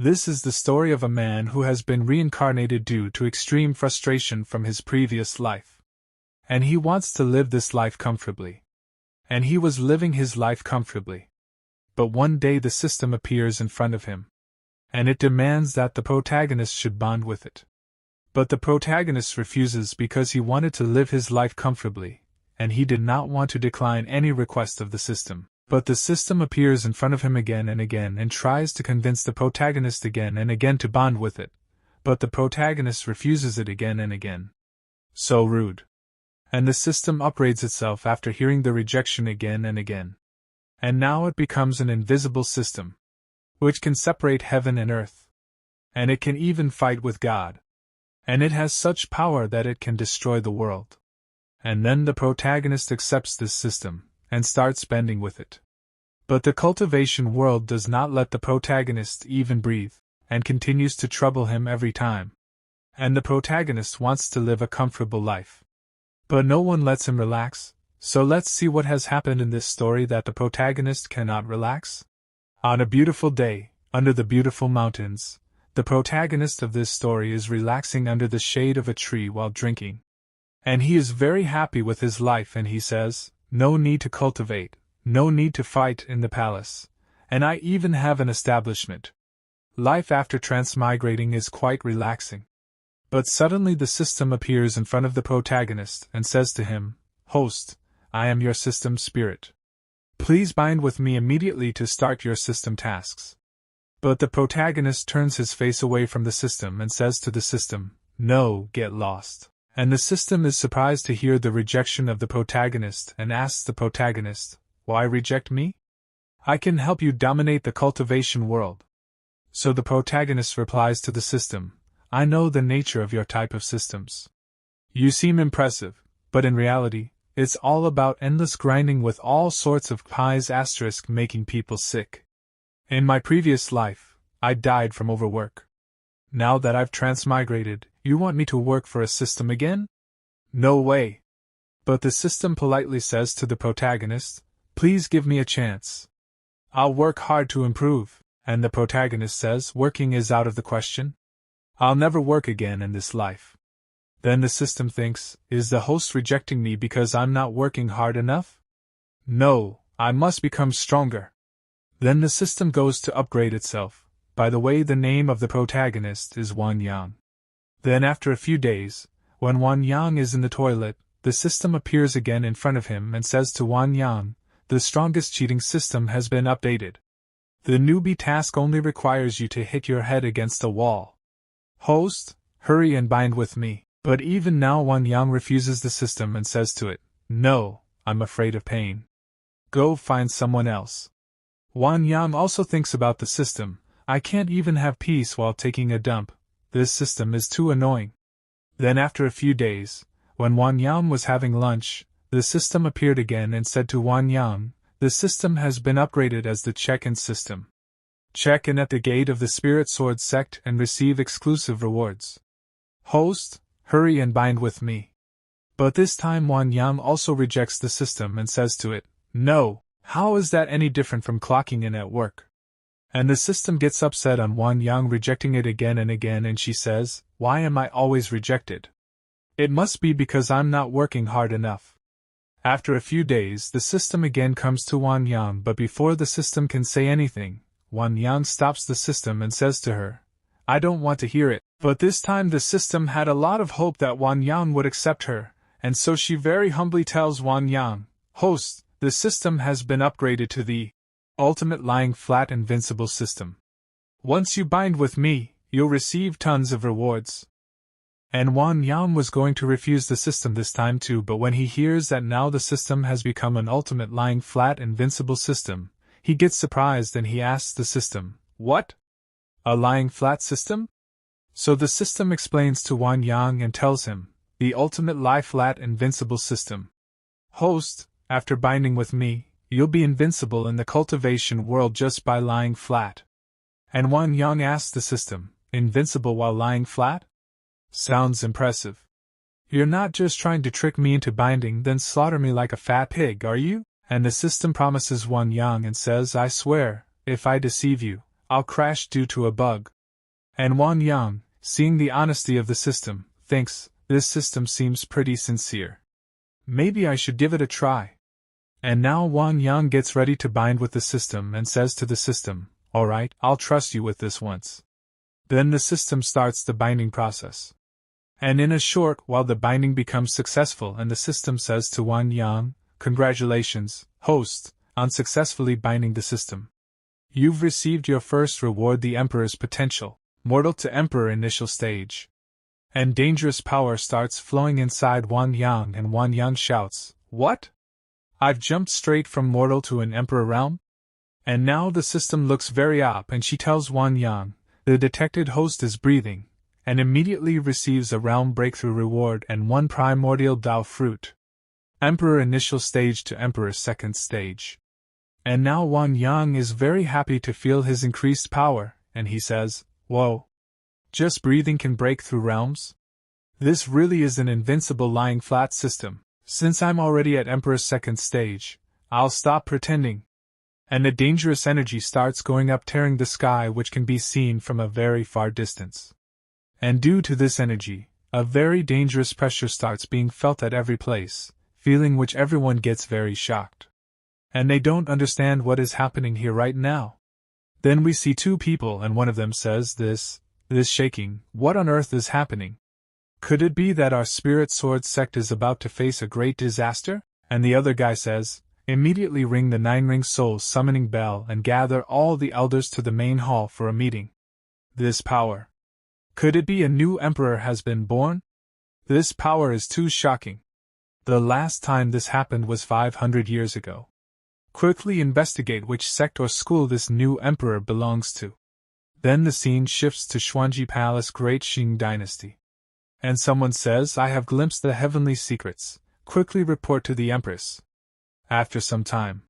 This is the story of a man who has been reincarnated due to extreme frustration from his previous life. And he wants to live this life comfortably. And he was living his life comfortably. But one day the system appears in front of him. And it demands that the protagonist should bond with it. But the protagonist refuses because he wanted to live his life comfortably, and he did not want to decline any request of the system. But the system appears in front of him again and tries to convince the protagonist again and again to bond with it, but the protagonist refuses it again and again. So rude. And the system upgrades itself after hearing the rejection again and again. And now it becomes an invisible system, which can separate heaven and earth. And it can even fight with God. And it has such power that it can destroy the world. And then the protagonist accepts this system and starts bending with it. But the cultivation world does not let the protagonist even breathe, and continues to trouble him every time. And the protagonist wants to live a comfortable life. But no one lets him relax, so let's see what has happened in this story that the protagonist cannot relax. On a beautiful day, under the beautiful mountains, the protagonist of this story is relaxing under the shade of a tree while drinking. And he is very happy with his life and he says, "No need to cultivate, no need to fight in the palace, and I even have an establishment. Life after transmigrating is quite relaxing." But suddenly the system appears in front of the protagonist and says to him, "Host, I am your system spirit. Please bind with me immediately to start your system tasks." But the protagonist turns his face away from the system and says to the system, "No, get lost." And the system is surprised to hear the rejection of the protagonist and asks the protagonist, "Why reject me? I can help you dominate the cultivation world." So the protagonist replies to the system, "I know the nature of your type of systems. You seem impressive, but in reality, it's all about endless grinding with all sorts of pies * making people sick. In my previous life, I died from overwork. Now that I've transmigrated, you want me to work for a system again? No way." But the system politely says to the protagonist, "Please give me a chance. I'll work hard to improve," and the protagonist says, "Working is out of the question. I'll never work again in this life." Then the system thinks, "Is the host rejecting me because I'm not working hard enough? No, I must become stronger." Then the system goes to upgrade itself. By the way, the name of the protagonist is Wang Yang. Then after a few days, when Wang Yang is in the toilet, the system appears again in front of him and says to Wang Yang, "The strongest cheating system has been updated. The newbie task only requires you to hit your head against a wall. Host, hurry and bind with me." But even now Wang Yang refuses the system and says to it, "No, I'm afraid of pain. Go find someone else." Wang Yang also thinks about the system, "I can't even have peace while taking a dump. This system is too annoying." Then after a few days, when Wang Yang was having lunch, the system appeared again and said to Wang Yang, "The system has been upgraded as the check-in system. Check in at the gate of the Spirit Sword sect and receive exclusive rewards. Host, hurry and bind with me." But this time Wang Yang also rejects the system and says to it, "No, how is that any different from clocking in at work?" And the system gets upset on Wang Yang rejecting it again and she says, "Why am I always rejected? It must be because I'm not working hard enough." After a few days the system again comes to Wang Yang, but before the system can say anything, Wang Yang stops the system and says to her, "I don't want to hear it." But this time the system had a lot of hope that Wang Yang would accept her, and so she very humbly tells Wang Yang, "Host, the system has been upgraded to the ultimate lying flat invincible system. Once you bind with me, you'll receive tons of rewards." And Wang Yang was going to refuse the system this time too, but when he hears that now the system has become an ultimate lying flat invincible system, he gets surprised and he asks the system, "What? A lying flat system?" So the system explains to Wang Yang and tells him, "The ultimate lie flat invincible system. Host, after binding with me, you'll be invincible in the cultivation world just by lying flat." And Wang Yang asks the system, "Invincible while lying flat? Sounds impressive. You're not just trying to trick me into binding then slaughter me like a fat pig, are you?" And the system promises Wang Yang and says, "I swear, if I deceive you, I'll crash due to a bug. And Wang Yang, seeing the honesty of the system, thinks, this system seems pretty sincere. Maybe I should give it a try. And now Wang Yang gets ready to bind with the system and says to the system, alright, I'll trust you with this once. Then the system starts the binding process. And in a short while the binding becomes successful and the system says to Wang Yang, congratulations, host, on successfully binding the system. You've received your first reward, the Emperor's potential, mortal to Emperor initial stage. And dangerous power starts flowing inside Wang Yang and Wang Yang shouts, what? I've jumped straight from mortal to an Emperor realm? And now the system looks very up and she tells Wang Yang, the detected host is breathing, and immediately receives a realm breakthrough reward and one primordial Dao fruit. Emperor initial stage to Emperor second stage. And now Wang Yang is very happy to feel his increased power, and he says, whoa! Just breathing can break through realms? This really is an invincible lying flat system. Since I'm already at Emperor's second stage, I'll stop pretending. And a dangerous energy starts going up, tearing the sky, which can be seen from a very far distance. And due to this energy, a very dangerous pressure starts being felt at every place, feeling which everyone gets very shocked. And they don't understand what is happening here right now. Then we see two people and one of them says this shaking, what on earth is happening? Could it be that our spirit sword sect is about to face a great disaster? And the other guy says, immediately ring the 9-ring soul summoning bell and gather all the elders to the main hall for a meeting. This power. Could it be a new emperor has been born? This power is too shocking. The last time this happened was 500 years ago. Quickly investigate which sect or school this new emperor belongs to. Then the scene shifts to Xuanji Palace, Great Qing Dynasty. And someone says, I have glimpsed the heavenly secrets, quickly report to the empress. After some time,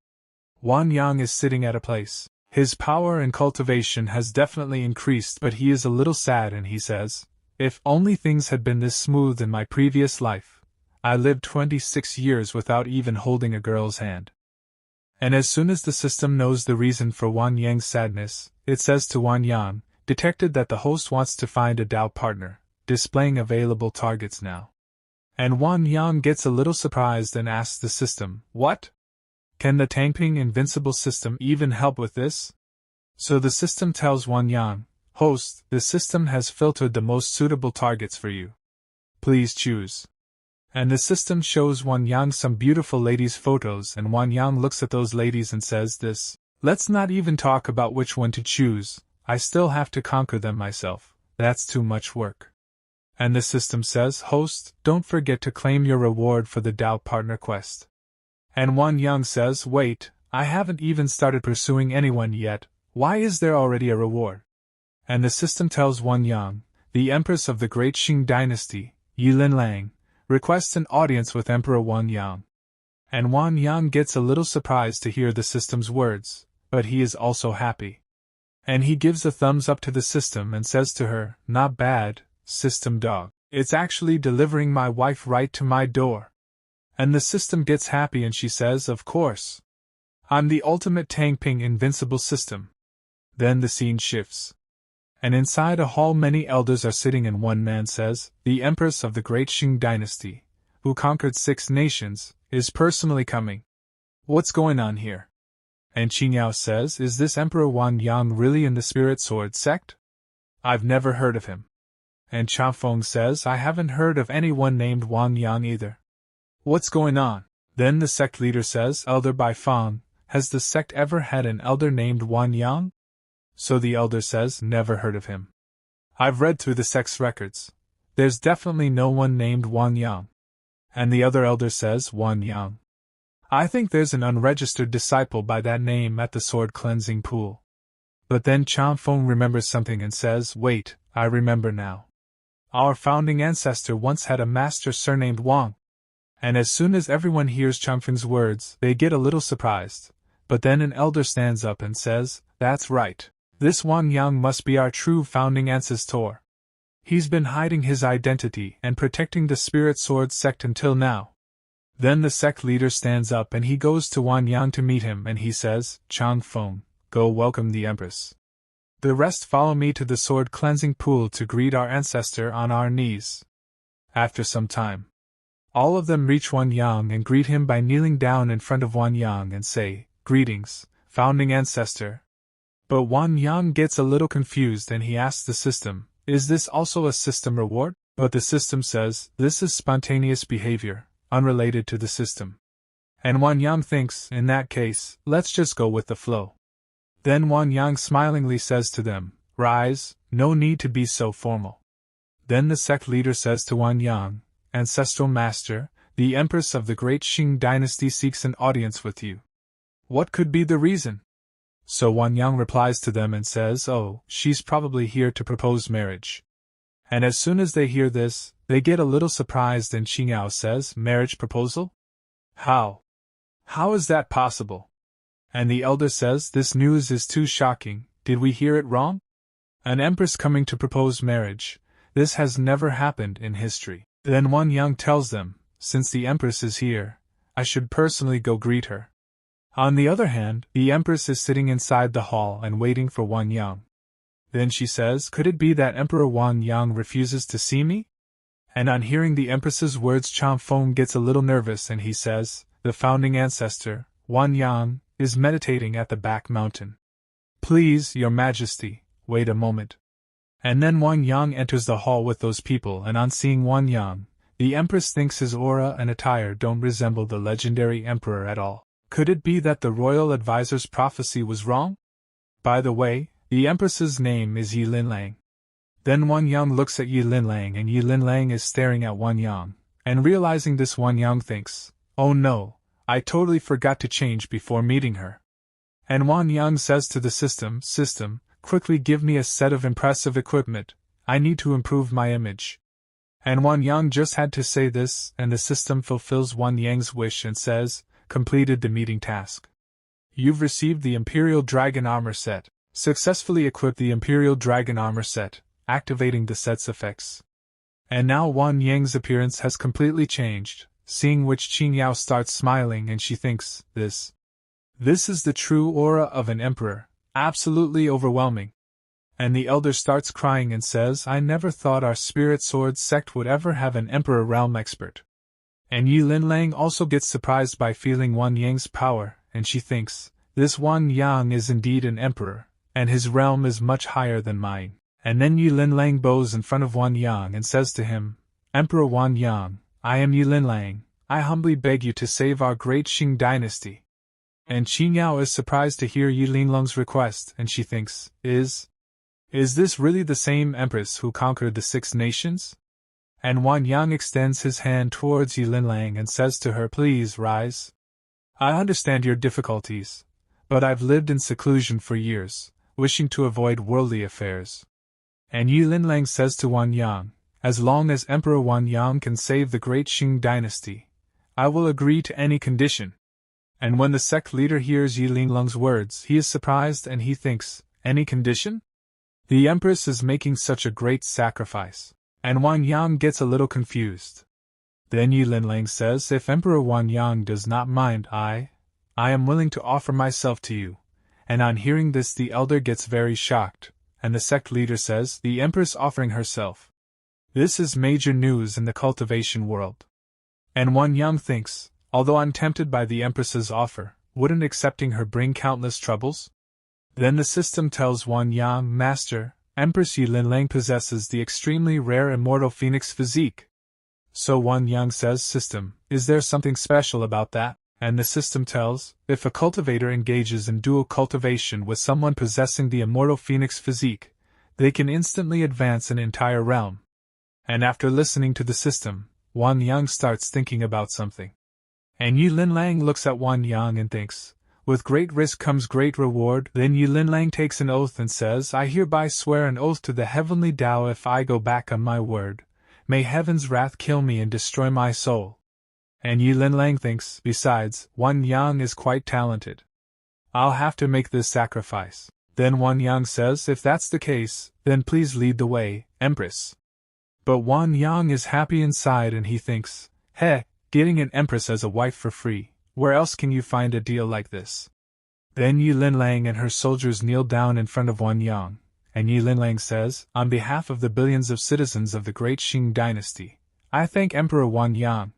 Wang Yang is sitting at a place. His power and cultivation has definitely increased, but he is a little sad and he says, if only things had been this smooth in my previous life. I lived 26 years without even holding a girl's hand. And as soon as the system knows the reason for Wang Yang's sadness, it says to Wang Yang, detected that the host wants to find a Dao partner, displaying available targets now. And Wang Yang gets a little surprised and asks the system, what? Can the Tangping Invincible system even help with this? So the system tells Wang Yang, host, the system has filtered the most suitable targets for you. Please choose. And the system shows Wang Yang some beautiful ladies' photos and Wang Yang looks at those ladies and says this, let's not even talk about which one to choose, I still have to conquer them myself, that's too much work. And the system says, host, don't forget to claim your reward for the Dao partner quest. And Wang Yang says, wait, I haven't even started pursuing anyone yet, why is there already a reward? And the system tells Wang Yang, the empress of the Great Qing Dynasty, Yilin Lang, requests an audience with Emperor Wang Yang. And Wang Yang gets a little surprised to hear the system's words, but he is also happy. And he gives a thumbs up to the system and says to her, not bad, system dog. It's actually delivering my wife right to my door. And the system gets happy and she says, of course. I'm the ultimate Tangping Invincible system. Then the scene shifts. And inside a hall many elders are sitting and one man says, the empress of the Great Qing Dynasty, who conquered 6 nations, is personally coming. What's going on here? And Qingyao says, is this Emperor Wang Yang really in the Spirit Sword sect? I've never heard of him. And Changfeng says, I haven't heard of anyone named Wang Yang either. What's going on? Then the sect leader says, Elder Bai Fang, has the sect ever had an elder named Wang Yang? So the elder says, never heard of him. I've read through the sect's records. There's definitely no one named Wang Yang. And the other elder says, Wang Yang. I think there's an unregistered disciple by that name at the sword cleansing pool. But then Changfeng remembers something and says, wait, I remember now. Our founding ancestor once had a master surnamed Wang. And as soon as everyone hears Changfeng's words, they get a little surprised. But then an elder stands up and says, that's right. This Wang Yang must be our true founding ancestor. He's been hiding his identity and protecting the Spirit Sword sect until now. Then the sect leader stands up and he goes to Wang Yang to meet him and he says, Changfeng, go welcome the empress. The rest follow me to the sword cleansing pool to greet our ancestor on our knees. After some time, all of them reach Wang Yang and greet him by kneeling down in front of Wang Yang and say, "Greetings, founding ancestor." But Wang Yang gets a little confused and he asks the system, "Is this also a system reward?" But the system says, "This is spontaneous behavior, unrelated to the system." And Wang Yang thinks, in that case, let's just go with the flow. Then Wang Yang smilingly says to them, "Rise, no need to be so formal." Then the sect leader says to Wang Yang, "Ancestral master, the empress of the great Qing dynasty seeks an audience with you. What could be the reason?" So Wang Yang replies to them and says, "Oh, she's probably here to propose marriage." And as soon as they hear this, they get a little surprised and Qing says, "Marriage proposal? How? How is that possible?" And the elder says, "This news is too shocking, did we hear it wrong? An empress coming to propose marriage, this has never happened in history." Then Wang Yang tells them, "Since the empress is here, I should personally go greet her." On the other hand, the empress is sitting inside the hall and waiting for Wang Yang. Then she says, "Could it be that Emperor Wang Yang refuses to see me?" And on hearing the empress's words, Chang Feng gets a little nervous and he says, "The founding ancestor, Wang Yang, is meditating at the back mountain. Please, your majesty, wait a moment." And then Wang Yang enters the hall with those people, and on seeing Wang Yang, the empress thinks his aura and attire don't resemble the legendary emperor at all. Could it be that the royal advisor's prophecy was wrong? By the way, the empress's name is Yi Linlang. Then Wang Yang looks at Yi Linlang and Yi Linlang is staring at Wang Yang, and realizing this Wang Yang thinks, "Oh no, I totally forgot to change before meeting her." And Wang Yang says to the system, "Quickly give me a set of impressive equipment, I need to improve my image." And Wang Yang just had to say this, and the system fulfills Wang Yang's wish and says, "Completed the meeting task. You've received the Imperial Dragon Armor Set. Successfully equipped the Imperial Dragon Armor Set, activating the set's effects." And now Wang Yang's appearance has completely changed, seeing which Qing Yao starts smiling and she thinks, This is the true aura of an emperor. Absolutely overwhelming." And the elder starts crying and says, "I never thought our spirit sword sect would ever have an emperor realm expert." And Yi Linlang also gets surprised by feeling Wang Yang's power, and she thinks, "This Wang Yang is indeed an emperor, and his realm is much higher than mine." And then Yi Linlang bows in front of Wang Yang and says to him, "Emperor Wang Yang, I am Yi Linlang. I humbly beg you to save our great Qing dynasty." And Qing Yao is surprised to hear Yi Linglang's request, and she thinks, Is this really the same empress who conquered the 6 nations? And Wang Yang extends his hand towards Yi Linlang and says to her, "Please rise. I understand your difficulties, but I've lived in seclusion for years, wishing to avoid worldly affairs." And Yi Linlang says to Wang Yang, "As long as Emperor Wang Yang can save the great Qing dynasty, I will agree to any condition." And when the sect leader hears Yi Linglang's words, he is surprised and he thinks, "Any condition? The empress is making such a great sacrifice." And Wang Yang gets a little confused. Then Yi Linlang says, "If Emperor Wang Yang does not mind, I am willing to offer myself to you." And on hearing this, the elder gets very shocked, and the sect leader says, "The empress offering herself. This is major news in the cultivation world." And Wang Yang thinks, although I'm tempted by the empress's offer, wouldn't accepting her bring countless troubles? Then the system tells Wang Yang, "Master, Empress Yi Linlang possesses the extremely rare immortal phoenix physique." So Wang Yang says, "System, is there something special about that?" And the system tells, if a cultivator engages in dual cultivation with someone possessing the immortal phoenix physique, they can instantly advance an entire realm. And after listening to the system, Wang Yang starts thinking about something. And Yi Linlang looks at Wang Yang and thinks, with great risk comes great reward. Then Yi Linlang takes an oath and says, "I hereby swear an oath to the heavenly Tao, if I go back on my word, may heaven's wrath kill me and destroy my soul." And Yi Linlang thinks, besides, Wang Yang is quite talented. I'll have to make this sacrifice. Then Wang Yang says, "If that's the case, then please lead the way, Empress." But Wang Yang is happy inside and he thinks, getting an empress as a wife for free, where else can you find a deal like this? Then Yi Linlang and her soldiers kneel down in front of Wang Yang, and Yi Linlang says, "On behalf of the billions of citizens of the great Qing dynasty, I thank Emperor Wang Yang."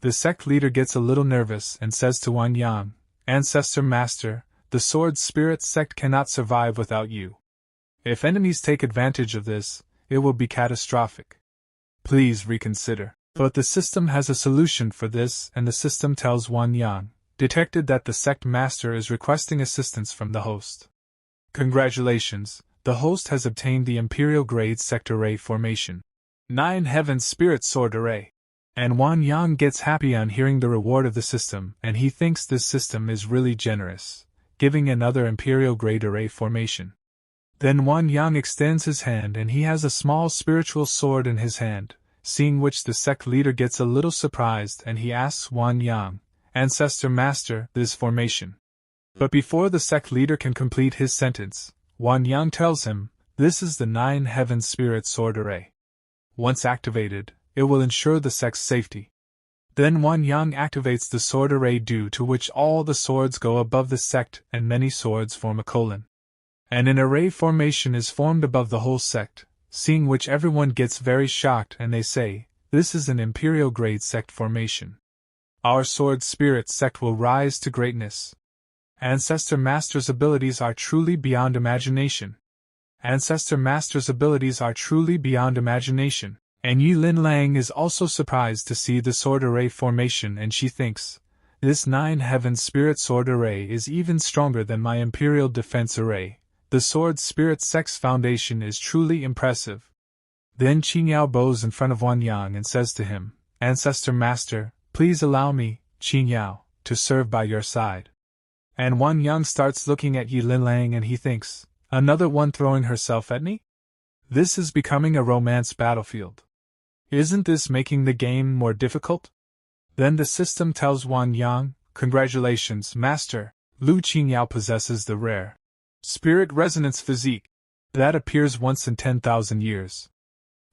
The sect leader gets a little nervous and says to Wang Yang, "Ancestor Master, the sword spirit sect cannot survive without you. If enemies take advantage of this, it will be catastrophic. Please reconsider." But the system has a solution for this, and the system tells Wang Yang, detected that the sect master is requesting assistance from the host. Congratulations, the host has obtained the imperial grade sect array formation. 9 Heaven Spirit Sword Array. And Wang Yang gets happy on hearing the reward of the system, and he thinks this system is really generous, giving another imperial grade array formation. Then Wang Yang extends his hand and he has a small spiritual sword in his hand, seeing which the sect leader gets a little surprised and he asks Wang Yang, "Ancestor Master, this formation." But before the sect leader can complete his sentence, Wang Yang tells him, "This is the 9 Heaven Spirit Sword Array. Once activated, it will ensure the sect's safety." Then Wang Yang activates the sword array, due to which all the swords go above the sect and many swords form a colon. And an array formation is formed above the whole sect, seeing which everyone gets very shocked and they say, "This is an imperial grade sect formation. Our sword spirit sect will rise to greatness. Ancestor Master's abilities are truly beyond imagination. Ancestor Master's abilities are truly beyond imagination." And Yi Linlang is also surprised to see the sword array formation, and she thinks, "This 9 Heaven Spirit Sword Array is even stronger than my Imperial Defense Array. The Sword Spirit Sect's foundation is truly impressive." Then Qin Yao bows in front of Wang Yang and says to him, "Ancestor Master, please allow me, Qin Yao, to serve by your side." And Wang Yang starts looking at Yi Linlang and he thinks, "Another one throwing herself at me? This is becoming a romance battlefield. Isn't this making the game more difficult?" Then the system tells Wang Yang, "Congratulations, Master, Lu Qingyao possesses the rare Spirit Resonance Physique that appears once in 10,000 years."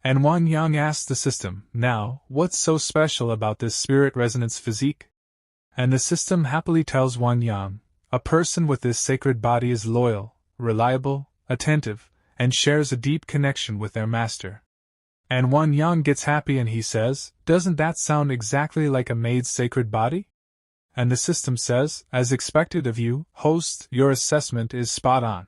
And Wang Yang asks the system, "Now, what's so special about this Spirit Resonance Physique?" And the system happily tells Wang Yang, "A person with this sacred body is loyal, reliable, attentive, and shares a deep connection with their master." And Wang Yang gets happy and he says, "Doesn't that sound exactly like a maid's sacred body?" And the system says, "As expected of you, host, your assessment is spot on."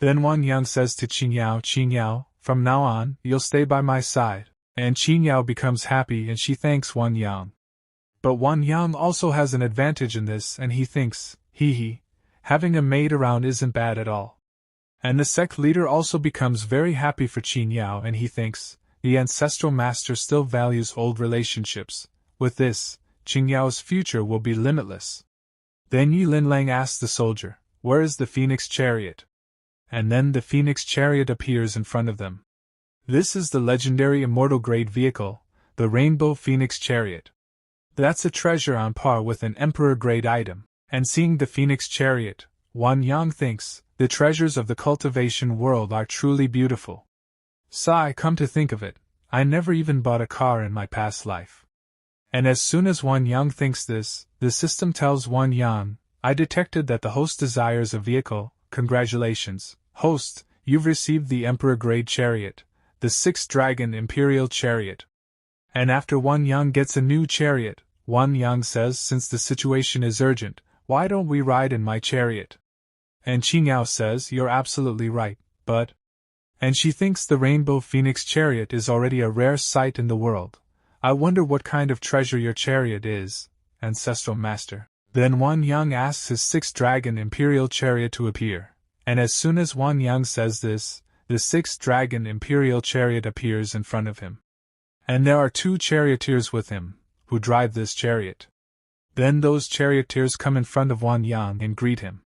Then Wang Yang says to Qin Yao, "From now on, you'll stay by my side." And Qin Yao becomes happy and she thanks Wang Yang. But Wang Yang also has an advantage in this and he thinks, having a maid around isn't bad at all. And the sect leader also becomes very happy for Qin Yao and he thinks, the ancestral master still values old relationships. With this, Qin Yao's future will be limitless. Then Yi Linlang asks the soldier, "Where is the Phoenix chariot?" And then the Phoenix chariot appears in front of them. This is the legendary immortal grade vehicle, the Rainbow Phoenix chariot. That's a treasure on par with an emperor grade item. And seeing the Phoenix chariot, Wang Yang thinks, the treasures of the cultivation world are truly beautiful. Sigh, come to think of it, I never even bought a car in my past life. And as soon as Wang Yang thinks this, the system tells Wang Yang, "I detected that the host desires a vehicle. Congratulations, host, you've received the Emperor Grade Chariot, the 6th Dragon Imperial Chariot." And after Wang Yang gets a new chariot, Wang Yang says, "Since the situation is urgent, why don't we ride in my chariot?" And Qin Yao says, "You're absolutely right, but..." And she thinks the Rainbow Phoenix chariot is already a rare sight in the world. "I wonder what kind of treasure your chariot is, Ancestral Master." Then Wang Yang asks his 6th Dragon Imperial chariot to appear, and as soon as Wang Yang says this, the 6th Dragon Imperial chariot appears in front of him. And there are 2 charioteers with him, who drive this chariot. Then those charioteers come in front of Wang Yang and greet him.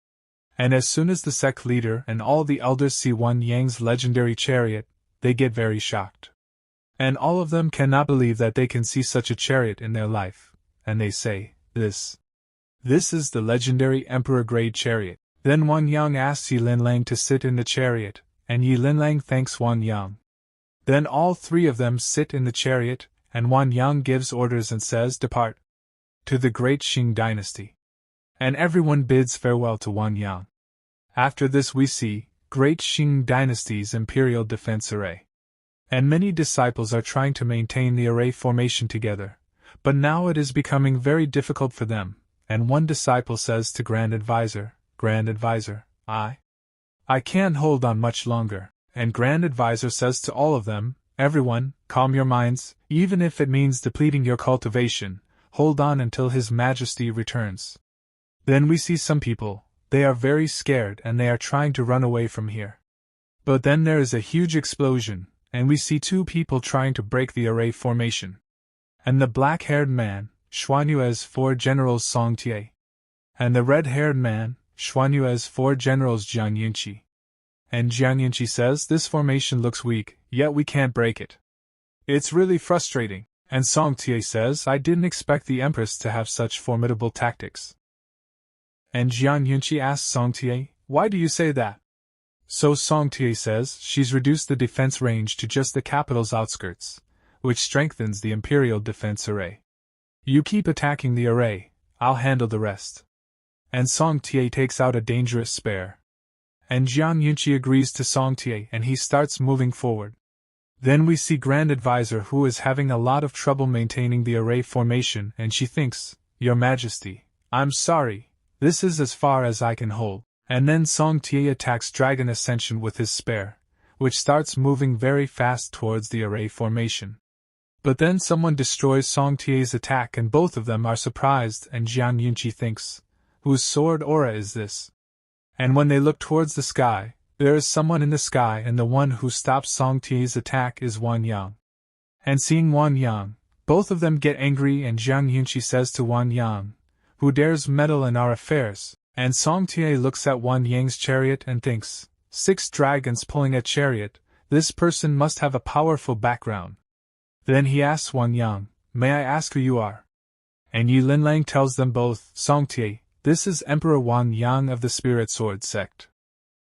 And as soon as the sect leader and all the elders see Wang Yang's legendary chariot, they get very shocked. And all of them cannot believe that they can see such a chariot in their life, and they say, This is the legendary Emperor Grade chariot." Then Wang Yang asks Yi Linlang to sit in the chariot, and Yi Linlang thanks Wang Yang. Then all 3 of them sit in the chariot, and Wang Yang gives orders and says, "Depart to the great Qing dynasty." And everyone bids farewell to Wang Yang. After this we see, Great Qing Dynasty's imperial defense array. And many disciples are trying to maintain the array formation together, but now it is becoming very difficult for them, and one disciple says to Grand Advisor, I can't hold on much longer, and Grand Advisor says to all of them, everyone, calm your minds, even if it means depleting your cultivation, hold on until His Majesty returns. Then we see some people, they are very scared and they are trying to run away from here. But then there is a huge explosion, and we see two people trying to break the array formation. And the black-haired man, Xuanyue's 4 generals Song Tie. And the red-haired man, Xuanyue's 4 generals Jiang Yunqi. And Jiang Yunqi says this formation looks weak, yet we can't break it. It's really frustrating. And Song Tie says I didn't expect the Empress to have such formidable tactics. And Jiang Yunqi asks Song Tie, why do you say that? So Song Tie says she's reduced the defense range to just the capital's outskirts, which strengthens the imperial defense array. You keep attacking the array, I'll handle the rest. And Song Tie takes out a dangerous spear. And Jiang Yunqi agrees to Song Tie and he starts moving forward. Then we see Grand Advisor who is having a lot of trouble maintaining the array formation and she thinks, Your Majesty, I'm sorry, this is as far as I can hold. And then Song Tie attacks Dragon Ascension with his spear, which starts moving very fast towards the array formation. But then someone destroys Song Tie's attack and both of them are surprised and Jiang Yunqi thinks, whose sword aura is this? And when they look towards the sky, there is someone in the sky and the one who stops Song Tie's attack is Wang Yang. And seeing Wang Yang, both of them get angry and Jiang Yunqi says to Wang Yang, who dares meddle in our affairs? And Song Tie looks at Wang Yang's chariot and thinks, 6 dragons pulling a chariot, this person must have a powerful background. Then he asks Wang Yang, may I ask who you are? And Yi Linlang tells them both, Song Tie, this is Emperor Wang Yang of the Spirit Sword Sect.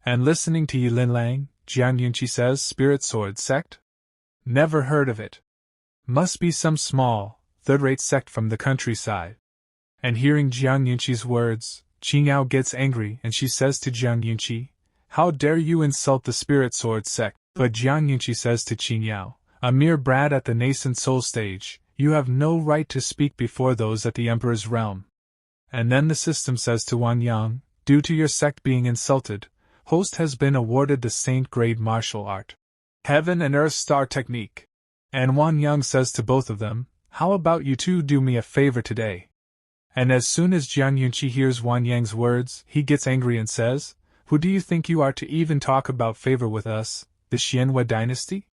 And listening to Yi Linlang, Jiang Yunqi says, Spirit Sword Sect? Never heard of it. Must be some small, third-rate sect from the countryside. And hearing Jiang Yunqi's words, Qingyao gets angry and she says to Jiang Yunqi, how dare you insult the Spirit Sword Sect? But Jiang Yunqi says to Qingyao, a mere brat at the nascent soul stage, you have no right to speak before those at the Emperor's realm. And then the system says to Wang Yang, due to your sect being insulted, host has been awarded the Saint-grade martial art. Heaven and Earth Star Technique. And Wang Yang says to both of them, how about you two do me a favor today? And as soon as Jiang Yunqi hears Wang Yang's words, he gets angry and says, who do you think you are to even talk about favor with us, the Xianhua dynasty?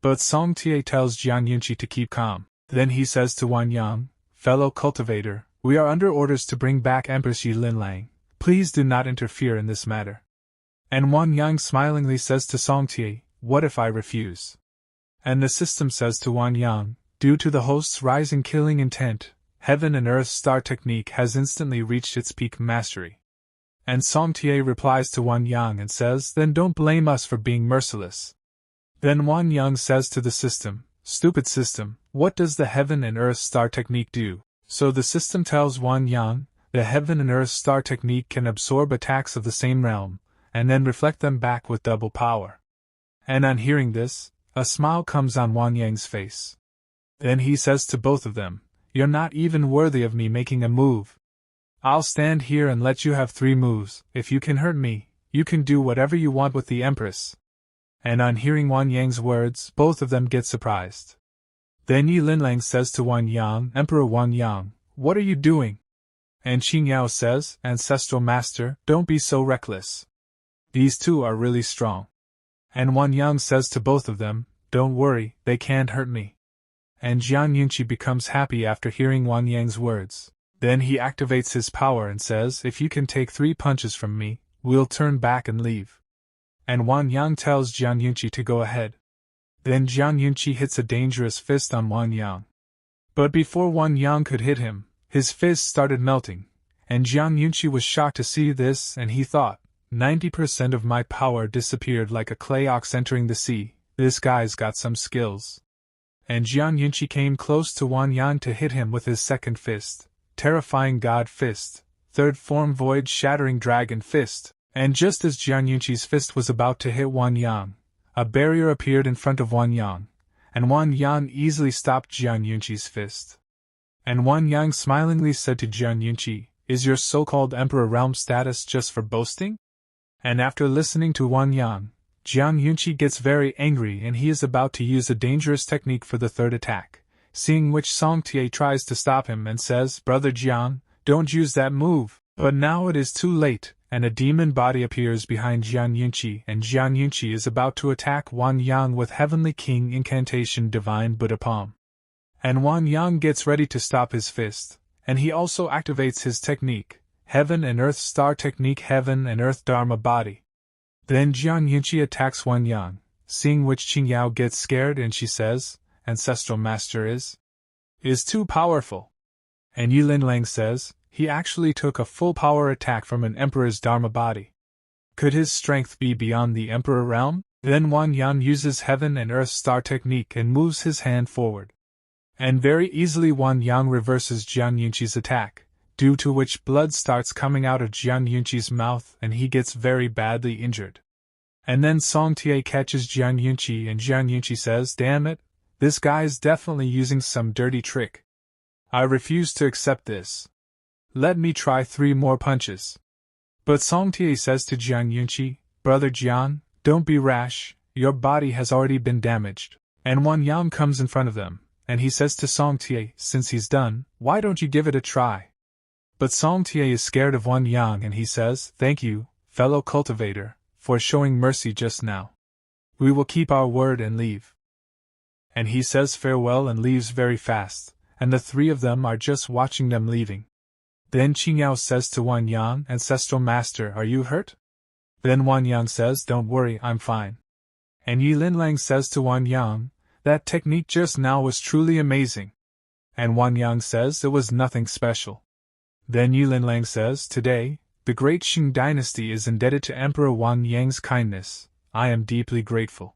But Song Tie tells Jiang Yunqi to keep calm. Then he says to Wang Yang, fellow cultivator, we are under orders to bring back Empress Yi Linlang. Please do not interfere in this matter. And Wang Yang smilingly says to Song Tie, what if I refuse? And the system says to Wang Yang, due to the host's rising killing intent, Heaven and Earth Star Technique has instantly reached its peak mastery. And Song Tie replies to Wang Yang and says, then don't blame us for being merciless. Then Wang Yang says to the system, stupid system, what does the Heaven and Earth Star Technique do? So the system tells Wang Yang, the Heaven and Earth Star Technique can absorb attacks of the same realm, and then reflect them back with double power. And on hearing this, a smile comes on Wang Yang's face. Then he says to both of them, you're not even worthy of me making a move. I'll stand here and let you have 3 moves. If you can hurt me, you can do whatever you want with the Empress. And on hearing Wang Yang's words, both of them get surprised. Then Yi Linlang says to Wang Yang, Emperor Wang Yang, what are you doing? And Qingyao says, Ancestral Master, don't be so reckless. These two are really strong. And Wang Yang says to both of them, don't worry, they can't hurt me. And Jiang Yunqi becomes happy after hearing Wang Yang's words. Then he activates his power and says, if you can take 3 punches from me, we'll turn back and leave. And Wang Yang tells Jiang Yunqi to go ahead. Then Jiang Yunqi hits a dangerous fist on Wang Yang. But before Wang Yang could hit him, his fist started melting, and Jiang Yunqi was shocked to see this and he thought, 90% of my power disappeared like a clay ox entering the sea, this guy's got some skills. And Jiang Yunqi came close to Wang Yang to hit him with his second fist, Terrifying God Fist, Third Form Void Shattering Dragon Fist, And just as Jiang Yunqi's fist was about to hit Wang Yang, a barrier appeared in front of Wang Yang, and Wang Yang easily stopped Jiang Yunqi's fist. And Wang Yang smilingly said to Jiang Yunqi, "Is your so-called emperor realm status just for boasting?" And after listening to Wang Yang, Jiang Yunqi gets very angry and he is about to use a dangerous technique for the third attack, seeing which Song Tie tries to stop him and says, "Brother Jiang, don't use that move." But now it is too late, and a demon body appears behind Jiang Yunqi, and Jiang Yunqi is about to attack Wang Yang with Heavenly King Incantation Divine Buddha Palm. And Wang Yang gets ready to stop his fist, and he also activates his technique, Heaven and Earth Star Technique Heaven and Earth Dharma Body. Then Jiang Yunqi attacks Wang Yang, seeing which Qing Yao gets scared and she says, "Ancestral Master is too powerful." And Yilin Lang says, "He actually took a full power attack from an emperor's Dharma body. Could his strength be beyond the emperor realm?" Then Wang Yang uses Heaven and Earth Star Technique and moves his hand forward. And very easily Wang Yang reverses Jiang Yunqi's attack, due to which blood starts coming out of Jiang Yunqi's mouth and he gets very badly injured. And then Song Tie catches Jiang Yunqi and Jiang Yunqi says, "Damn it, this guy is definitely using some dirty trick. I refuse to accept this. Let me try 3 more punches." But Song Tie says to Jiang Yunqi, "Brother Jiang, don't be rash, your body has already been damaged." And Wang Yang comes in front of them, and he says to Song Tie, "Since he's done, why don't you give it a try?" But Song Tie is scared of Wang Yang and he says, "Thank you, fellow cultivator, for showing mercy just now. We will keep our word and leave." And he says farewell and leaves very fast, and the 3 of them are just watching them leaving. Then Qing Yao says to Wang Yang, "Ancestral Master, are you hurt?" Then Wang Yang says, "Don't worry, I'm fine." And Yilin Lang says to Wang Yang, "That technique just now was truly amazing." And Wang Yang says it was nothing special. Then Yilin Lang says, "Today, the great Qing dynasty is indebted to Emperor Wang Yang's kindness. I am deeply grateful.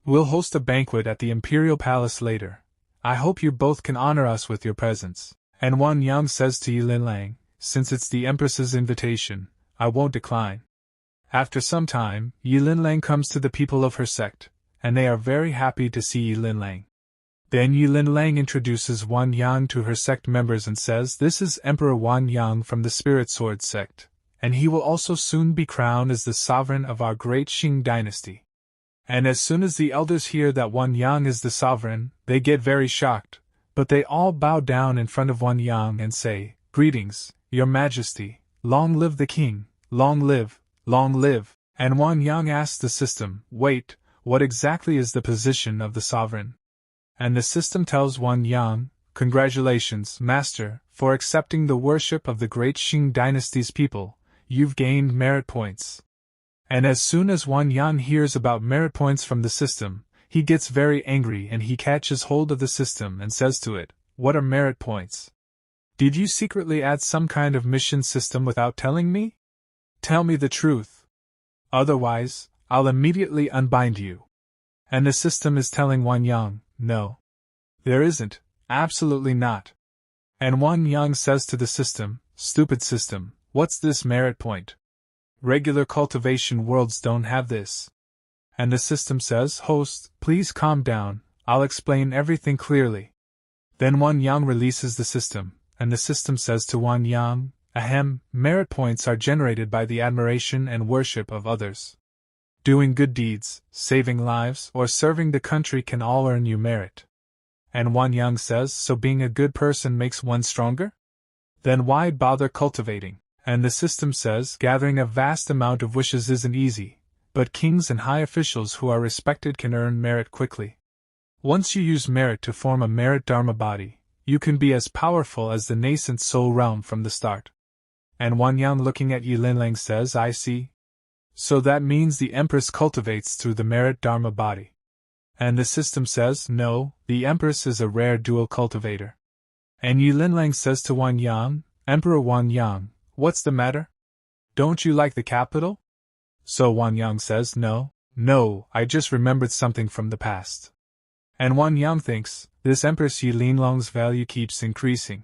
We'll host a banquet at the imperial palace later. I hope you both can honor us with your presence." And Wang Yang says to Yilin Lang, "Since it's the Empress's invitation, I won't decline." After some time, Yilin Lang comes to the people of her sect, and they are very happy to see Yilin Lang. Then Yilin Lang introduces Wang Yang to her sect members and says, "This is Emperor Wang Yang from the Spirit Sword sect, and he will also soon be crowned as the sovereign of our great Qing dynasty." And as soon as the elders hear that Wang Yang is the sovereign, they get very shocked, but they all bow down in front of Wang Yang and say, "Greetings, Your Majesty, long live the king, long live, long live." And Wang Yang asks the system, "Wait, what exactly is the position of the sovereign?" And the system tells Wang Yang, "Congratulations, Master, for accepting the worship of the great Qing dynasty's people. You've gained merit points." And as soon as Wang Yang hears about merit points from the system, he gets very angry and he catches hold of the system and says to it, "What are merit points? Did you secretly add some kind of mission system without telling me? Tell me the truth. Otherwise, I'll immediately unbind you." And the system is telling Wang Yang, "No. There isn't, absolutely not." And Wang Yang says to the system, "Stupid system, what's this merit point? Regular cultivation worlds don't have this." And the system says, "Host, please calm down, I'll explain everything clearly." Then Wang Yang releases the system, and the system says to Wang Yang, "Ahem, merit points are generated by the admiration and worship of others. Doing good deeds, saving lives, or serving the country can all earn you merit." And Wang Yang says, "So being a good person makes one stronger? Then why bother cultivating?" And the system says, "Gathering a vast amount of wishes isn't easy, but kings and high officials who are respected can earn merit quickly. Once you use merit to form a merit dharma body, you can be as powerful as the nascent soul realm from the start." And Wang Yang looking at Yilin Lang says, "I see. So that means the Empress cultivates through the merit dharma body." And the system says, "No, the Empress is a rare dual cultivator." And Yilin Lang says to Wang Yang, "Emperor Wang Yang, what's the matter? Don't you like the capital?" So Wang Yang says, No, I just remembered something from the past." And Wang Yang thinks, this Empress Yilin Lang's value keeps increasing.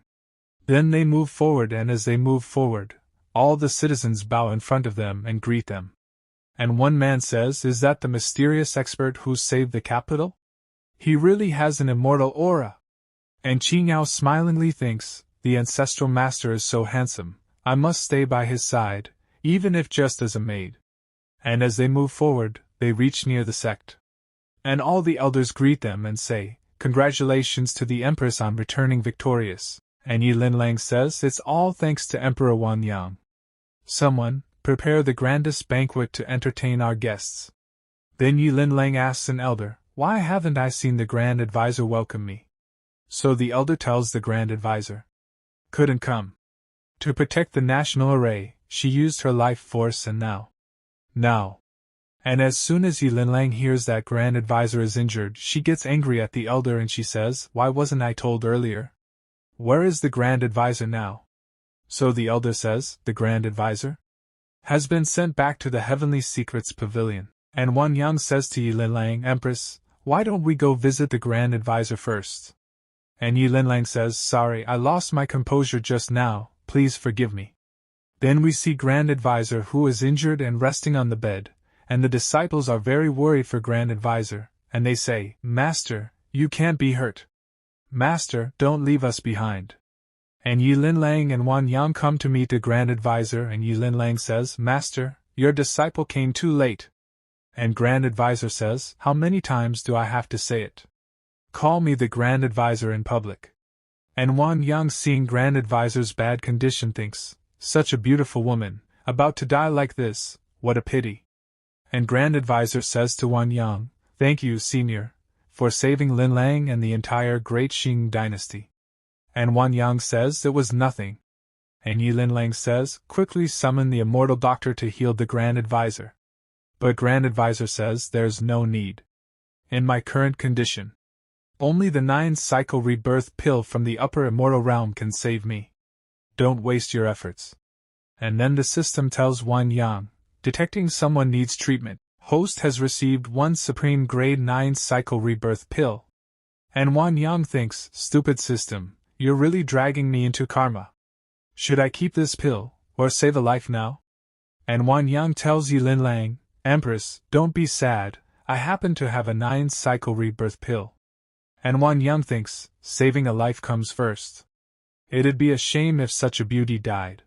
Then they move forward, and as they move forward, All the citizens bow in front of them and greet them. And one man says, "Is that the mysterious expert who saved the capital? He really has an immortal aura." And Qingao smilingly thinks, "The ancestral master is so handsome, I must stay by his side, even if just as a maid." And as they move forward, they reach near the sect. And all the elders greet them and say, "Congratulations to the empress on returning victorious." And Yi Linlang says, "It's all thanks to Emperor Wang Yang. Someone, prepare the grandest banquet to entertain our guests." Then Yi Linlang asks an elder, "Why haven't I seen the Grand Advisor welcome me?" So the elder tells the Grand Advisor, "Couldn't come. To protect the national array, she used her life force and now. And as soon as Yi Linlang hears that Grand Advisor is injured, she gets angry at the elder and she says, "Why wasn't I told earlier? Where is the Grand Advisor now?" So the elder says, "The Grand Advisor has been sent back to the Heavenly Secrets Pavilion." And Wang Yang says to Yi Linlang, "Empress, why don't we go visit the Grand Advisor first?" And Yi Linlang says, "Sorry, I lost my composure just now, please forgive me." Then we see Grand Advisor who is injured and resting on the bed, and the disciples are very worried for Grand Advisor, and they say, "Master, you can't be hurt. Master, don't leave us behind." And Yi Linlang and Wang Yang come to meet the Grand Advisor, and Yi Linlang says, "Master, your disciple came too late." And Grand Advisor says, "How many times do I have to say it? Call me the Grand Advisor in public." And Wang Yang, seeing Grand Advisor's bad condition, thinks, "Such a beautiful woman, about to die like this, what a pity." And Grand Advisor says to Wang Yang, "Thank you, Senior, for saving Linlang and the entire Great Qing dynasty." And Wang Yang says, "It was nothing." And Yi Linlang says, "Quickly summon the immortal doctor to heal the Grand Advisor." But Grand Advisor says, "There's no need. In my current condition, only the 9-cycle rebirth pill from the upper immortal realm can save me. Don't waste your efforts." And then the system tells Wang Yang, "Detecting someone needs treatment. Host has received 1 supreme grade 9-cycle rebirth pill." And Wang Yang thinks, "Stupid system, you're really dragging me into karma. Should I keep this pill, or save a life now?" And Wang Yang tells Yi Linlang, "Empress, don't be sad, I happen to have a 9-cycle rebirth pill." And Wang Yang thinks, saving a life comes first. It'd be a shame if such a beauty died.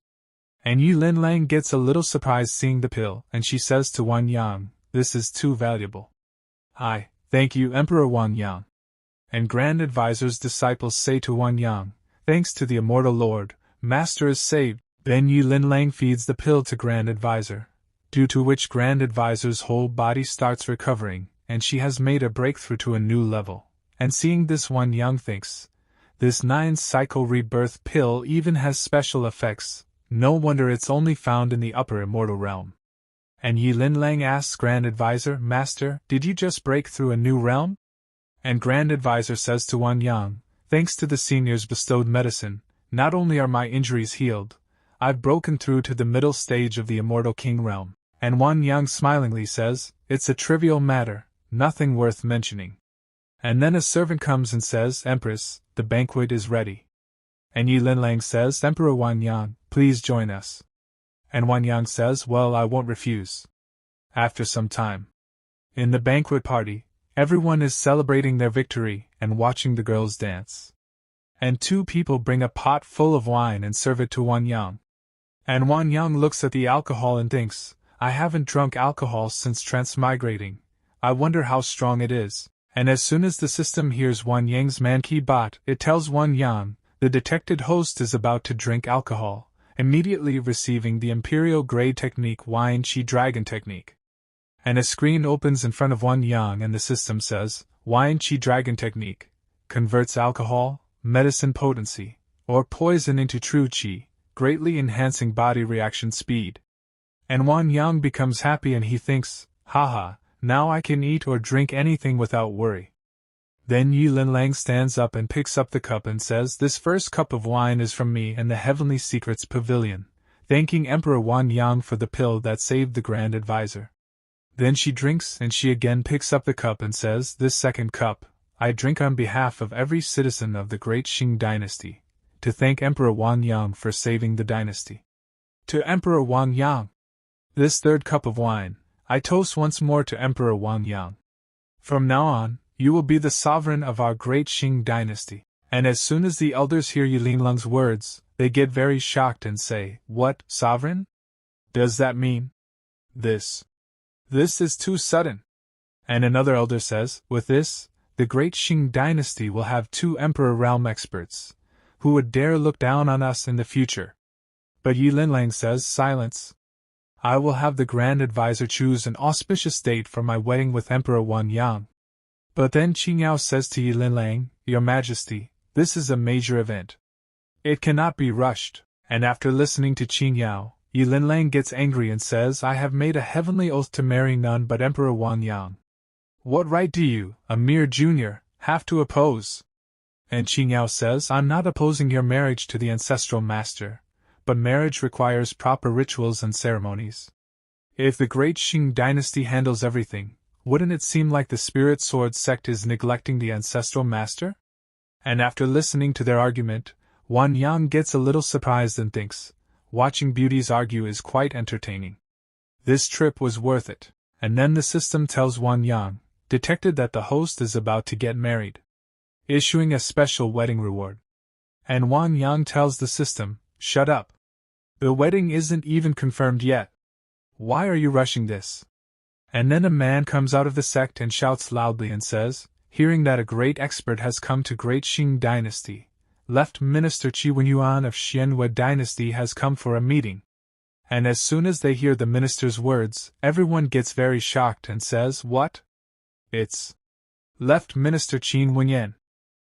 And Yi Linlang gets a little surprised seeing the pill, and she says to Wang Yang, "This is too valuable." "I thank you, Emperor Wang Yang." And Grand Advisor's disciples say to Wang Yang, "Thanks to the immortal Lord, Master is saved." Then Yi Linlang feeds the pill to Grand Advisor, due to which Grand Advisor's whole body starts recovering, and she has made a breakthrough to a new level. And seeing this, Wang Yang thinks, "This 9-cycle rebirth pill even has special effects. No wonder it's only found in the upper immortal realm." And Yi Linlang asks Grand Advisor, "Master, did you just break through a new realm?" And Grand Advisor says to Wang Yang, "Thanks to the senior's bestowed medicine, not only are my injuries healed, I've broken through to the middle stage of the immortal king realm." And Wang Yang smilingly says, "It's a trivial matter, nothing worth mentioning." And then a servant comes and says, "Empress, the banquet is ready." And Yi Linlang says, "Emperor Wang Yang, please join us." And Wang Yang says, "Well, I won't refuse." After some time, in the banquet party, everyone is celebrating their victory and watching the girls dance. And 2 people bring a pot full of wine and serve it to Wang Yang. And Wang Yang looks at the alcohol and thinks, "I haven't drunk alcohol since transmigrating. I wonder how strong it is." And as soon as the system hears Wang Yang's manki bot, it tells Wang Yang, the detected host is about to drink alcohol, immediately receiving the imperial grade technique Wine Chi Dragon technique. And a screen opens in front of Wang Yang and the system says, "Wine Chi Dragon technique converts alcohol, medicine potency, or poison into true qi, greatly enhancing body reaction speed." And Wang Yang becomes happy and he thinks, "Haha, now I can eat or drink anything without worry." Then Yi Linlang stands up and picks up the cup and says, "This first cup of wine is from me and the Heavenly Secrets Pavilion, thanking Emperor Wang Yang for the pill that saved the Grand Advisor." Then she drinks and she again picks up the cup and says, "This second cup, I drink on behalf of every citizen of the Great Qing dynasty, to thank Emperor Wang Yang for saving the dynasty." To Emperor Wang Yang. This third cup of wine, I toast once more to Emperor Wang Yang. From now on, you will be the sovereign of our great Qing dynasty. And as soon as the elders hear Yilin words, they get very shocked and say, "What, sovereign? Does that mean this? This is too sudden." And another elder says, "With this, the great Qing dynasty will have 2 emperor realm experts, who would dare look down on us in the future." But Yilin says, "Silence. I will have the grand advisor choose an auspicious date for my wedding with Emperor Wang Yang." But then Qing Yao says to Yilin, "Your Majesty, this is a major event. It cannot be rushed." And after listening to Qing Yao, Yilin gets angry and says, "I have made a heavenly oath to marry none but Emperor Wang Yang. What right do you, a mere junior, have to oppose?" And Qing Yao says, "I'm not opposing your marriage to the ancestral master, but marriage requires proper rituals and ceremonies. If the great Qing dynasty handles everything, wouldn't it seem like the Spirit Sword sect is neglecting the ancestral master?" And after listening to their argument, Wang Yang gets a little surprised and thinks, watching beauties argue is quite entertaining. This trip was worth it. And then the system tells Wang Yang, detected that the host is about to get married, issuing a special wedding reward. And Wang Yang tells the system, "Shut up. The wedding isn't even confirmed yet. Why are you rushing this?" And then a man comes out of the sect and shouts loudly and says, hearing that a great expert has come to great Qing dynasty, Left Minister Qi Wenyuan of Xianhua dynasty has come for a meeting. And as soon as they hear the minister's words, everyone gets very shocked and says, "What? It's Left Minister Qin Wenyan.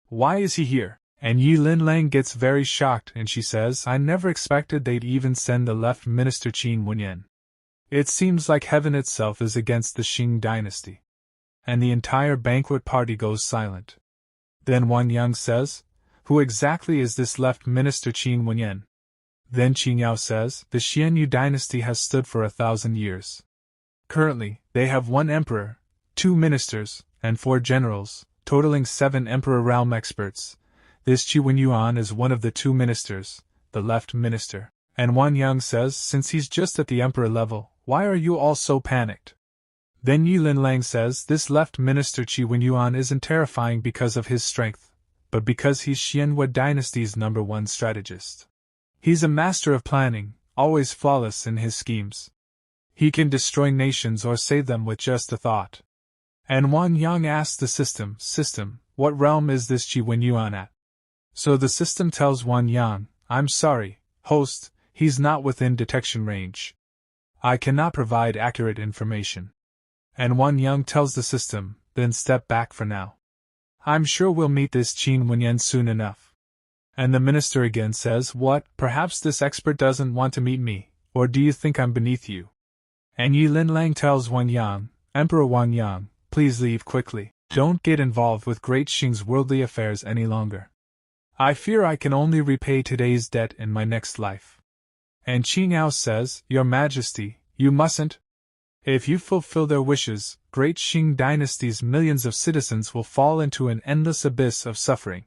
Why is he here?" And Yilin gets very shocked and she says, "I never expected they'd even send the Left Minister Qin Wenyan. It seems like heaven itself is against the Qing dynasty." And the entire banquet party goes silent. Then Wang Yang says, "Who exactly is this Left Minister Qin Wenyan?" Then Qing Yao says, "The Xianyu dynasty has stood for 1,000 years. Currently, they have 1 emperor, 2 ministers, and 4 generals, totaling 7 emperor realm experts. This Qi Wenyuan is one of the 2 ministers, the left minister." And Wang Yang says, "Since he's just at the emperor level, why are you all so panicked?" Then Yilin says, "This left minister Qi Wenyuan isn't terrifying because of his strength, but because he's Xianhua dynasty's #1 strategist. He's a master of planning, always flawless in his schemes. He can destroy nations or save them with just a thought." And Wang Yang asks the system, "What realm is this Qi Wenyuan at?" So the system tells Wang Yang, "I'm sorry, host, he's not within detection range. I cannot provide accurate information." And Wang Yang tells the system, "Then step back for now. I'm sure we'll meet this Qin Wenyan soon enough." And the minister again says, "What, perhaps this expert doesn't want to meet me, or do you think I'm beneath you?" And Yilin tells Wang Yang, "Emperor Wang Yang, please leave quickly. Don't get involved with Great Qing's worldly affairs any longer. I fear I can only repay today's debt in my next life." And Qing Yao says, "Your Majesty, you mustn't. If you fulfill their wishes, Great Qing dynasty's millions of citizens will fall into an endless abyss of suffering.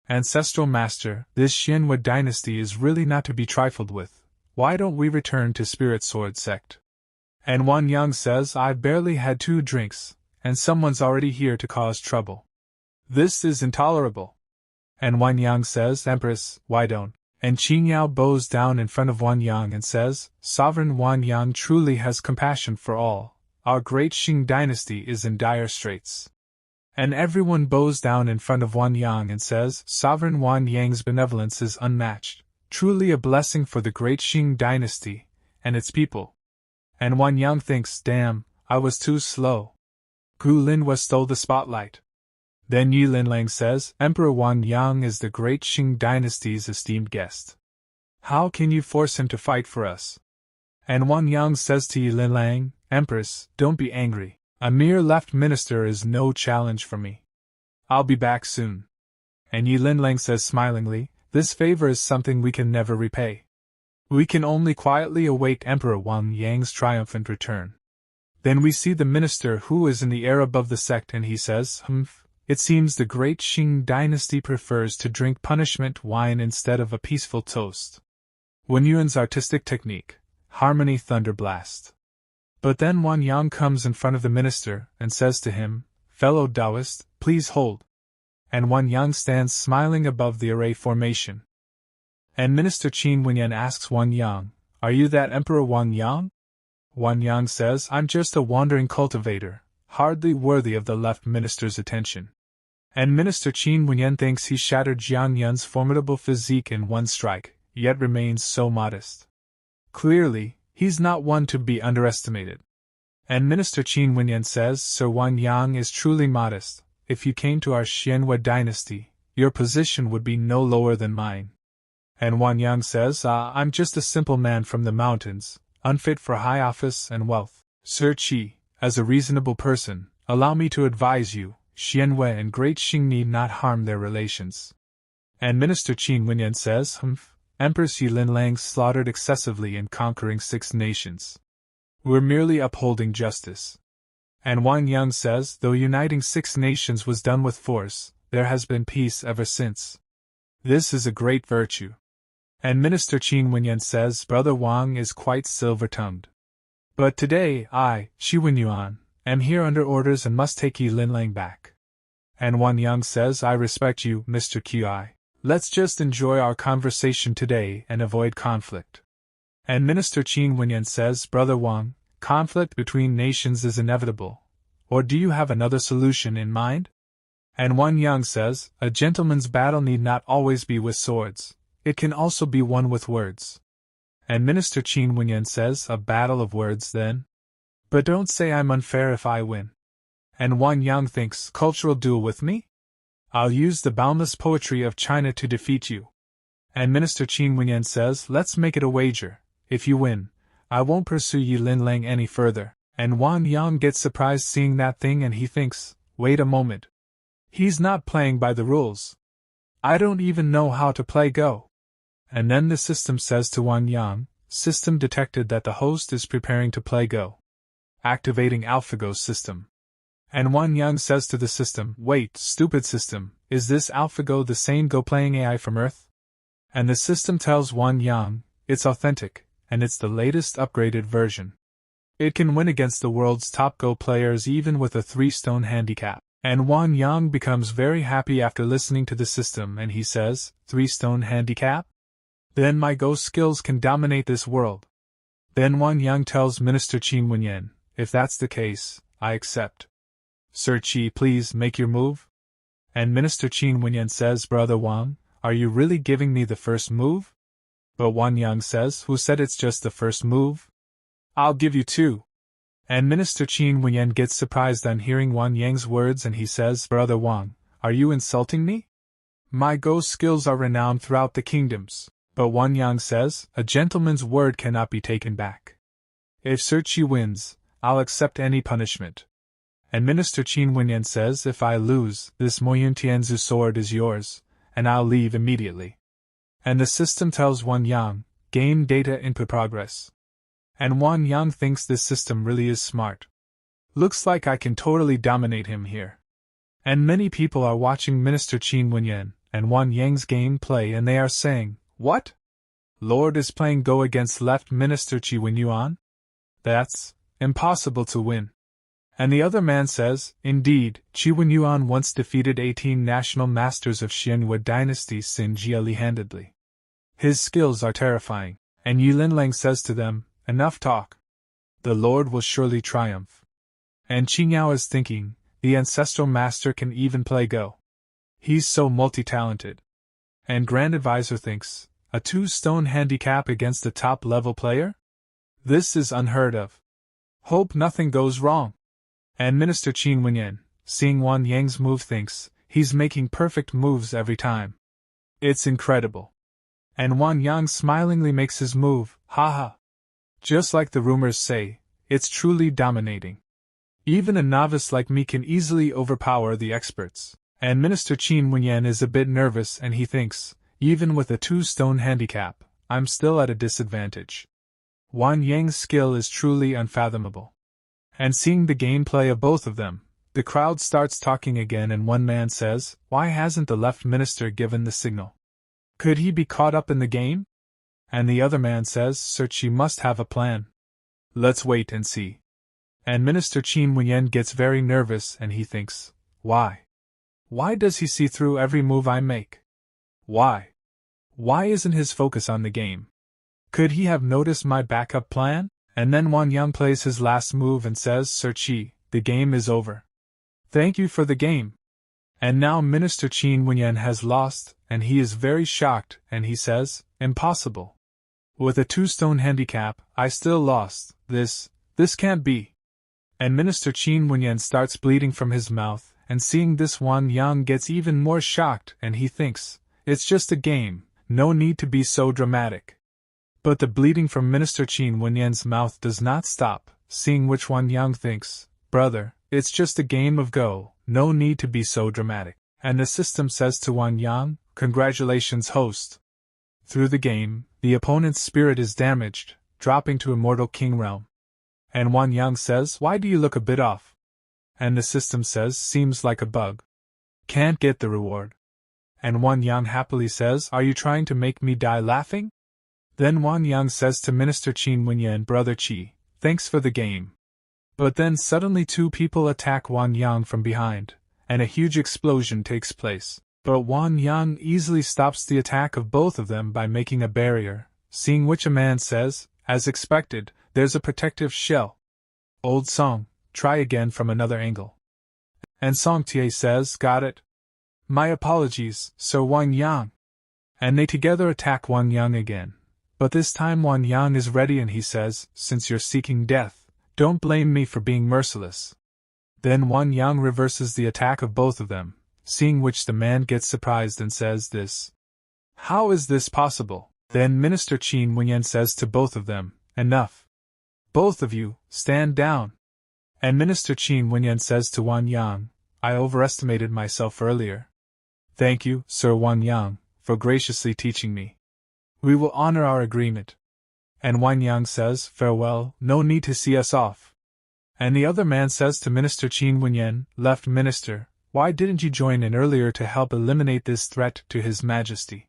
Ancestral Master, this Xianhua dynasty is really not to be trifled with. Why don't we return to Spirit Sword sect?" And Wang Yang says, "I've barely had 2 drinks, and someone's already here to cause trouble. This is intolerable." And Wang Yang says, "Empress, why don't?" And Qing Yao bows down in front of Wang Yang and says, "Sovereign Wang Yang truly has compassion for all. Our great Qing dynasty is in dire straits." And everyone bows down in front of Wang Yang and says, "Sovereign Wang Yang's benevolence is unmatched, truly a blessing for the great Qing dynasty and its people." And Wang Yang thinks, "Damn, I was too slow. Gu Linhua stole the spotlight." Then Yilin says, "Emperor Wang Yang is the great Qing dynasty's esteemed guest. How can you force him to fight for us?" And Wang Yang says to Yilin, "Empress, don't be angry. A mere left minister is no challenge for me. I'll be back soon." And Yilin says smilingly, "This favor is something we can never repay. We can only quietly await Emperor Wang Yang's triumphant return." Then we see the minister who is in the air above the sect and he says, "It seems the great Qing dynasty prefers to drink punishment wine instead of a peaceful toast. Wen Yuan's artistic technique, harmony thunderblast. But then Wang Yang comes in front of the minister and says to him, "Fellow Taoist, please hold." And Wang Yang stands smiling above the array formation. And Minister Qin Wenyan asks Wang Yang, "Are you that Emperor Wang Yang?" Wang Yang says, "I'm just a wandering cultivator, hardly worthy of the left minister's attention." And Minister Qin Wenyan thinks he shattered Jiang Yun's formidable physique in one strike, yet remains so modest. Clearly, he's not one to be underestimated. And Minister Qin Wenyan says, "Sir Wang Yang is truly modest. If you came to our Xianhua dynasty, your position would be no lower than mine." And Wang Yang says, "I'm just a simple man from the mountains, unfit for high office and wealth. Sir Qi, as a reasonable person, allow me to advise you, Xianhua and Great Xing need not harm their relations." And Minister Qin Wenyan says, "Empress Yilin Lang slaughtered excessively in conquering 6 nations. We're merely upholding justice." And Wang Yang says, "Though uniting 6 nations was done with force, there has been peace ever since. This is a great virtue." And Minister Qin Wenyan says, "Brother Wang is quite silver-tongued. But today I, Shi Wenyuan, am here under orders and must take Yilin Lang back." And Wang Yang says, "I respect you, Mr. Qi. Let's just enjoy our conversation today and avoid conflict." And Minister Qin Wenyan says, "Brother Wang, conflict between nations is inevitable. Or do you have another solution in mind?" And Wang Yang says, "A gentleman's battle need not always be with swords. It can also be won with words." And Minister Qin Wenyan says, "A battle of words, then? But don't say I'm unfair if I win." And Wang Yang thinks, "Cultural duel with me? I'll use the boundless poetry of China to defeat you." And Minister Qin Wenyan says, "Let's make it a wager. If you win, I won't pursue Yilin Lang any further." And Wang Yang gets surprised seeing that thing and he thinks, "Wait a moment. He's not playing by the rules. I don't even know how to play Go." And then the system says to Wang Yang, "System detected that the host is preparing to play Go. Activating AlphaGo system." And Wang Yang says to the system, "Wait, stupid system, is this AlphaGo the same Go playing AI from Earth?" And the system tells Wang Yang, "It's authentic, and it's the latest upgraded version. It can win against the world's top Go players even with a 3-stone handicap." And Wang Yang becomes very happy after listening to the system and he says, "3-stone handicap? Then my Go skills can dominate this world." Then Wang Yang tells Minister Qin Wenyan, "If that's the case, I accept. Sir Qi, please make your move." And Minister Qin Wenyan says, "Brother Wang, are you really giving me the first move?" But Wang Yang says, "Who said it's just the first move? I'll give you 2. And Minister Qin Wenyan gets surprised on hearing Wang Yang's words and he says, "Brother Wang, are you insulting me? My Go skills are renowned throughout the kingdoms." But Wang Yang says, "A gentleman's word cannot be taken back. If Sir Qi wins, I'll accept any punishment." And Minister Qin Wenyan says, "If I lose, this Moyun Tianzu sword is yours, and I'll leave immediately." And the system tells Wang Yang, "Game data input progress." And Wang Yang thinks this system really is smart. Looks like I can totally dominate him here. And many people are watching Minister Qin Wenyan and Wang Yang's gameplay and they are saying, "What? Lord is playing Go against left Minister Qi Wenyuan? That's impossible to win." And the other man says, "Indeed, Qi Wenyuan once defeated 18 national masters of Xianhua dynasty single-handedly. His skills are terrifying." And Yilin Lang says to them, "Enough talk. The Lord will surely triumph." And Qingyao is thinking, the ancestral master can even play Go. He's so multi-talented. And Grand Advisor thinks, a 2-stone handicap against a top-level player? This is unheard of. Hope nothing goes wrong. And Minister Qin Wenyan, seeing Wang Yang's move thinks, he's making perfect moves every time. It's incredible. And Wang Yang smilingly makes his move, haha. Just like the rumors say, it's truly dominating. Even a novice like me can easily overpower the experts. And Minister Qin Wenyan is a bit nervous and he thinks, even with a 2-stone handicap, I'm still at a disadvantage. Wang Yang's skill is truly unfathomable. And seeing the gameplay of both of them, the crowd starts talking again and one man says, "Why hasn't the left minister given the signal? Could he be caught up in the game?" And the other man says, Sir, she must have a plan. Let's wait and see. And Minister Qin Wenyan gets very nervous and he thinks, why? Why does he see through every move I make? Why? Why isn't his focus on the game? Could he have noticed my backup plan? And then Wang Yang plays his last move and says, Sir Qi, the game is over. Thank you for the game. And now Minister Qin Wenyan has lost, and he is very shocked, and he says, impossible. With a 2-stone handicap, I still lost. This can't be. And Minister Qin Wenyan starts bleeding from his mouth, and seeing this Wang Yang gets even more shocked, and he thinks, it's just a game, no need to be so dramatic. But the bleeding from Minister Qin Wenyan's mouth does not stop, seeing which Wang Yang thinks, brother, it's just a game of Go, no need to be so dramatic. And the system says to Wang Yang, congratulations host. Through the game, the opponent's spirit is damaged, dropping to Immortal King Realm. And Wang Yang says, why do you look a bit off? And the system says, seems like a bug. Can't get the reward. And Wang Yang happily says, are you trying to make me die laughing? Then Wang Yang says to Minister Qin Wenyan, brother Qi, thanks for the game. But then suddenly 2 people attack Wang Yang from behind, and a huge explosion takes place. But Wang Yang easily stops the attack of both of them by making a barrier, seeing which a man says, as expected, there's a protective shell. Old song, try again from another angle. And Song Tie says, got it. My apologies, Sir Wang Yang. And they together attack Wang Yang again. But this time Wang Yang is ready and he says, since you're seeking death, don't blame me for being merciless. Then Wang Yang reverses the attack of both of them, seeing which the man gets surprised and says this. How is this possible? Then Minister Qin Wenyan says to both of them, enough. Both of you, stand down. And Minister Qin Wenyan says to Wang Yang, I overestimated myself earlier. Thank you, Sir Wang Yang, for graciously teaching me. We will honor our agreement. And Wang Yang says, farewell, no need to see us off. And the other man says to Minister Qin Wenyan, left minister, why didn't you join in earlier to help eliminate this threat to His Majesty?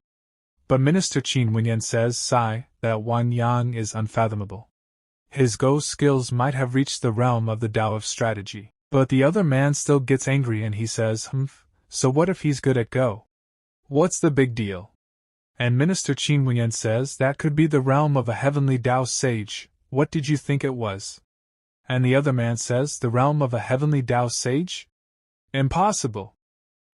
But Minister Qin Wenyan says, sigh, that Wang Yang is unfathomable. His Go skills might have reached the realm of the Tao of strategy. But the other man still gets angry and he says, so what if he's good at Go? What's the big deal? And Minister Qin Wenyan says, that could be the realm of a heavenly Tao sage, what did you think it was? And the other man says, the realm of a heavenly Tao sage? Impossible.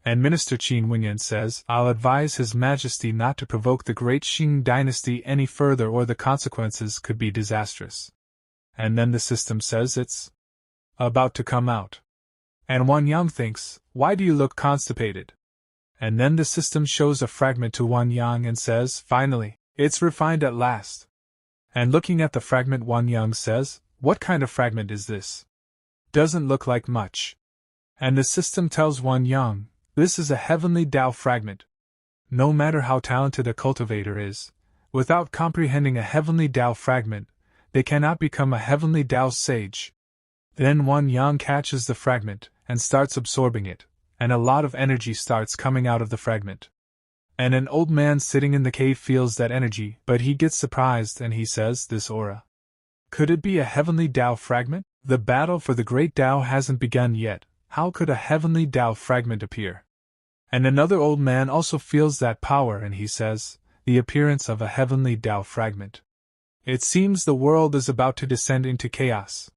And Minister Qin Wenyan says, I'll advise His Majesty not to provoke the great Qing dynasty any further or the consequences could be disastrous. And then the system says it's about to come out. And Wang Yang thinks, why do you look constipated? And then the system shows a fragment to Wang Yang and says, finally, it's refined at last. And looking at the fragment Wang Yang says, what kind of fragment is this? Doesn't look like much. And the system tells Wang Yang, this is a heavenly Tao fragment. No matter how talented a cultivator is, without comprehending a heavenly Tao fragment, they cannot become a heavenly Tao sage. Then Wang Yang catches the fragment and starts absorbing it, and a lot of energy starts coming out of the fragment. And an old man sitting in the cave feels that energy, but he gets surprised and he says, this aura. Could it be a heavenly Tao fragment? The battle for the great Tao hasn't begun yet, how could a heavenly Tao fragment appear? And another old man also feels that power and he says, the appearance of a heavenly Tao fragment. It seems the world is about to descend into chaos.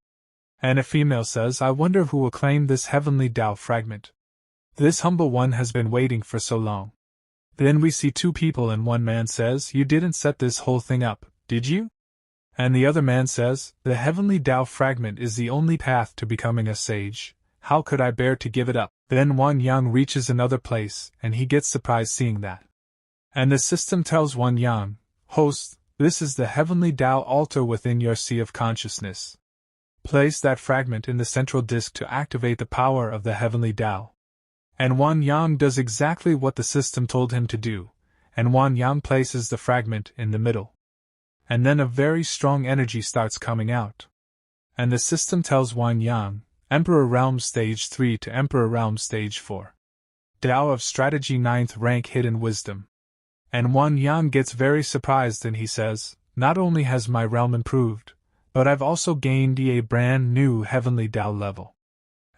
And a female says, I wonder who will claim this heavenly Tao fragment. This humble one has been waiting for so long. Then we see 2 people and one man says, you didn't set this whole thing up, did you? And the other man says, the heavenly Tao fragment is the only path to becoming a sage, how could I bear to give it up? Then Wang Yang reaches another place, and he gets surprised seeing that. And the system tells Wang Yang, host, this is the heavenly Tao altar within your sea of consciousness. Place that fragment in the central disk to activate the power of the heavenly Tao. And Wang Yang does exactly what the system told him to do, and Wang Yang places the fragment in the middle. And then a very strong energy starts coming out. And the system tells Wang Yang, Emperor Realm Stage 3 to Emperor Realm Stage 4. Tao of Strategy 9th rank Hidden Wisdom. And Wang Yang gets very surprised and he says, not only has my realm improved, but I've also gained a brand new heavenly Tao level.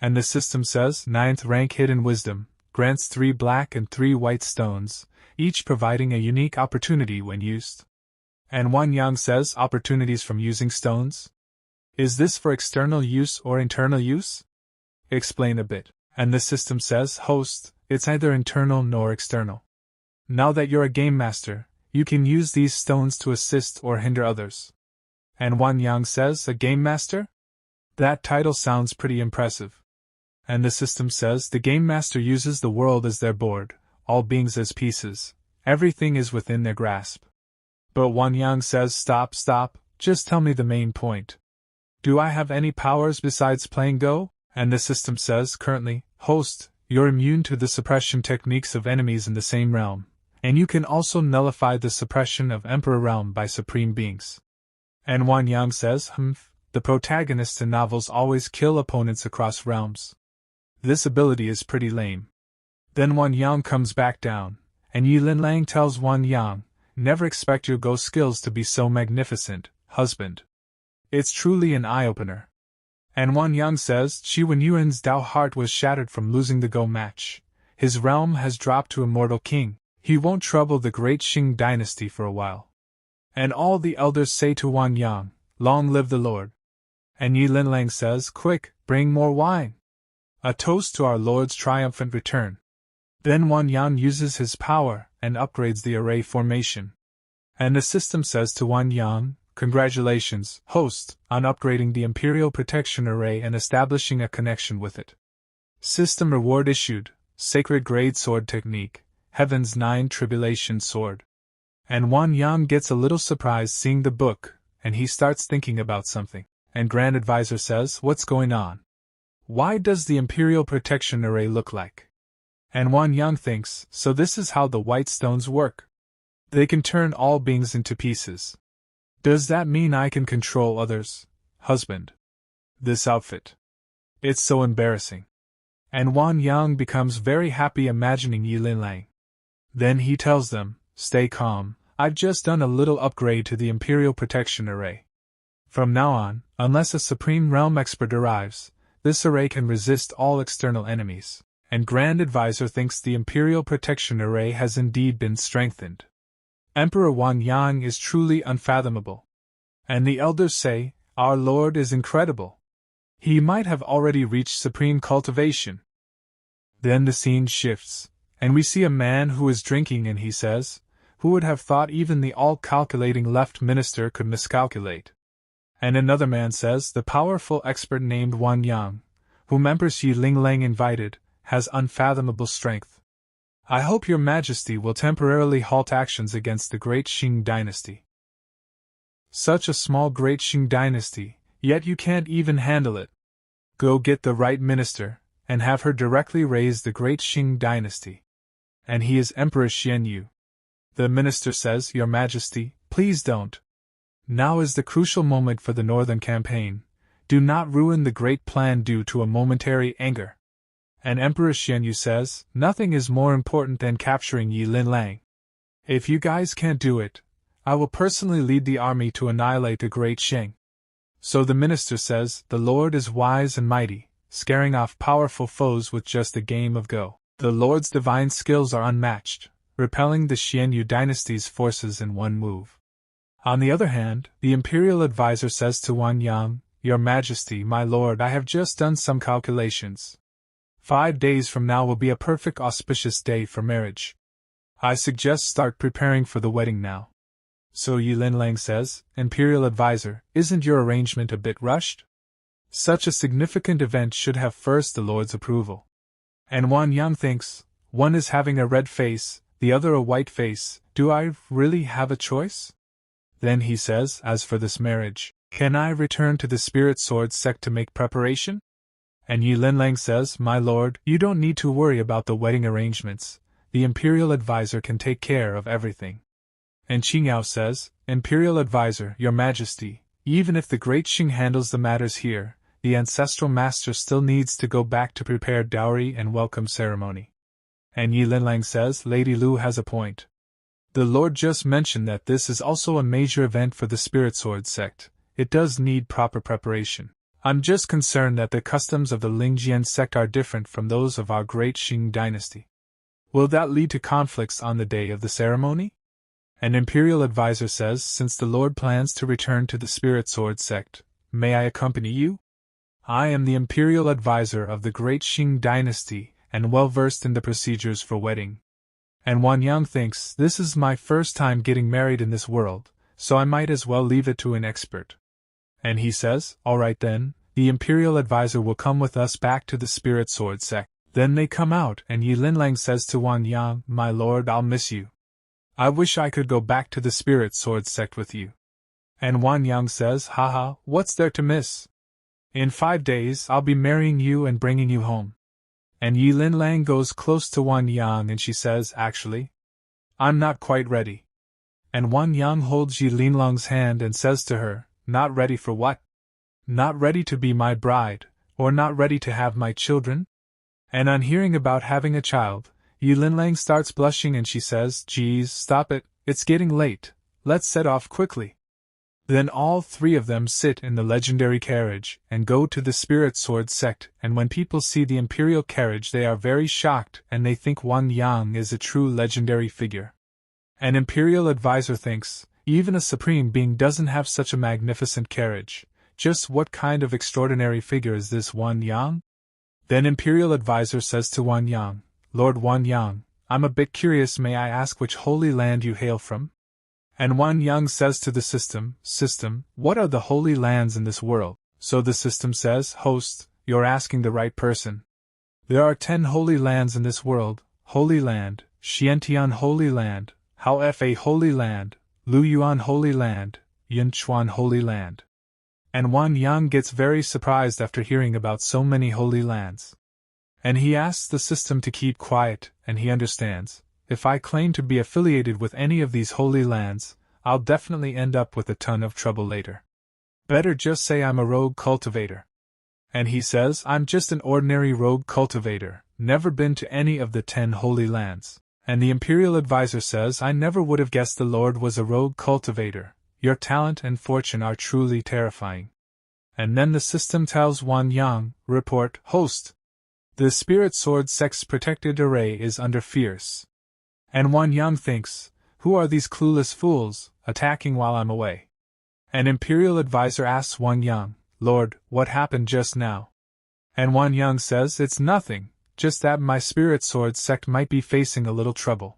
And the system says, 9th rank hidden wisdom, grants 3 black and 3 white stones, each providing a unique opportunity when used. And Wang Yang says, opportunities from using stones? Is this for external use or internal use? Explain a bit. And the system says, host, it's neither internal nor external. Now that you're a game master, you can use these stones to assist or hinder others. And Wang Yang says, a game master? That title sounds pretty impressive. And the system says, the game master uses the world as their board, all beings as pieces, everything is within their grasp. But Wang Yang says, stop, just tell me the main point. Do I have any powers besides playing Go? And the system says, currently, host, you're immune to the suppression techniques of enemies in the same realm, and you can also nullify the suppression of Emperor realm by supreme beings. And Wang Yang says, the protagonists in novels always kill opponents across realms. This ability is pretty lame. Then Wang Yang comes back down, and Yi Linlang tells Wang Yang, never expect your Go skills to be so magnificent, husband. It's truly an eye-opener. And Wang Yang says, Shi Wenyuan's Dao heart was shattered from losing the Go match. His realm has dropped to immortal king. He won't trouble the great Qing dynasty for a while. And all the elders say to Wang Yang, long live the Lord. And Yi Linlang says, quick, bring more wine. A toast to our Lord's triumphant return. Then Wang Yang uses his power and upgrades the array formation. And the system says to Wang Yang, congratulations, host, on upgrading the Imperial Protection Array and establishing a connection with it. System reward issued, Sacred Grade Sword Technique, Heaven's 9 Tribulation Sword. And Wang Yang gets a little surprised seeing the book, and he starts thinking about something. And Grand Advisor says, what's going on? Why does the Imperial Protection Array look like? And Wang Yang thinks, so this is how the white stones work. They can turn all beings into pieces. Does that mean I can control others, husband? This outfit. It's so embarrassing. And Wang Yang becomes very happy imagining Yi Linlang. Then he tells them, stay calm, I've just done a little upgrade to the Imperial Protection Array. From now on, unless a Supreme Realm expert arrives, this array can resist all external enemies. And Grand Advisor thinks the Imperial Protection Array has indeed been strengthened. Emperor Wang Yang is truly unfathomable. And the elders say, our Lord is incredible. He might have already reached supreme cultivation. Then the scene shifts, and we see a man who is drinking and he says, who would have thought even the all-calculating left minister could miscalculate? And another man says, the powerful expert named Wang Yang, whom Empress Yi Linlang invited, has unfathomable strength. I hope your majesty will temporarily halt actions against the great Qing dynasty. Such a small great Qing dynasty, yet you can't even handle it. Go get the right minister, and have her directly raise the great Qing dynasty. And he is Emperor Xianyu. The minister says, your majesty, please don't. Now is the crucial moment for the northern campaign. Do not ruin the great plan due to a momentary anger. And Emperor Xianyu says, nothing is more important than capturing Yi Linlang. If you guys can't do it, I will personally lead the army to annihilate the great Qing. So the minister says, the Lord is wise and mighty, scaring off powerful foes with just a game of Go. The Lord's divine skills are unmatched, repelling the Xianyu dynasty's forces in one move. On the other hand, the Imperial Advisor says to Wang Yang, your majesty, my lord, I have just done some calculations. 5 days from now will be a perfect auspicious day for marriage. I suggest start preparing for the wedding now. So Yi Linlang says, Imperial Advisor, isn't your arrangement a bit rushed? Such a significant event should have first the Lord's approval. And Wang Yang thinks, one is having a red face, the other a white face, do I really have a choice? Then he says, as for this marriage, can I return to the Spirit Sword sect to make preparation? And Yi Linlang says, my lord, you don't need to worry about the wedding arrangements, the Imperial Advisor can take care of everything. And Qingyao says, Imperial Advisor, your majesty, even if the great Qing handles the matters here, the ancestral master still needs to go back to prepare dowry and welcome ceremony. And Yi Linlang says, Lady Lu has a point. The Lord just mentioned that this is also a major event for the Spirit Sword sect. It does need proper preparation. I'm just concerned that the customs of the Lingjian sect are different from those of our great Qing dynasty. Will that lead to conflicts on the day of the ceremony? An imperial advisor says, since the Lord plans to return to the Spirit Sword sect, may I accompany you? I am the imperial advisor of the great Qing dynasty and well versed in the procedures for wedding. And Wang Yang thinks, this is my first time getting married in this world, so I might as well leave it to an expert. And he says, all right then, the imperial advisor will come with us back to the Spirit Sword sect. Then they come out and Yi Linlang says to Wang Yang, my lord, I'll miss you. I wish I could go back to the Spirit Sword sect with you. And Wang Yang says, haha, what's there to miss? In 5 days I'll be marrying you and bringing you home. And Yi Linlang goes close to Wang Yang and she says, actually, I'm not quite ready. And Wang Yang holds Yi Linlang's hand and says to her, not ready for what? Not ready to be my bride, or not ready to have my children? And on hearing about having a child, Yi Linlang starts blushing and she says, geez, stop it, it's getting late, let's set off quickly. Then all 3 of them sit in the legendary carriage and go to the Spirit Sword sect, and when people see the imperial carriage they are very shocked and they think Wang Yang is a true legendary figure. An imperial advisor thinks, even a supreme being doesn't have such a magnificent carriage. Just what kind of extraordinary figure is this Wang Yang? Then imperial advisor says to Wang Yang, Lord Wang Yang, I'm a bit curious, may I ask which holy land you hail from? And Wang Yang says to the system, what are the holy lands in this world? So the system says, host, you're asking the right person. There are 10 holy lands in this world: Holy Land, Xiantian Holy Land, Hao Fa Holy Land, Luyuan Holy Land, Yunchuan Holy Land. And Wang Yang gets very surprised after hearing about so many holy lands. And he asks the system to keep quiet, and he understands, if I claim to be affiliated with any of these holy lands, I'll definitely end up with a ton of trouble later. Better just say I'm a rogue cultivator. And he says, I'm just an ordinary rogue cultivator, never been to any of the 10 holy lands. And the imperial advisor says, I never would have guessed the Lord was a rogue cultivator. Your talent and fortune are truly terrifying. And then the system tells Wang Yang, report, host. The Spirit Sword sect's protected array is under fierce. And Wang Yang thinks, who are these clueless fools, attacking while I'm away? An imperial advisor asks Wang Yang, Lord, what happened just now? And Wang Yang says, it's nothing, just that my Spirit Sword sect might be facing a little trouble.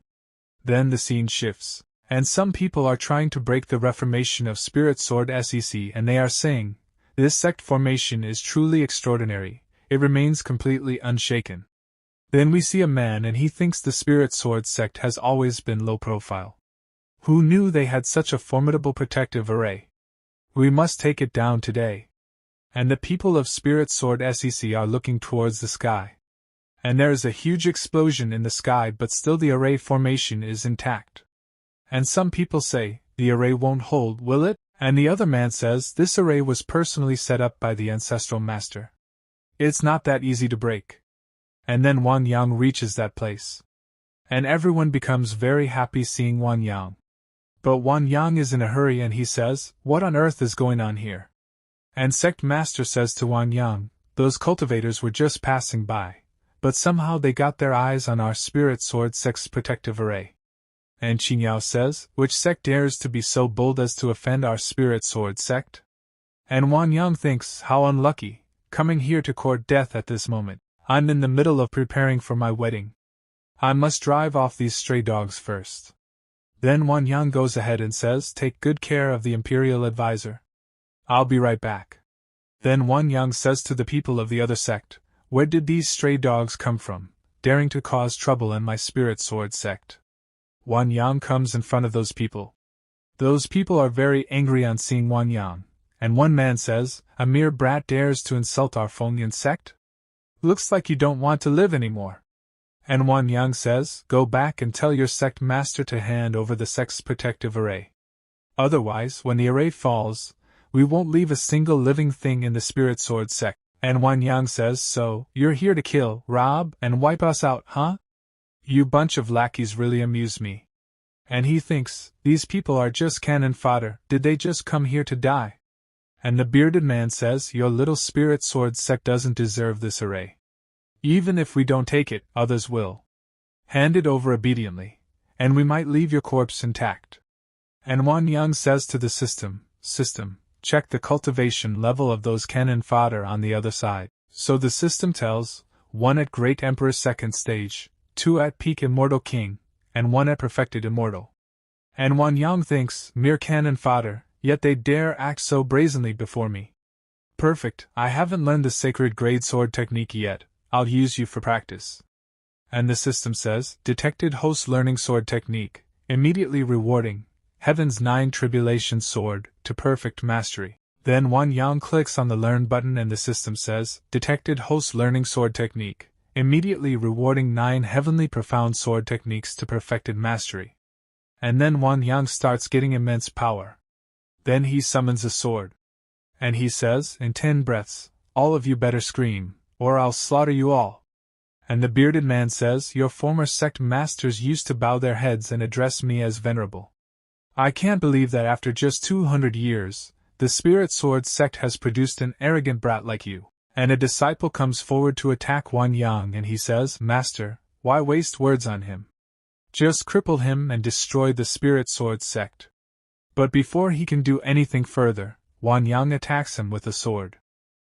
Then the scene shifts, and some people are trying to break the reformation of Spirit Sword sec, and they are saying, this sect formation is truly extraordinary, it remains completely unshaken. Then we see a man and he thinks the Spirit Sword sect has always been low profile. Who knew they had such a formidable protective array? We must take it down today. And the people of Spirit Sword sec are looking towards the sky. And there is a huge explosion in the sky, but still the array formation is intact. And some people say, the array won't hold, will it? And the other man says, this array was personally set up by the ancestral master. It's not that easy to break. And then Wang Yang reaches that place. And everyone becomes very happy seeing Wang Yang. But Wang Yang is in a hurry and he says, what on earth is going on here? And Sect Master says to Wang Yang, those cultivators were just passing by, but somehow they got their eyes on our Spirit Sword sect's protective array. And Qingyao says, which sect dares to be so bold as to offend our Spirit Sword sect? And Wang Yang thinks, how unlucky, coming here to court death at this moment. I'm in the middle of preparing for my wedding. I must drive off these stray dogs first. Then Wang Yang goes ahead and says, take good care of the imperial advisor. I'll be right back. Then Wang Yang says to the people of the other sect, where did these stray dogs come from, daring to cause trouble in my Spirit Sword sect? Wang Yang comes in front of those people. Those people are very angry on seeing Wang Yang, and one man says, a mere brat dares to insult our Fengyan sect? Looks like you don't want to live anymore. And Wang Yang says, go back and tell your sect master to hand over the sect's protective array. Otherwise, when the array falls, we won't leave a single living thing in the Spirit Sword sect. And Wang Yang says, so, you're here to kill, rob, and wipe us out, huh? You bunch of lackeys really amuse me. And he thinks, these people are just cannon fodder, did they just come here to die? And the bearded man says, your little spirit sword sect doesn't deserve this array. Even if we don't take it, others will. Hand it over obediently, and we might leave your corpse intact. And Wang Yang says to the system, check the cultivation level of those cannon fodder on the other side. So the system tells, 1 at Great Emperor 2nd stage, 2 at Peak Immortal King, and 1 at Perfected Immortal. And Wang Yang thinks, mere cannon fodder, yet they dare act so brazenly before me. Perfect, I haven't learned the sacred grade sword technique yet, I'll use you for practice. And the system says, detected host learning sword technique, immediately rewarding, Heaven's 9 Tribulation Sword, to perfect mastery. Then Wang Yang clicks on the Learn button and the system says, detected host learning sword technique, immediately rewarding 9 Heavenly Profound Sword techniques to perfected mastery. And then Wang Yang starts getting immense power. Then he summons a sword. And he says, in 10 breaths, all of you better scream, or I'll slaughter you all. And the bearded man says, your former sect masters used to bow their heads and address me as venerable. I can't believe that after just 200 years, the Spirit Sword sect has produced an arrogant brat like you. And a disciple comes forward to attack Wang Yang and he says, Master, why waste words on him? Just cripple him and destroy the Spirit Sword sect. But before he can do anything further, Wang Yang attacks him with a sword.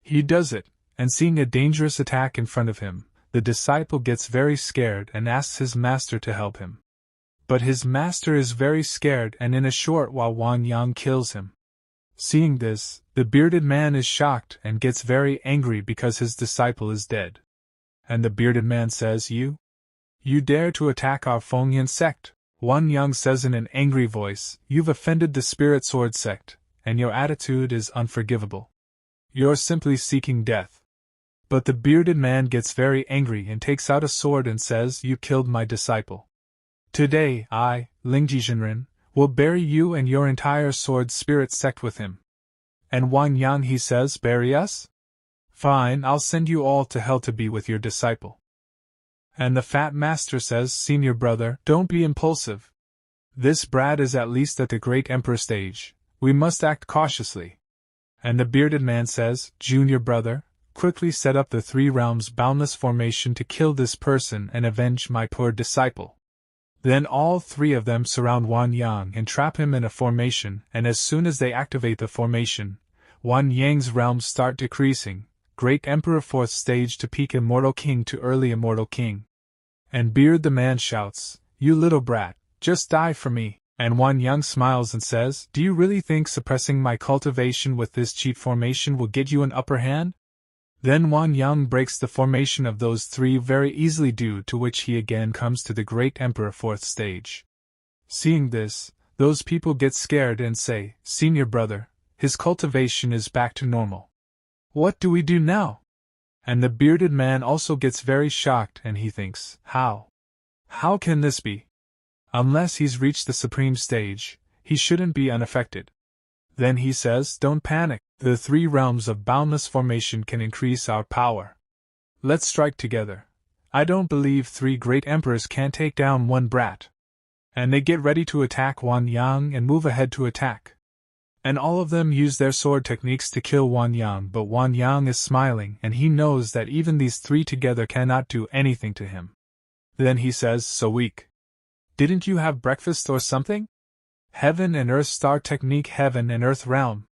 He does it, and seeing a dangerous attack in front of him, the disciple gets very scared and asks his master to help him. But his master is very scared and in a short while Wang Yang kills him. Seeing this, the bearded man is shocked and gets very angry because his disciple is dead. And the bearded man says, You dare to attack our Fengyan sect? Wang Yang says in an angry voice, you've offended the Spirit Sword sect, and your attitude is unforgivable. You're simply seeking death. But the bearded man gets very angry and takes out a sword and says, you killed my disciple. Today, I, Lingji Jinren, will bury you and your entire sword spirit sect with him. And Wang Yang he says, bury us? Fine, I'll send you all to hell to be with your disciple. And the fat master says, senior brother, don't be impulsive. This brat is at least at the great emperor stage, we must act cautiously. And the bearded man says, junior brother, quickly set up the 3 realms boundless formation to kill this person and avenge my poor disciple. Then all 3 of them surround Wang Yang and trap him in a formation, and as soon as they activate the formation, Wang Yang's realms start decreasing, Great Emperor 4th stage to Peak Immortal King to Early Immortal King. And Beard the man shouts, you little brat, just die for me, and Wang Yang smiles and says, do you really think suppressing my cultivation with this cheat formation will get you an upper hand? Then Wang Yang breaks the formation of those 3 very easily, due to which he again comes to the Great Emperor 4th stage. Seeing this, those people get scared and say, senior brother, his cultivation is back to normal. What do we do now? And the bearded man also gets very shocked and he thinks, how? How can this be? Unless he's reached the supreme stage, he shouldn't be unaffected. Then he says, don't panic, the 3 realms of boundless formation can increase our power. Let's strike together. I don't believe 3 great emperors can take down 1 brat. And they get ready to attack Wang Yang and move ahead to attack. And all of them use their sword techniques to kill Wang Yang, but Wang Yang is smiling and he knows that even these 3 together cannot do anything to him. Then he says, so weak. Didn't you have breakfast or something? Heaven and Earth Star Technique, Heaven and Earth Realm.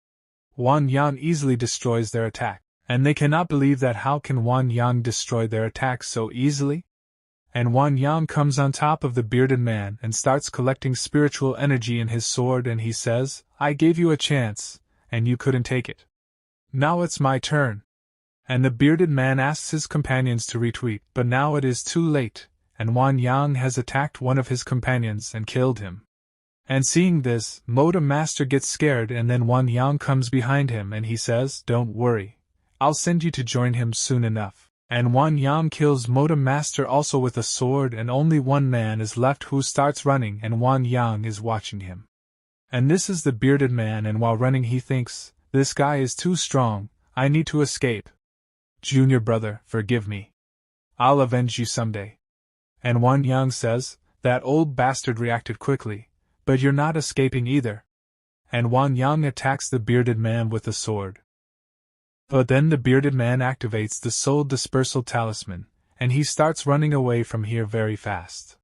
Wang Yang easily destroys their attack, and they cannot believe that how can Wang Yang destroy their attack so easily? And Wang Yang comes on top of the bearded man and starts collecting spiritual energy in his sword and he says, I gave you a chance, and you couldn't take it. Now it's my turn. And the bearded man asks his companions to retreat, but now it is too late, and Wang Yang has attacked one of his companions and killed him. And seeing this, Moda Master gets scared and then Wang Yang comes behind him and he says, don't worry, I'll send you to join him soon enough. And Wang Yang kills Moda Master also with a sword and only one man is left who starts running and Wang Yang is watching him. And this is the bearded man and while running he thinks, this guy is too strong, I need to escape. Junior brother, forgive me. I'll avenge you someday. And Wang Yang says, That old bastard reacted quickly, but you're not escaping either. And Wang Yang attacks the bearded man with a sword. But then the bearded man activates the soul dispersal talisman, and he starts running away from here very fast.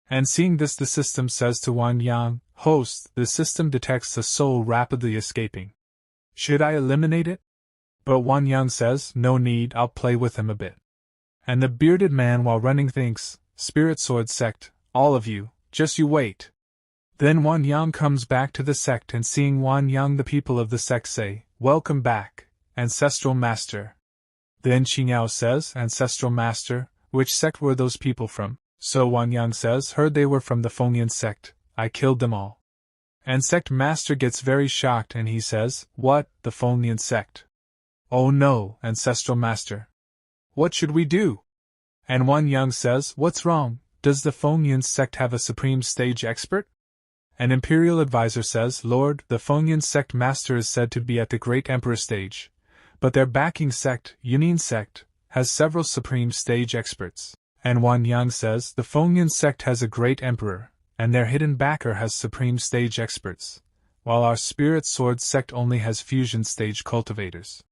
And seeing this, the system says to Wang Yang, "Host, the system detects a soul rapidly escaping. Should I eliminate it?" But Wang Yang says, "No need, I'll play with him a bit." And the bearded man while running thinks, "Spirit Sword Sect, all of you, just you wait." Then Wang Yang comes back to the sect, and seeing Wang Yang, the people of the sect say, "Welcome back, Ancestral Master." Then Qingyao says, "Ancestral Master, which sect were those people from?" So Wang Yang says, "Heard they were from the Fengyan sect, I killed them all." And Sect Master gets very shocked and he says, "What, the Fengyan sect? Oh no, Ancestral Master. What should we do?" And Wang Yang says, "What's wrong? Does the Fengyan sect have a supreme stage expert?" An imperial advisor says, "Lord, the Fengyan sect master is said to be at the great emperor stage, but their backing sect, Yunin sect, has several supreme stage experts." And Wang Yang says, "The Fengyan sect has a great emperor, and their hidden backer has supreme stage experts, while our spirit sword sect only has fusion stage cultivators."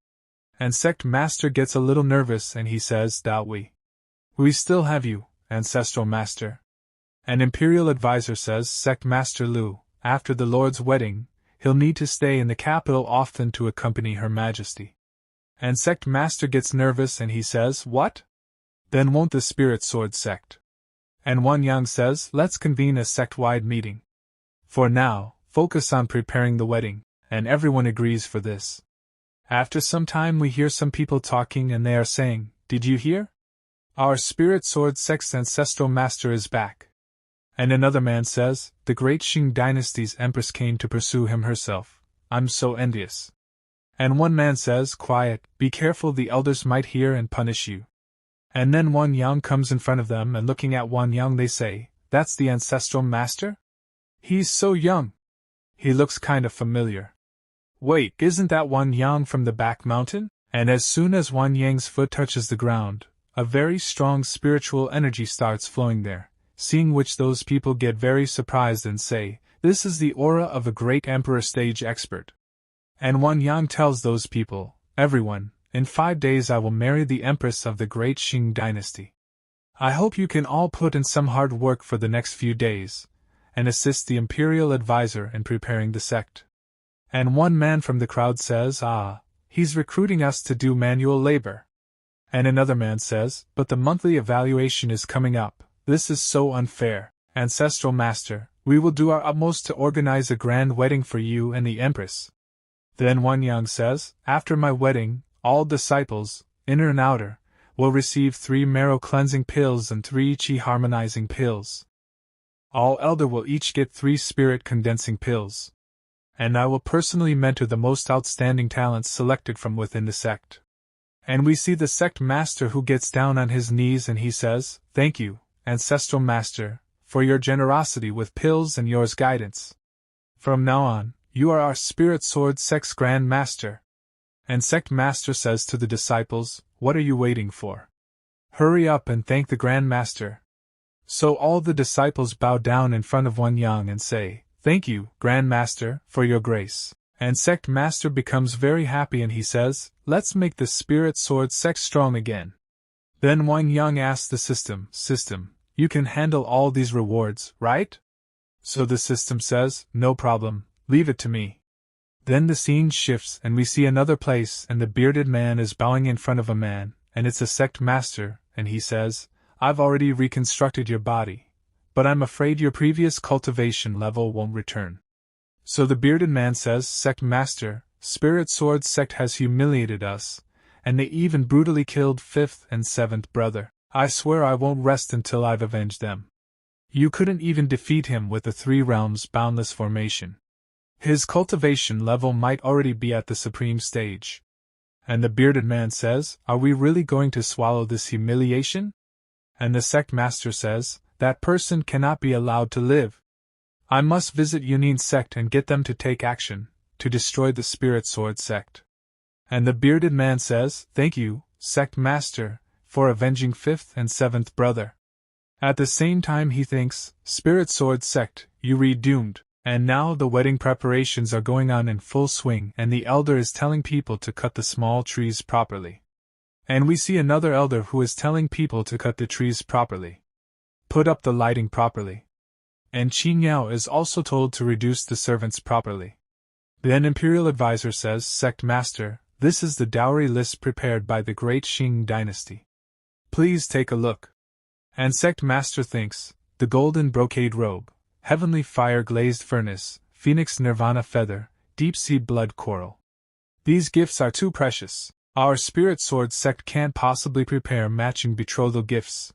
And Sect Master gets a little nervous and he says, "Doubt we still have you, Ancestral Master." An imperial advisor says, "Sect Master Lu, after the Lord's wedding, he'll need to stay in the capital often to accompany Her Majesty." And Sect Master gets nervous and he says, "What? Then won't the Spirit Sword sect?" And Wang Yang says, "Let's convene a sect-wide meeting. For now, focus on preparing the wedding," and everyone agrees for this. After some time we hear some people talking and they are saying, "Did you hear? Our Spirit Sword sect's Ancestral Master is back." And another man says, "The great Qing dynasty's empress came to pursue him herself. I'm so envious." And one man says, "Quiet, be careful, the elders might hear and punish you." And then Wang Yang comes in front of them and looking at Wang Yang they say, "That's the Ancestral Master? He's so young. He looks kind of familiar. Wait, isn't that Wang Yang from the back mountain?" And as soon as Wang Yang's foot touches the ground, a very strong spiritual energy starts flowing there, seeing which those people get very surprised and say, "This is the aura of a great emperor stage expert." And Wang Yang tells those people, "Everyone, in 5 days I will marry the empress of the great Qing dynasty. I hope you can all put in some hard work for the next few days, and assist the imperial advisor in preparing the sect." And one man from the crowd says, "Ah, he's recruiting us to do manual labor." And another man says, "But the monthly evaluation is coming up. This is so unfair. Ancestral Master, we will do our utmost to organize a grand wedding for you and the empress." Then Wang Yang says, "After my wedding, all disciples, inner and outer, will receive 3 marrow-cleansing pills and 3 chi-harmonizing pills. All elder will each get 3 spirit-condensing pills. And I will personally mentor the most outstanding talents selected from within the sect." And we see the sect master who gets down on his knees and he says, "Thank you, Ancestral Master, for your generosity with pills and yours guidance. From now on, you are our Spirit Sword sect's Grand Master." And Sect Master says to the disciples, "What are you waiting for? Hurry up and thank the Grand Master." So all the disciples bow down in front of Wang Yang and say, "Thank you, Grand Master, for your grace." And Sect Master becomes very happy and he says, "Let's make the Spirit Sword sect strong again." Then Wang Yang asks the system, "You can handle all these rewards, right?" So the system says, "No problem, leave it to me." Then the scene shifts and we see another place and the bearded man is bowing in front of a man, and it's a sect master, and he says, "I've already reconstructed your body, but I'm afraid your previous cultivation level won't return." So the bearded man says, "Sect Master, Spirit Sword sect has humiliated us, and they even brutally killed 5th and 7th brother. I swear I won't rest until I've avenged them. You couldn't even defeat him with the 3 realms boundless formation. His cultivation level might already be at the supreme stage." And the bearded man says, "Are we really going to swallow this humiliation?" And the sect master says, "That person cannot be allowed to live. I must visit Yunin sect and get them to take action, to destroy the Spirit Sword sect." And the bearded man says, "Thank you, sect master, for avenging 5th and 7th brother." At the same time he thinks, Spirit Sword Sect, you read doomed. And now the wedding preparations are going on in full swing and the elder is telling people to cut the small trees properly. And we see another elder who is telling people to cut the trees properly. Put up the lighting properly. And Qin Yao is also told to reduce the servants properly. Then Imperial Advisor says, Sect Master, this is the dowry list prepared by the great Qing dynasty. Please take a look. And Sect Master thinks, the golden brocade robe, heavenly fire-glazed furnace, phoenix nirvana feather, deep-sea blood coral. These gifts are too precious. Our Spirit Sword Sect can't possibly prepare matching betrothal gifts.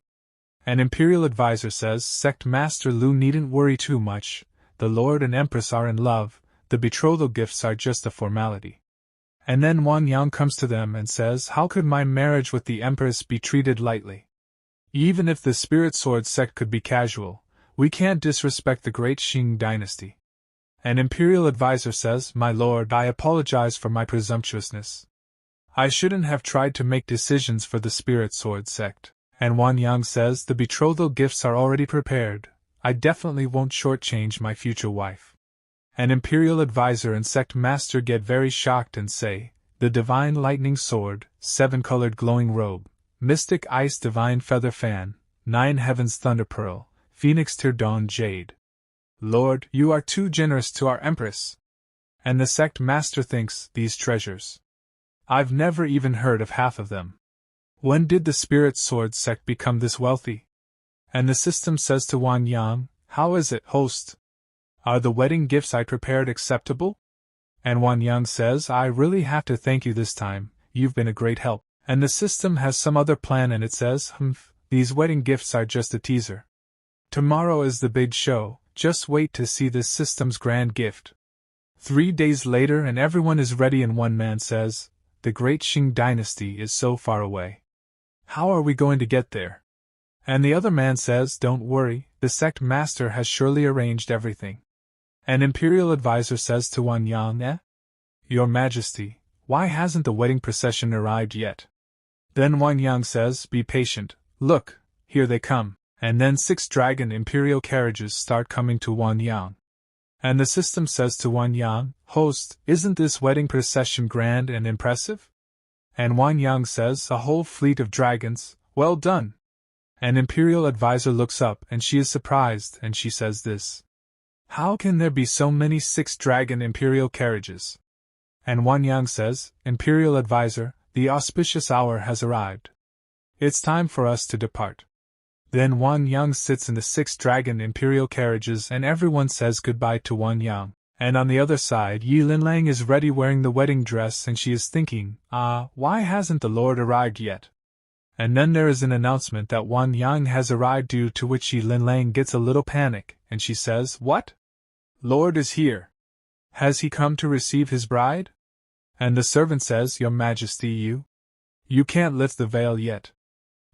An Imperial Advisor says, Sect Master Lu needn't worry too much, the Lord and Empress are in love, the betrothal gifts are just a formality. And then Wang Yang comes to them and says, how could my marriage with the Empress be treated lightly? Even if the Spirit Sword Sect could be casual, we can't disrespect the great Qing dynasty. An Imperial Advisor says, My lord, I apologize for my presumptuousness. I shouldn't have tried to make decisions for the Spirit Sword Sect. And Wang Yang says, the betrothal gifts are already prepared. I definitely won't shortchange my future wife. An Imperial Advisor and Sect Master get very shocked and say, the Divine Lightning Sword, 7-colored glowing robe, Mystic Ice Divine Feather Fan, 9 Heavens Thunder Pearl, Phoenix Tear Dawn Jade. Lord, you are too generous to our Empress. And the Sect Master thinks, these treasures. I've never even heard of half of them. When did the Spirit Sword Sect become this wealthy? And the system says to Wang Yang, how is it, host? Are the wedding gifts I prepared acceptable? And Wang Yang says, I really have to thank you this time, you've been a great help. And the system has some other plan and it says, these wedding gifts are just a teaser. Tomorrow is the big show, just wait to see this system's grand gift. 3 days later and everyone is ready and one man says, the great Qing dynasty is so far away. How are we going to get there? And the other man says, don't worry, the Sect Master has surely arranged everything. An Imperial Advisor says to Wang Yang, Your Majesty, why hasn't the wedding procession arrived yet? Then Wang Yang says, be patient, look, here they come. And then 6 dragon imperial carriages start coming to Wang Yang. And the system says to Wang Yang, host, isn't this wedding procession grand and impressive? And Wang Yang says, a whole fleet of dragons, well done. An Imperial Advisor looks up and she is surprised and she says this. How can there be so many 6 dragon imperial carriages? And Wang Yang says, Imperial Advisor, the auspicious hour has arrived. It's time for us to depart. Then Wang Yang sits in the 6 dragon imperial carriages and everyone says goodbye to Wang Yang. And on the other side Yi Linlang is ready wearing the wedding dress and she is thinking, why hasn't the Lord arrived yet? And then there is an announcement that Wang Yang has arrived, due to which Yi Linlang gets a little panic, and she says, What? Lord is here. Has he come to receive his bride? And the servant says, Your Majesty, you can't lift the veil yet.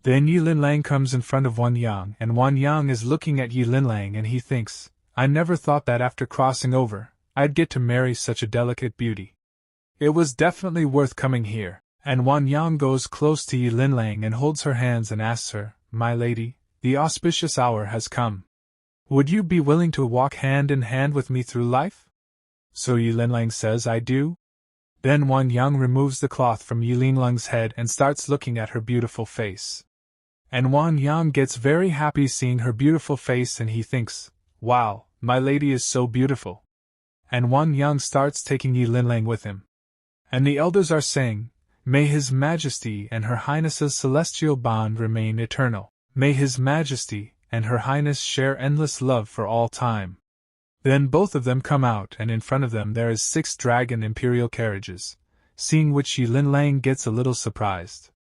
Then Yi Linlang comes in front of Wang Yang and Wang Yang is looking at Yi Linlang and he thinks, I never thought that after crossing over, I'd get to marry such a delicate beauty. It was definitely worth coming here. And Wang Yang goes close to Yi Linlang and holds her hands and asks her, My lady, the auspicious hour has come. Would you be willing to walk hand in hand with me through life? So Yi Linlang says, I do. Then Wang Yang removes the cloth from Yi Linlang's head and starts looking at her beautiful face. And Wang Yang gets very happy seeing her beautiful face and he thinks, Wow, my lady is so beautiful. And Wang Yang starts taking Yi Linlang with him. And the elders are saying, May His Majesty and Her Highness's celestial bond remain eternal. May His Majesty and Her Highness share endless love for all time. Then both of them come out and in front of them there is 6 dragon imperial carriages, seeing which Yi Linlang gets a little surprised.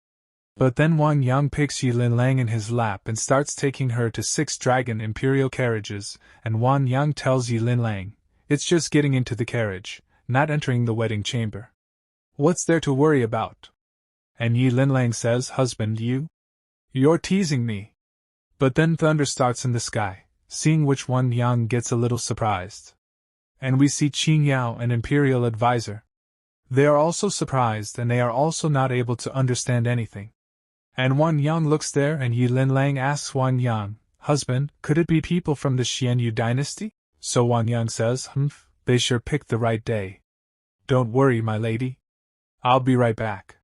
But then Wang Yang picks Yi Linlang in his lap and starts taking her to 6 dragon imperial carriages, and Wang Yang tells Yi Linlang, It's just getting into the carriage, not entering the wedding chamber. What's there to worry about? And Yi Linlang says, Husband, you're teasing me. But then thunder starts in the sky, seeing which Wang Yang gets a little surprised. And we see Qin Yao, an Imperial Advisor. They are also surprised and they are also not able to understand anything. And Wang Yang looks there and Yi Linlang asks Wang Yang, husband, could it be people from the Xianyu dynasty? So Wang Yang says, they sure picked the right day. Don't worry, my lady. I'll be right back.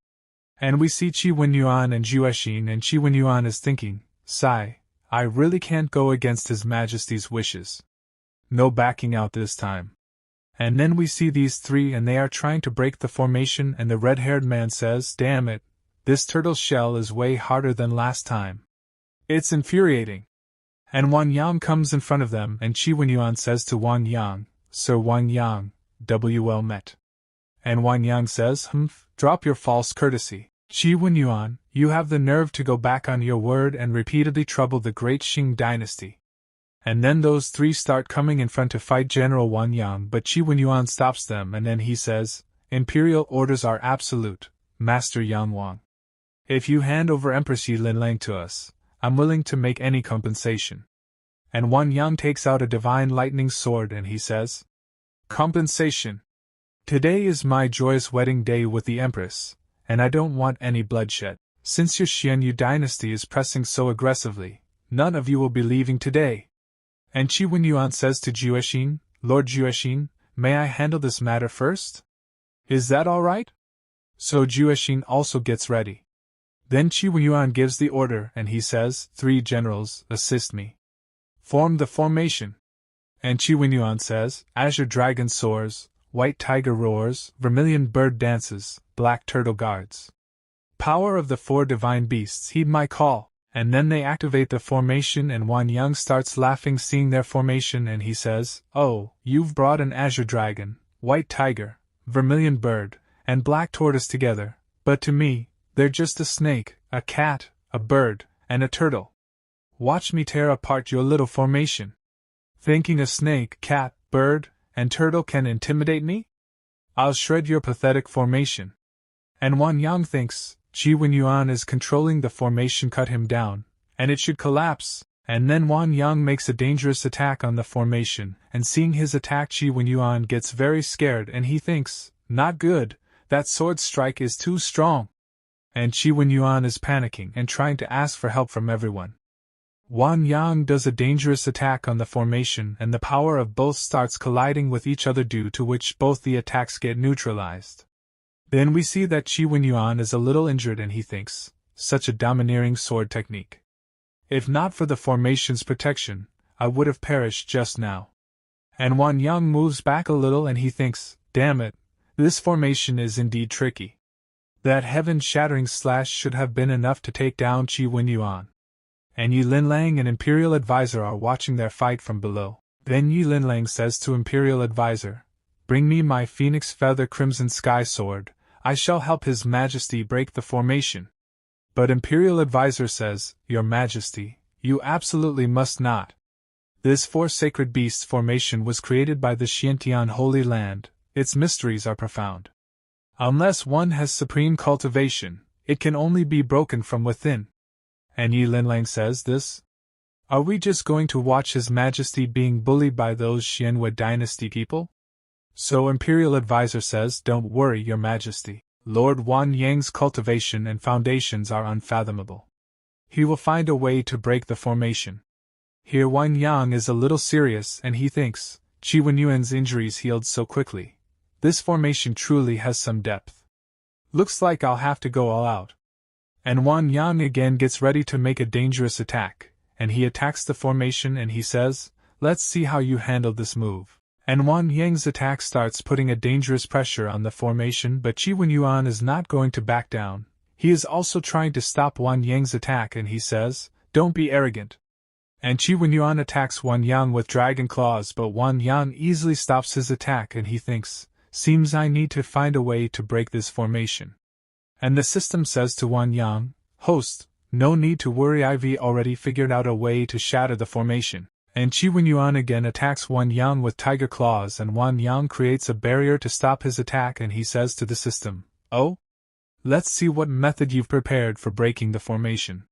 And we see Qi Wenyuan and Juexin, and Qi Wenyuan is thinking, sigh, I really can't go against His Majesty's wishes. No backing out this time. And then we see these three and they are trying to break the formation, and the red-haired man says, damn it, this turtle shell is way harder than last time. It's infuriating. And Wang Yang comes in front of them, and Qi Wenyuan says to Wang Yang, Sir Wang Yang, well met. And Wang Yang says, drop your false courtesy. Qi Wenyuan, you have the nerve to go back on your word and repeatedly trouble the great Qing dynasty. And then those three start coming in front to fight General Wang Yang, but Qi Wenyuan stops them, and then he says, Imperial orders are absolute, Master Yang Wang. If you hand over Empress Yi Linlang to us, I'm willing to make any compensation. And Wang Yang takes out a divine lightning sword and he says, compensation. Today is my joyous wedding day with the Empress, and I don't want any bloodshed. Since your Xianyu dynasty is pressing so aggressively, none of you will be leaving today. And Qi Wenyuan says to Juexin, Lord Juexin, may I handle this matter first? Is that all right? So Juexin also gets ready. Then Qi Wenyuan gives the order and he says, 3 generals, assist me. Form the formation. And Qi Wenyuan says, Azure dragon soars, white tiger roars, vermilion bird dances, black turtle guards. Power of the 4 divine beasts heed my call. And then they activate the formation and Wang Yang starts laughing seeing their formation and he says, oh, you've brought an azure dragon, white tiger, vermilion bird, and black tortoise together, but to me, they're just a snake, a cat, a bird, and a turtle. Watch me tear apart your little formation. Thinking a snake, cat, bird, and turtle can intimidate me? I'll shred your pathetic formation. And Wang Yang thinks, Qi Wenyuan is controlling the formation, cut him down, and it should collapse, and then Wang Yang makes a dangerous attack on the formation, and seeing his attack Qi Wenyuan gets very scared and he thinks, not good, that sword strike is too strong. And Qi Wenyuan is panicking and trying to ask for help from everyone. Wang Yang does a dangerous attack on the formation and the power of both starts colliding with each other due to which both the attacks get neutralized. Then we see that Qi Wenyuan is a little injured and he thinks, such a domineering sword technique. If not for the formation's protection, I would have perished just now. And Wang Yang moves back a little and he thinks, damn it, this formation is indeed tricky. That heaven-shattering slash should have been enough to take down Qi Wenyuan. And Yi Linlang and Imperial Advisor are watching their fight from below. Then Yi Linlang says to Imperial Advisor, bring me my Phoenix Feather Crimson Sky Sword, I shall help His Majesty break the formation. But Imperial Advisor says, Your Majesty, you absolutely must not. This 4 sacred beasts formation was created by the Xiantian Holy Land, its mysteries are profound. Unless one has supreme cultivation, it can only be broken from within. And Yi Linlang says this? Are we just going to watch His Majesty being bullied by those Xianyu dynasty people? So Imperial Advisor says, don't worry, Your Majesty. Lord Wang Yang's cultivation and foundations are unfathomable. He will find a way to break the formation. Here Wang Yang is a little serious and he thinks, Qi Wenyuan's injuries healed so quickly. This formation truly has some depth. Looks like I'll have to go all out. And Wang Yang again gets ready to make a dangerous attack, and he attacks the formation and he says, let's see how you handle this move. And Wang Yang's attack starts putting a dangerous pressure on the formation, but Qi Wenyuan is not going to back down. He is also trying to stop Wang Yang's attack and he says, don't be arrogant. And Qi Wenyuan attacks Wang Yang with dragon claws, but Wang Yang easily stops his attack and he thinks, seems I need to find a way to break this formation. And the system says to Wang Yang, host, no need to worry, I've already figured out a way to shatter the formation. And Qi Wenyuan again attacks Wang Yang with tiger claws and Wang Yang creates a barrier to stop his attack and he says to the system, oh? Let's see what method you've prepared for breaking the formation.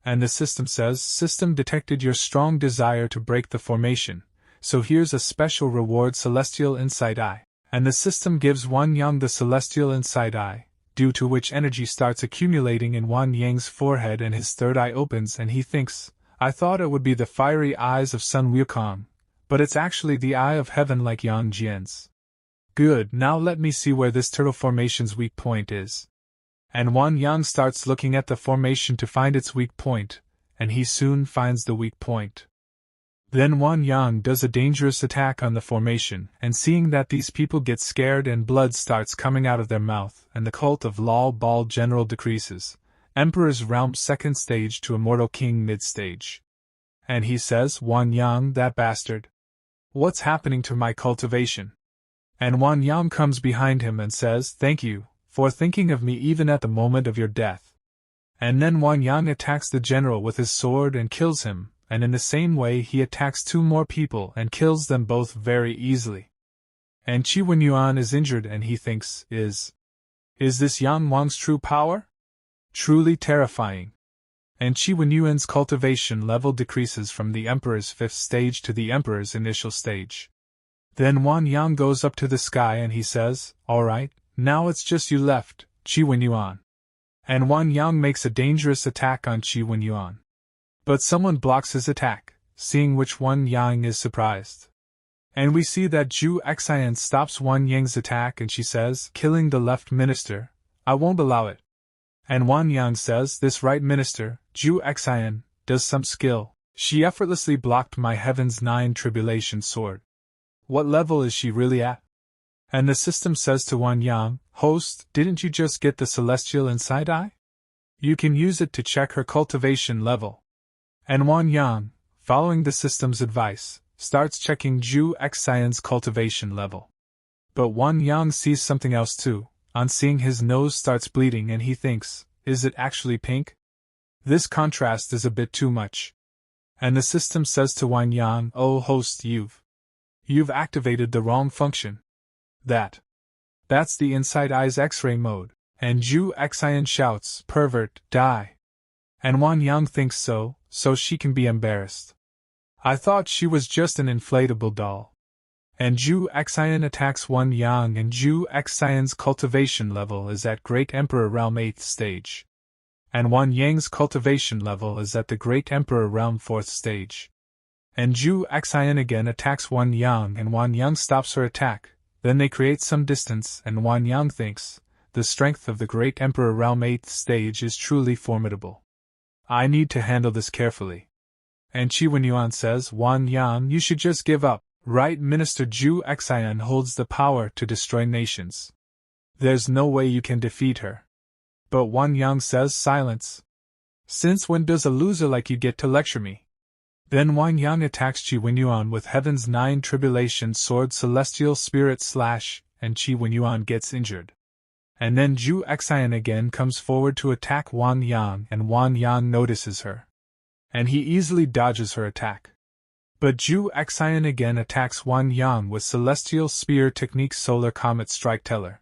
And the system says, system detected your strong desire to break the formation, so here's a special reward, Celestial Insight Eye. And the system gives Wang Yang the Celestial Insight Eye, due to which energy starts accumulating in Wang Yang's forehead and his third eye opens and he thinks, I thought it would be the fiery eyes of Sun Wukong, but it's actually the eye of heaven like Yang Jian's. Good, now let me see where this turtle formation's weak point is. And Wang Yang starts looking at the formation to find its weak point, and he soon finds the weak point. Then Wang Yang does a dangerous attack on the formation, and seeing that these people get scared and blood starts coming out of their mouth, and the cult of Lal Bal General decreases, Emperor's Realm 2nd stage to Immortal King mid-stage. And he says, Wang Yang, that bastard. What's happening to my cultivation? And Wang Yang comes behind him and says, thank you, for thinking of me even at the moment of your death. And then Wang Yang attacks the general with his sword and kills him, and in the same way he attacks 2 more people and kills them both very easily. And Qi Wenyuan is injured and he thinks, is this Yang Wang's true power? Truly terrifying. And Qi Wenyuan's cultivation level decreases from the Emperor's 5th stage to the Emperor's initial stage. Then Wang Yang goes up to the sky and he says, alright, now it's just you left, Qi Wenyuan. And Wang Yang makes a dangerous attack on Qi Wenyuan. But someone blocks his attack, seeing which Wang Yang is surprised. And we see that Zhu Xian stops Wang Yang's attack and she says, killing the left minister, I won't allow it. And Wang Yang says, this right minister, Zhu Xian, does some skill. She effortlessly blocked my Heaven's 9 Tribulation sword. What level is she really at? And the system says to Wang Yang, host, didn't you just get the celestial inside eye? You can use it to check her cultivation level. And Wang Yang, following the system's advice, starts checking Zhu Xian's cultivation level. But Wang Yang sees something else too. On seeing his nose starts bleeding and he thinks, is it actually pink? This contrast is a bit too much. And the system says to Wang Yang, oh host, you've activated the wrong function. That's the inside eye's X-ray mode. And Zhu Xian shouts, pervert, die. And Wang Yang thinks so she can be embarrassed. I thought she was just an inflatable doll. And Zhu Xian attacks Wang Yang and Zhu Xian's cultivation level is at Great Emperor Realm 8th stage. And Wang Yang's cultivation level is at the Great Emperor Realm 4th stage. And Zhu Xian again attacks Wang Yang and Wang Yang stops her attack, then they create some distance and Wang Yang thinks, the strength of the Great Emperor Realm 8th stage is truly formidable. I need to handle this carefully. And Qi Wenyuan says, Wang Yang, you should just give up. Right Minister Zhu Xian holds the power to destroy nations. There's no way you can defeat her. But Wang Yang says, silence. Since when does a loser like you get to lecture me? Then Wang Yang attacks Qi Wenyuan with Heaven's 9 Tribulation sword Celestial Spirit Slash, and Qi Wenyuan gets injured. And then Zhu Xian again comes forward to attack Wang Yang and Wang Yang notices her. And he easily dodges her attack. But Zhu Xian again attacks Wang Yang with Celestial Spear Technique Solar Comet Strike Teller.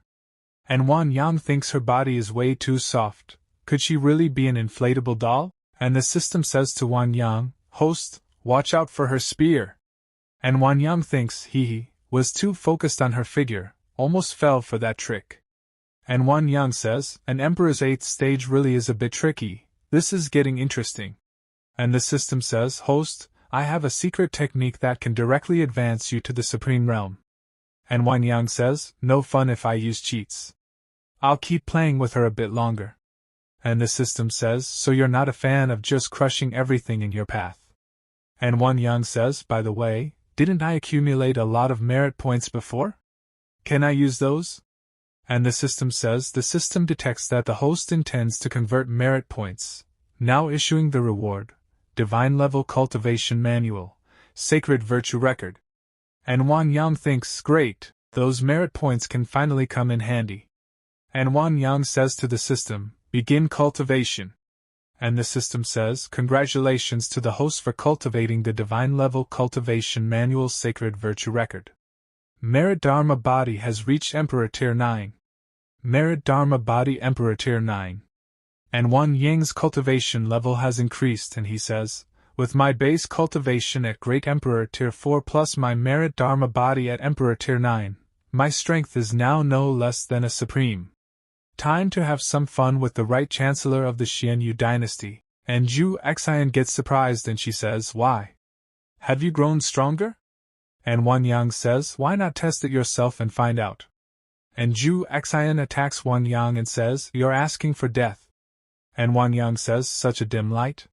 And Wang Yang thinks her body is way too soft. Could she really be an inflatable doll? And the system says to Wang Yang, host, watch out for her spear. And Wang Yang thinks he was too focused on her figure, almost fell for that trick. And Wang Yang says, an Emperor's 8th stage really is a bit tricky, this is getting interesting. And the system says, host, I have a secret technique that can directly advance you to the Supreme Realm. And Wang Yang says, no fun if I use cheats. I'll keep playing with her a bit longer. And the system says, so you're not a fan of just crushing everything in your path. And Wang Yang says, by the way, didn't I accumulate a lot of merit points before? Can I use those? And the system says, the system detects that the host intends to convert merit points, now issuing the reward. Divine Level Cultivation Manual, Sacred Virtue Record. And Wang Yang thinks, great, those merit points can finally come in handy. And Wang Yang says to the system, begin cultivation. And the system says, congratulations to the host for cultivating the Divine Level Cultivation Manual Sacred Virtue Record. Merit Dharma Body has reached Emperor Tier 9. Merit Dharma Body Emperor Tier 9. And Wang Yang's cultivation level has increased and he says, with my base cultivation at Great Emperor Tier 4 plus my merit Dharma body at Emperor Tier 9, my strength is now no less than a supreme. Time to have some fun with the right Chancellor of the Xianyu dynasty, And Ju Xian gets surprised and she says, "Why? Have you grown stronger?" And Wang Yang says, "Why not test it yourself and find out?" And Ju Xian attacks Wang Yang and says, "You're asking for death." And Wang Yang says, "Such a dim light?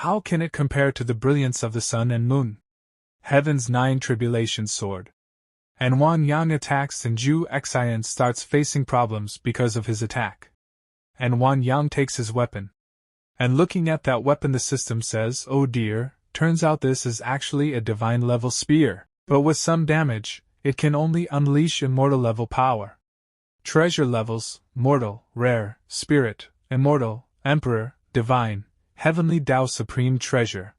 How can it compare to the brilliance of the sun and moon? Heaven's 9 tribulation sword." And Wang Yang attacks and Ju Xian starts facing problems because of his attack. And Wang Yang takes his weapon. And looking at that weapon, the system says, "Oh dear, turns out this is actually a divine level spear, but with some damage, it can only unleash immortal level power." Treasure levels: mortal, rare, spirit, immortal, emperor, divine, heavenly Tao supreme treasure.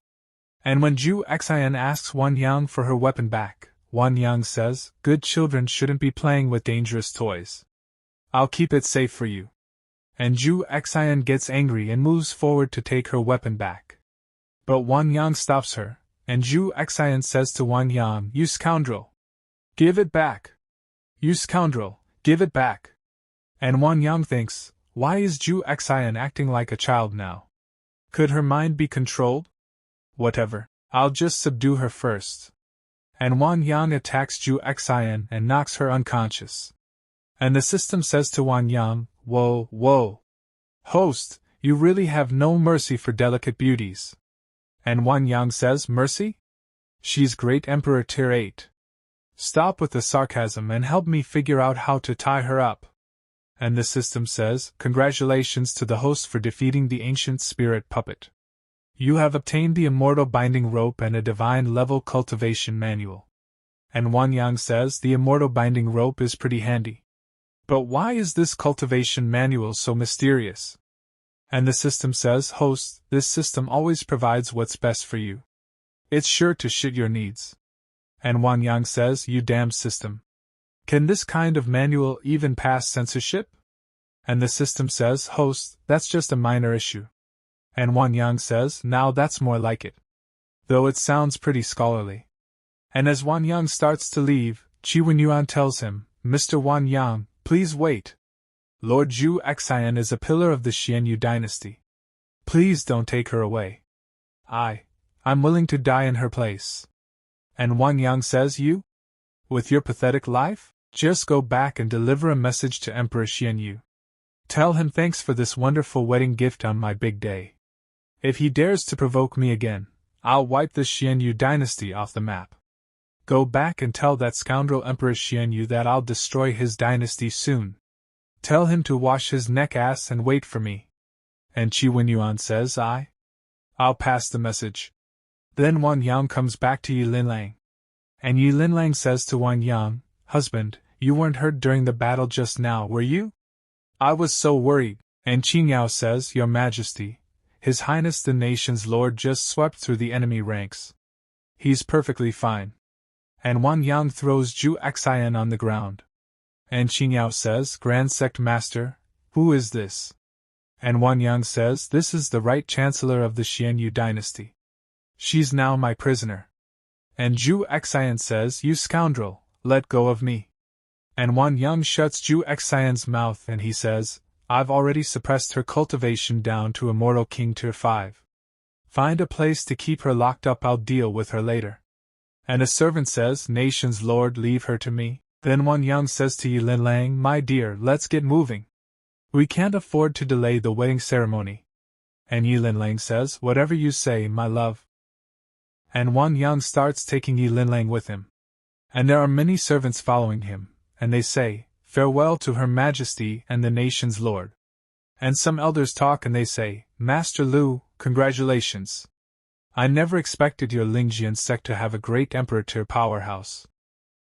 And when Ju Xian asks Wang Yang for her weapon back, Wang Yang says, "Good children shouldn't be playing with dangerous toys. I'll keep it safe for you." And Ju Xian gets angry and moves forward to take her weapon back. But Wang Yang stops her, and Ju Xian says to Wang Yang, "You scoundrel! Give it back! You scoundrel, give it back!" And Wang Yang thinks, why is Ju Xian acting like a child now? Could her mind be controlled? Whatever, I'll just subdue her first. And Wang Yang attacks Ju Xian and knocks her unconscious. And the system says to Wang Yang, "Whoa, whoa. Host, you really have no mercy for delicate beauties." And Wang Yang says, "Mercy? She's Great Emperor Tier 8. Stop with the sarcasm and help me figure out how to tie her up." And the system says, "Congratulations to the host for defeating the ancient spirit puppet. You have obtained the immortal binding rope and a divine level cultivation manual." And Wang Yang says, "The immortal binding rope is pretty handy. But why is this cultivation manual so mysterious?" And the system says, "Host, this system always provides what's best for you. It's sure to fit your needs." And Wang Yang says, "You damn system. Can this kind of manual even pass censorship?" And the system says, "Host, that's just a minor issue." And Wang Yang says, "Now that's more like it. Though it sounds pretty scholarly." And as Wang Yang starts to leave, Qi Wenyuan tells him, "Mr. Wang Yang, please wait. Lord Ju Xian is a pillar of the Xianyu dynasty. Please don't take her away. I'm willing to die in her place." And Wang Yang says, "You? With your pathetic life? Just go back and deliver a message to Emperor Xianyu. Tell him thanks for this wonderful wedding gift on my big day. If he dares to provoke me again, I'll wipe the Xianyu dynasty off the map. Go back and tell that scoundrel Emperor Xianyu that I'll destroy his dynasty soon. Tell him to wash his neck ass and wait for me." And Qi Wenyuan says, I'll pass the message." Then Wang Yang comes back to Yi Linlang. And Yi Linlang says to Wang Yang, "Husband, you weren't hurt during the battle just now, were you?" "I was so worried." And Qing Yao says, "Your Majesty, His Highness the nation's lord just swept through the enemy ranks. He's perfectly fine." And Wang Yang throws Ju Xian on the ground. And Qing Yao says, "Grand Sect Master, who is this?" And Wang Yang says, "This is the right Chancellor of the Xianyu dynasty. She's now my prisoner." And Ju Xian says, "You scoundrel, let go of me." And Wang Yang shuts Ju Xian's mouth and he says, "I've already suppressed her cultivation down to Immortal King Tier 5. Find a place to keep her locked up, I'll deal with her later." And a servant says, "Nation's lord, leave her to me." Then Wang Yang says to Yi Linlang, "My dear, let's get moving. We can't afford to delay the wedding ceremony." And Yi Linlang says, "Whatever you say, my love." And Wang Yang starts taking Yi Linlang with him. And there are many servants following him, and they say, "Farewell to Her Majesty and the nation's lord." And some elders talk and they say, "Master Lu, congratulations. I never expected your Lingjian sect to have a great emperor tier powerhouse."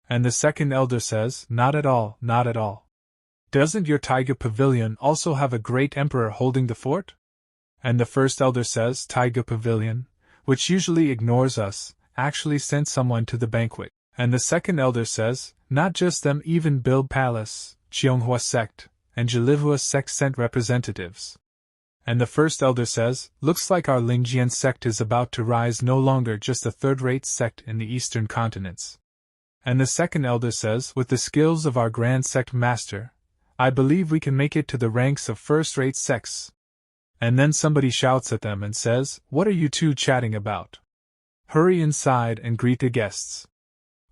And the second elder says, "Not at all, not at all. Doesn't your Taiga Pavilion also have a great emperor holding the fort?" And the first elder says, "Taiga Pavilion, which usually ignores us, actually sent someone to the banquet." And the second elder says, "Not just them, even Build Palace, Cheonghua sect, and Jilivua sect sent representatives." And the first elder says, "Looks like our Lingjian sect is about to rise, no longer just a third-rate sect in the eastern continents." And the second elder says, "With the skills of our Grand Sect Master, I believe we can make it to the ranks of first-rate sects." And then somebody shouts at them and says, "What are you two chatting about? Hurry inside and greet the guests.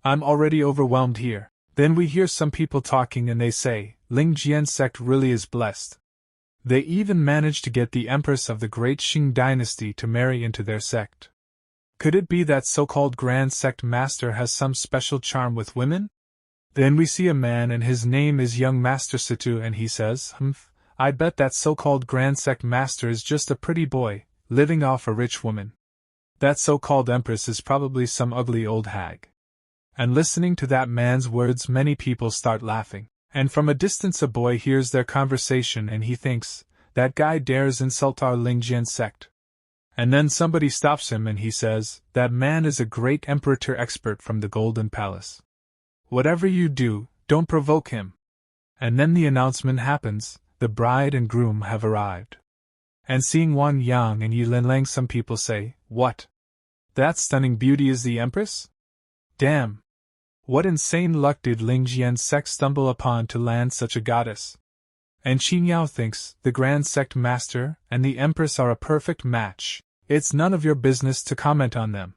I'm already overwhelmed here." Then we hear some people talking and they say, Lingjian's sect really is blessed. They even managed to get the empress of the great Qing dynasty to marry into their sect. Could it be that so-called Grand Sect Master has some special charm with women? Then we see a man and his name is Young Master Situ and he says, I bet that so-called Grand Sect Master is just a pretty boy, living off a rich woman. That so-called empress is probably some ugly old hag. And listening to that man's words many people start laughing, and from a distance a boy hears their conversation and he thinks, that guy dares insult our Lingjian sect. And then somebody stops him and he says, that man is a great emperor expert from the Golden Palace. Whatever you do, don't provoke him. And then the announcement happens, the bride and groom have arrived. And seeing Wang Yang and Yi Linlang some people say, what? That stunning beauty is the empress? Damn! What insane luck did Lingjian's sect stumble upon to land such a goddess? And Qingyao thinks, the Grand Sect Master and the Empress are a perfect match. It's none of your business to comment on them.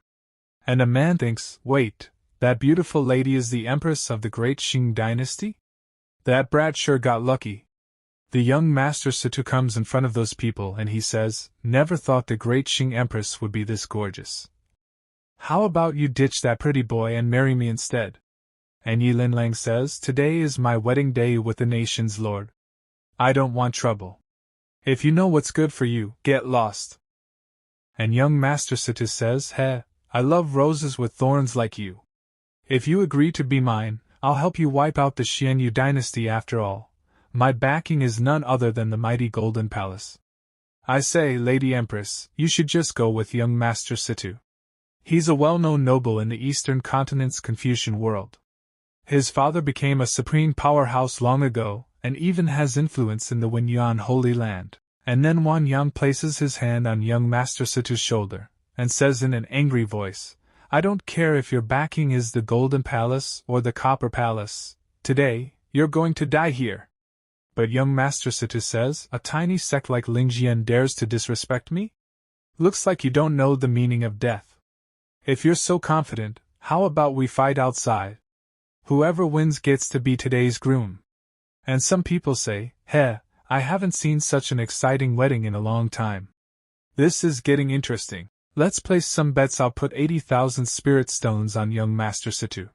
And a man thinks, wait, that beautiful lady is the Empress of the great Qing dynasty? That brat sure got lucky. The young Master Situ comes in front of those people and he says, never thought the great Qing Empress would be this gorgeous. How about you ditch that pretty boy and marry me instead? And Yi Linlang says, today is my wedding day with the nation's lord. I don't want trouble. If you know what's good for you, get lost. And young Master Situ says, I love roses with thorns like you. If you agree to be mine, I'll help you wipe out the Xianyu dynasty after all. My backing is none other than the mighty Golden Palace. I say, Lady Empress, you should just go with young Master Situ. He's a well-known noble in the Eastern Continent's Confucian world. His father became a supreme powerhouse long ago, and even has influence in the Wenyuan Holy Land. And then Wang Yang places his hand on young Master Situ's shoulder, and says in an angry voice, I don't care if your backing is the Golden Palace or the Copper Palace, today, you're going to die here. But young Master Situ says, a tiny sect like Lingjian dares to disrespect me? Looks like you don't know the meaning of death. If you're so confident, how about we fight outside? Whoever wins gets to be today's groom. And some people say, I haven't seen such an exciting wedding in a long time. This is getting interesting. Let's place some bets. I'll put 80,000 spirit stones on young Master Situ.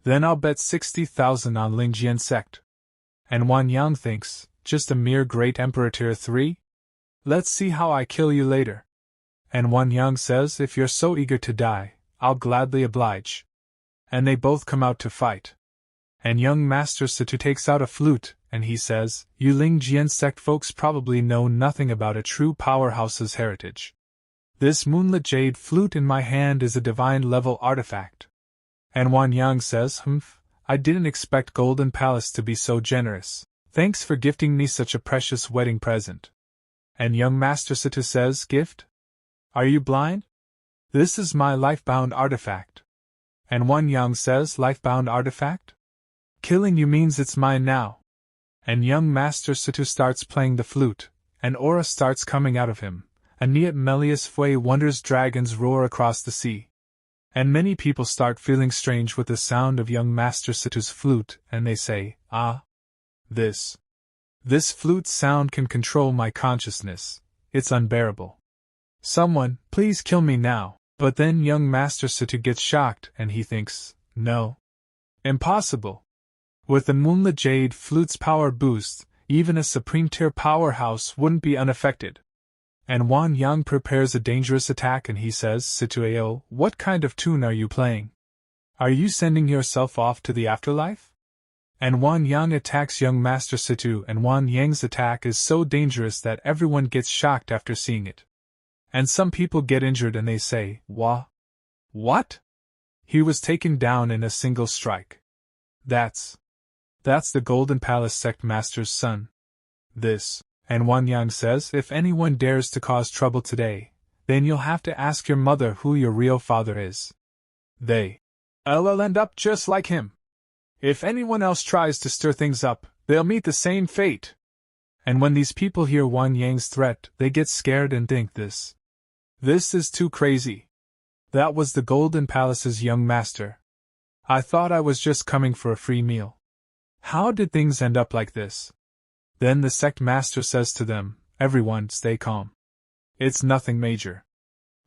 Then I'll bet 60,000 on Lingjian sect. And Wang Yang thinks, just a mere great emperor tier 3? Let's see how I kill you later. And Wang Yang says, if you're so eager to die, I'll gladly oblige. And they both come out to fight. And young Master Situ takes out a flute, and he says, you Lingjian sect folks probably know nothing about a true powerhouse's heritage. This moonlit jade flute in my hand is a divine-level artifact. And Wang Yang says, I didn't expect Golden Palace to be so generous. Thanks for gifting me such a precious wedding present. And young Master Situ says, gift? Are you blind? This is my life-bound artifact. And Wang Yang says, life-bound artifact? Killing you means it's mine now. And young Master Situ starts playing the flute, and aura starts coming out of him. Aeneat Melius Fui wonders dragons roar across the sea. And many people start feeling strange with the sound of young Master Situ's flute, and they say, this flute sound can control my consciousness. It's unbearable. Someone, please kill me now. But then young Master Situ gets shocked, and he thinks, no. Impossible. With the moonlit jade flute's power boost, even a supreme-tier powerhouse wouldn't be unaffected. And Wang Yang prepares a dangerous attack and he says, Situeo, what kind of tune are you playing? Are you sending yourself off to the afterlife? And Wang Yang attacks young Master Situ, and Wang Yang's attack is so dangerous that everyone gets shocked after seeing it. And some people get injured and they say, What? He was taken down in a single strike. That's the Golden Palace Sect Master's son. And Wang Yang says, if anyone dares to cause trouble today, then you'll have to ask your mother who your real father is. They'll end up just like him. If anyone else tries to stir things up, they'll meet the same fate. And when these people hear Wang Yang's threat, they get scared and think this is too crazy. That was the Golden Palace's young master. I thought I was just coming for a free meal. How did things end up like this? Then the sect master says to them, everyone stay calm. It's nothing major.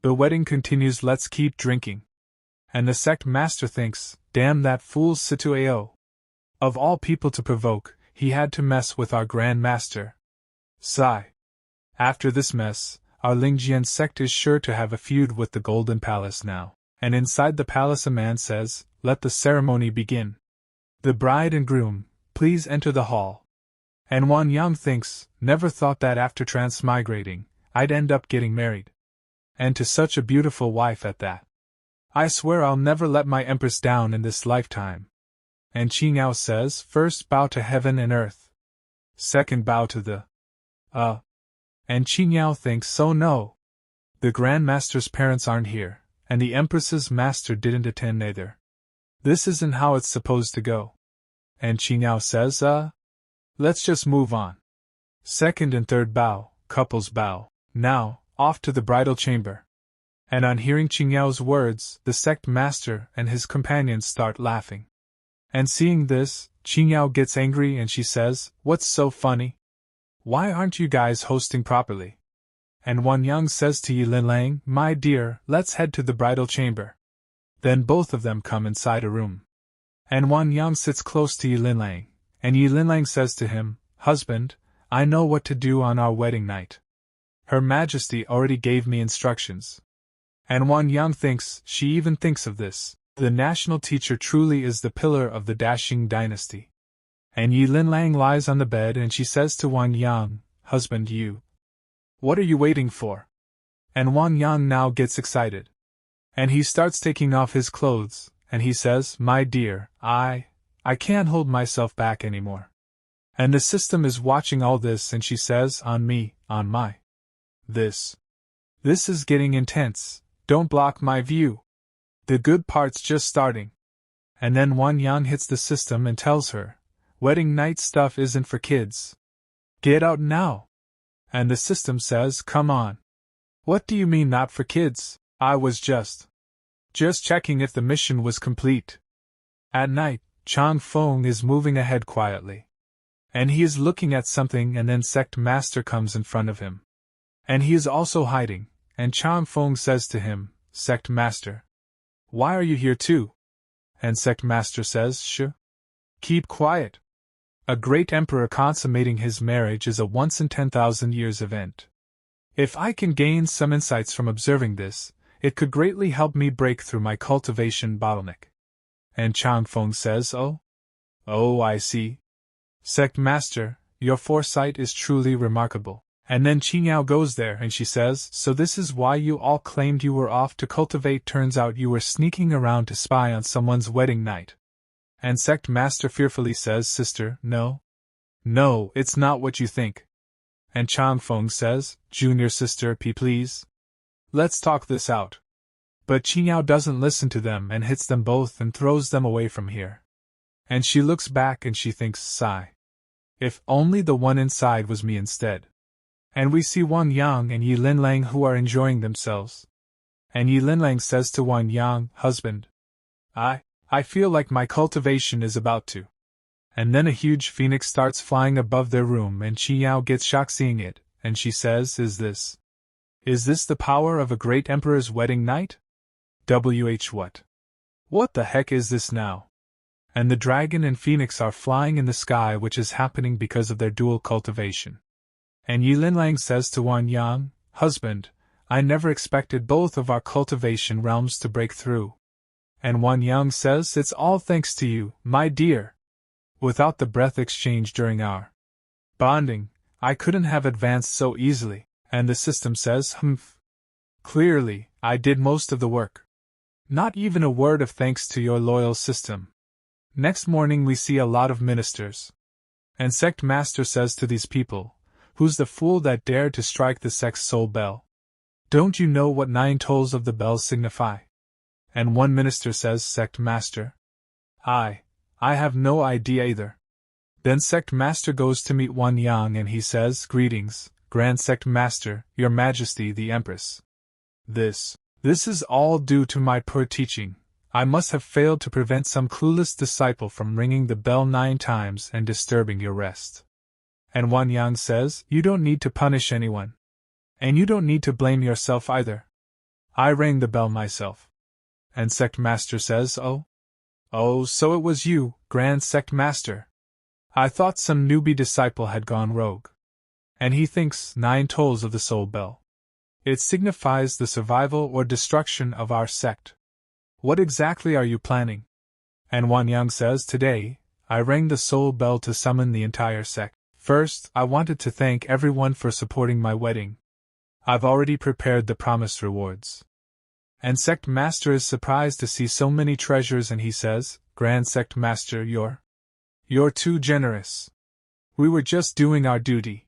The wedding continues, let's keep drinking. And the sect master thinks, damn that fool Situao. Of all people to provoke, he had to mess with our Grand Master. Sigh. After this mess, our Lingjian sect is sure to have a feud with the Golden Palace now. And inside the palace a man says, let the ceremony begin. The bride and groom, please enter the hall. And Wang Yang thinks, never thought that after transmigrating, I'd end up getting married. And to such a beautiful wife at that. I swear I'll never let my empress down in this lifetime. And Qingao says, first bow to heaven and earth. Second bow to the And Qingao thinks, so no. The Grand Master's parents aren't here, and the Empress's master didn't attend either. This isn't how it's supposed to go. And Qingao says, let's just move on. Second and third bow, couples bow. Now, off to the bridal chamber. And on hearing Qingyao's words, the sect master and his companions start laughing. And seeing this, Qingyao gets angry and she says, what's so funny? Why aren't you guys hosting properly? And Wang Yang says to Yi Linlang, my dear, let's head to the bridal chamber. Then both of them come inside a room. And Wang Yang sits close to Yi Linlang, and Yi Linlang says to him, husband, I know what to do on our wedding night. Her Majesty already gave me instructions. And Wang Yang thinks, she even thinks of this. The national teacher truly is the pillar of the Dashing dynasty. And Yi Linlang lies on the bed and she says to Wang Yang, husband, what are you waiting for? And Wang Yang now gets excited. And he starts taking off his clothes, and he says, my dear, I can't hold myself back anymore. And the system is watching all this and she says, on me, on my. This is getting intense, don't block my view. The good part's just starting. And then Wang Yang hits the system and tells her, wedding night stuff isn't for kids. Get out now. And the system says, come on. What do you mean not for kids? I was just checking if the mission was complete. At night, Chang Feng is moving ahead quietly. And he is looking at something and then Sect Master comes in front of him. And he is also hiding, and Chang Feng says to him, Sect Master, why are you here too? And Sect Master says, shh. Keep quiet. A great emperor consummating his marriage is a once in 10,000 years event. If I can gain some insights from observing this, it could greatly help me break through my cultivation bottleneck. And Chang Feng says, Oh, I see. Sect Master, your foresight is truly remarkable. And then Qingyao goes there and she says, so this is why you all claimed you were off to cultivate, turns out you were sneaking around to spy on someone's wedding night. And Sect Master fearfully says, sister, no, it's not what you think. And Chang Feng says, junior sister, please. Let's talk this out. But Qingyao doesn't listen to them and hits them both and throws them away from here. And she looks back and she thinks, sigh. If only the one inside was me instead. And we see Wang Yang and Yi Linlang who are enjoying themselves. And Yi Linlang says to Wang Yang, husband, I feel like my cultivation is about to. And then a huge phoenix starts flying above their room and Qingyao gets shocked seeing it, and she says, Is this the power of a great emperor's wedding night? What? What the heck is this now? And the dragon and phoenix are flying in the sky, which is happening because of their dual cultivation. And Yi Linlang says to Wang Yang, husband, I never expected both of our cultivation realms to break through. And Wang Yang says, it's all thanks to you, my dear. Without the breath exchange during our bonding, I couldn't have advanced so easily. And the system says, humph. Clearly, I did most of the work. Not even a word of thanks to your loyal system. Next morning we see a lot of ministers. And Sect Master says to these people, who's the fool that dared to strike the sect's soul bell? Don't you know what 9 tolls of the bells signify? And one minister says, Sect Master, I have no idea either. Then Sect Master goes to meet Wang Yang and he says, "Greetings, Grand Sect Master, Your Majesty the Empress. This is all due to my poor teaching. I must have failed to prevent some clueless disciple from ringing the bell 9 times and disturbing your rest." And Wang Yang says, "You don't need to punish anyone. And you don't need to blame yourself either. I rang the bell myself." And Sect Master says, Oh, so it was you, Grand Sect Master. I thought some newbie disciple had gone rogue." And he thinks 9 tolls of the soul bell. It signifies the survival or destruction of our sect. What exactly are you planning? And Wang Yang says, "Today, I rang the soul bell to summon the entire sect. First, I wanted to thank everyone for supporting my wedding. I've already prepared the promised rewards." And Sect Master is surprised to see so many treasures and he says, "Grand Sect Master, you're too generous. We were just doing our duty."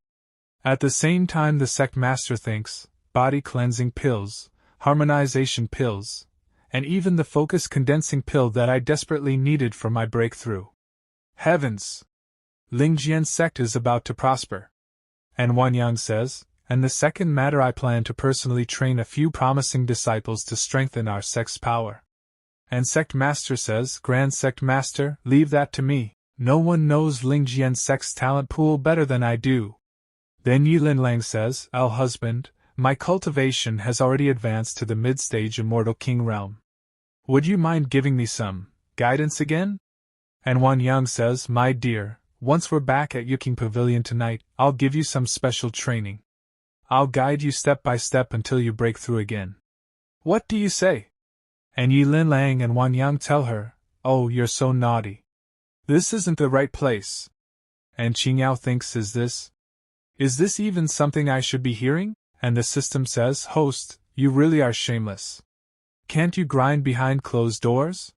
At the same time the Sect Master thinks, body cleansing pills, harmonization pills, and even the focus condensing pill that I desperately needed for my breakthrough. Heavens! Lingjian's sect is about to prosper. And Wang Yang says, "And the second matter, I plan to personally train a few promising disciples to strengthen our sect's power." And Sect Master says, "Grand Sect Master, leave that to me. No one knows Lingjian's sect's talent pool better than I do." Then Yilin Lang says, "Husband, my cultivation has already advanced to the mid-stage Immortal King realm. Would you mind giving me some guidance again?" And Wang Yang says, "My dear, once we're back at Yuking Pavilion tonight, I'll give you some special training. I'll guide you step by step until you break through again. What do you say?" And Yilin Lang and Wang Yang tell her, "Oh, you're so naughty. This isn't the right place." And Qingyao thinks, Is this even something I should be hearing? And the system says, "Host, you really are shameless. Can't you grind behind closed doors?"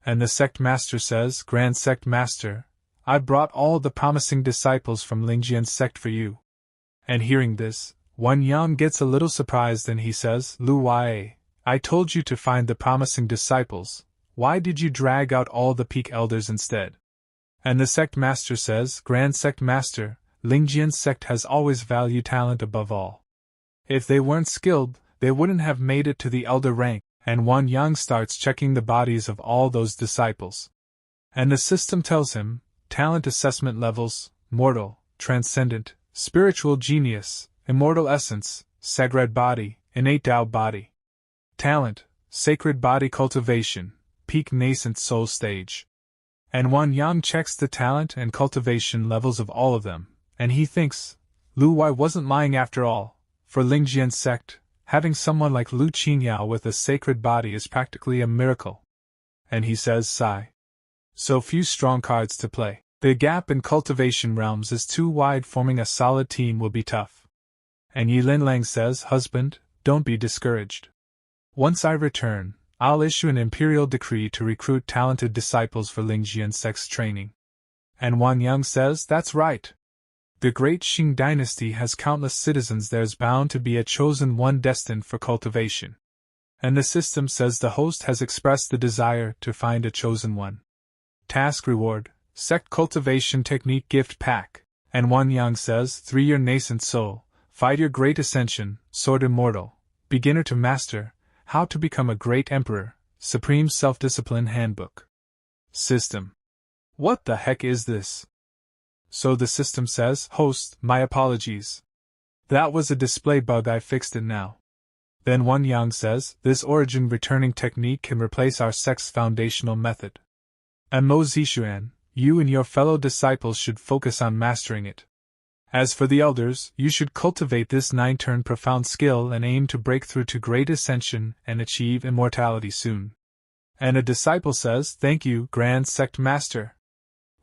And the Sect Master says, "Grand Sect Master, I brought all the promising disciples from Lingjian's sect for you." And hearing this, Wang Yang gets a little surprised and he says, "Lu Wei, I told you to find the promising disciples. Why did you drag out all the peak elders instead?" And the Sect Master says, "Grand Sect Master, Lingjian's sect has always valued talent above all. If they weren't skilled, they wouldn't have made it to the elder rank." And Wang Yang starts checking the bodies of all those disciples. And the system tells him, talent assessment levels: mortal, transcendent, spiritual genius, immortal essence, sacred body, innate Tao body. Talent, sacred body cultivation, peak nascent soul stage. And Wang Yang checks the talent and cultivation levels of all of them, and he thinks, Lu Wei wasn't lying after all. For Lingjian's sect, having someone like Lu Qingyao with a sacred body is practically a miracle. And he says, sigh. So few strong cards to play. The gap in cultivation realms is too wide, forming a solid team will be tough. And Yilin Lang says, "Husband, don't be discouraged. Once I return, I'll issue an imperial decree to recruit talented disciples for Lingjian sect's training." And Wang Yang says, "That's right. The great Qing dynasty has countless citizens. There's bound to be a chosen one destined for cultivation." And the system says the host has expressed the desire to find a chosen one. Task reward: Sect Cultivation Technique Gift Pack. And Wang Yang says, 3-year nascent soul, 5-year great ascension, sword immortal, beginner to master, how to become a great emperor, supreme self-discipline handbook. System: what the heck is this? So the system says, host, my apologies. That was a display bug, I fixed it now. Then Wang Yang says, this origin returning technique can replace our sect's foundational method. And Mo Zishuan, you and your fellow disciples should focus on mastering it. As for the elders, you should cultivate this 9-turn profound skill and aim to break through to great ascension and achieve immortality soon. And a disciple says, thank you, Grand Sect Master.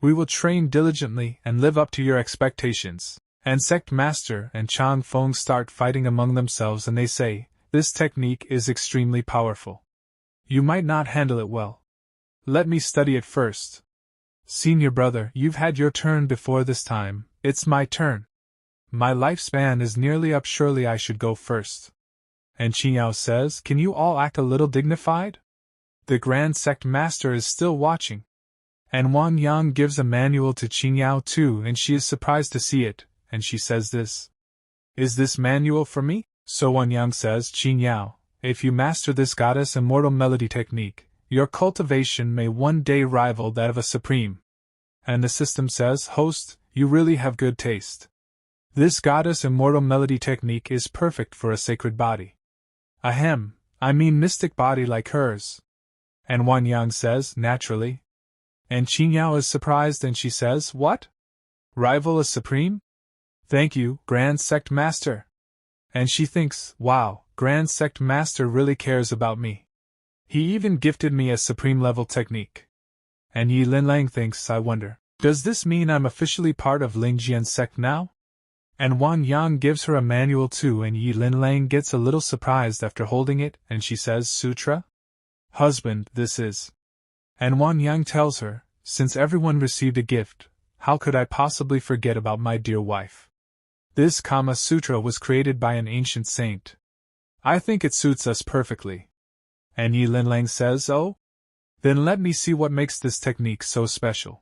We will train diligently and live up to your expectations. And Sect Master and Chang Feng start fighting among themselves and they say, this technique is extremely powerful. You might not handle it well. Let me study it first. Senior brother, you've had your turn before this time, it's my turn. My lifespan is nearly up, surely I should go first. And Qingyao says, can you all act a little dignified? The Grand Sect Master is still watching. And Wang Yang gives a manual to Qingyao too, and she is surprised to see it, and she says this. Is this manual for me? So Wang Yang says, Qingyao, if you master this goddess immortal melody technique, your cultivation may one day rival that of a supreme. And the system says, host, you really have good taste. This goddess immortal melody technique is perfect for a sacred body. Ahem, I mean mystic body like hers. And Wang Yang says, naturally. And Qingyao is surprised and she says, what? Rival a supreme? Thank you, Grand Sect Master. And she thinks, wow, Grand Sect Master really cares about me. He even gifted me a supreme level technique. And Yi Linlang thinks, I wonder, does this mean I'm officially part of Lingjian's sect now? And Wang Yang gives her a manual too, and Yi Linlang gets a little surprised after holding it, and she says, Sutra? Husband, this is. And Wang Yang tells her, since everyone received a gift, how could I possibly forget about my dear wife? This Kama Sutra was created by an ancient saint. I think it suits us perfectly. And Yi Linlang says, oh? Then let me see what makes this technique so special.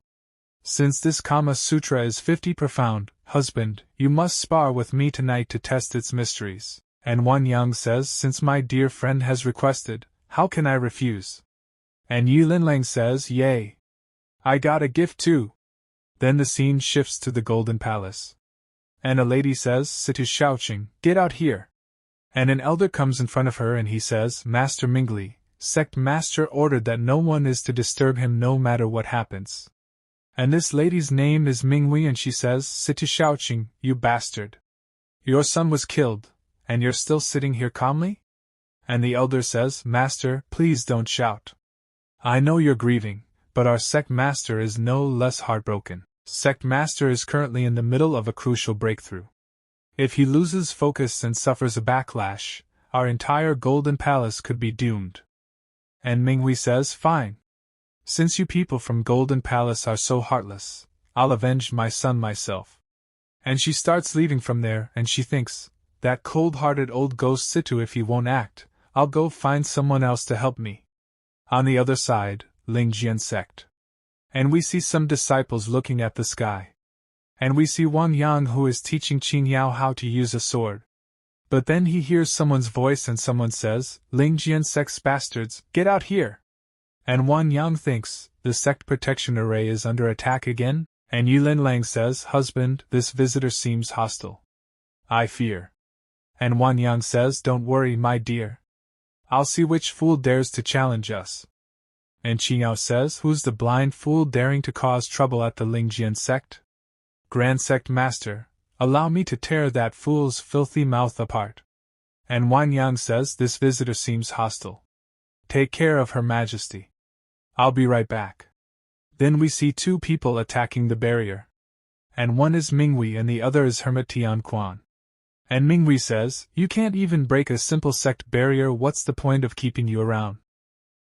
Since this Kama Sutra is 50 profound, husband, you must spar with me tonight to test its mysteries. And Wang Yang says, since my dear friend has requested, how can I refuse? And Yi Linlang says, yay. I got a gift too. Then the scene shifts to the Golden Palace. And a lady says, Situ Shaoqing, get out here. And an elder comes in front of her and he says, Master Mingli, Sect Master ordered that no one is to disturb him no matter what happens. And this lady's name is Minghui and she says, Situ Shaoqing, you bastard. Your son was killed, and you're still sitting here calmly? And the elder says, Master, please don't shout. I know you're grieving, but our Sect Master is no less heartbroken. Sect Master is currently in the middle of a crucial breakthrough. If he loses focus and suffers a backlash, our entire Golden Palace could be doomed. And Minghui says, fine. Since you people from Golden Palace are so heartless, I'll avenge my son myself. And she starts leaving from there, and she thinks, that cold-hearted old ghost Situ, if he won't act, I'll go find someone else to help me. On the other side, Lingjian sect. And we see some disciples looking at the sky. And we see Wang Yang who is teaching Qingyao how to use a sword. But then he hears someone's voice and someone says, Lingjian sect's bastards, get out here! And Wang Yang thinks, the sect protection array is under attack again, and Yi Linlang says, husband, this visitor seems hostile. I fear. And Wang Yang says, don't worry, my dear. I'll see which fool dares to challenge us. And Qingyao says, who's the blind fool daring to cause trouble at the Lingjian sect? Grand Sect Master, allow me to tear that fool's filthy mouth apart. And Wang Yang says, this visitor seems hostile. Take care of Her Majesty. I'll be right back. Then we see two people attacking the barrier. And one is Minghui and the other is Hermit Tianquan. And Minghui says, you can't even break a simple sect barrier, what's the point of keeping you around?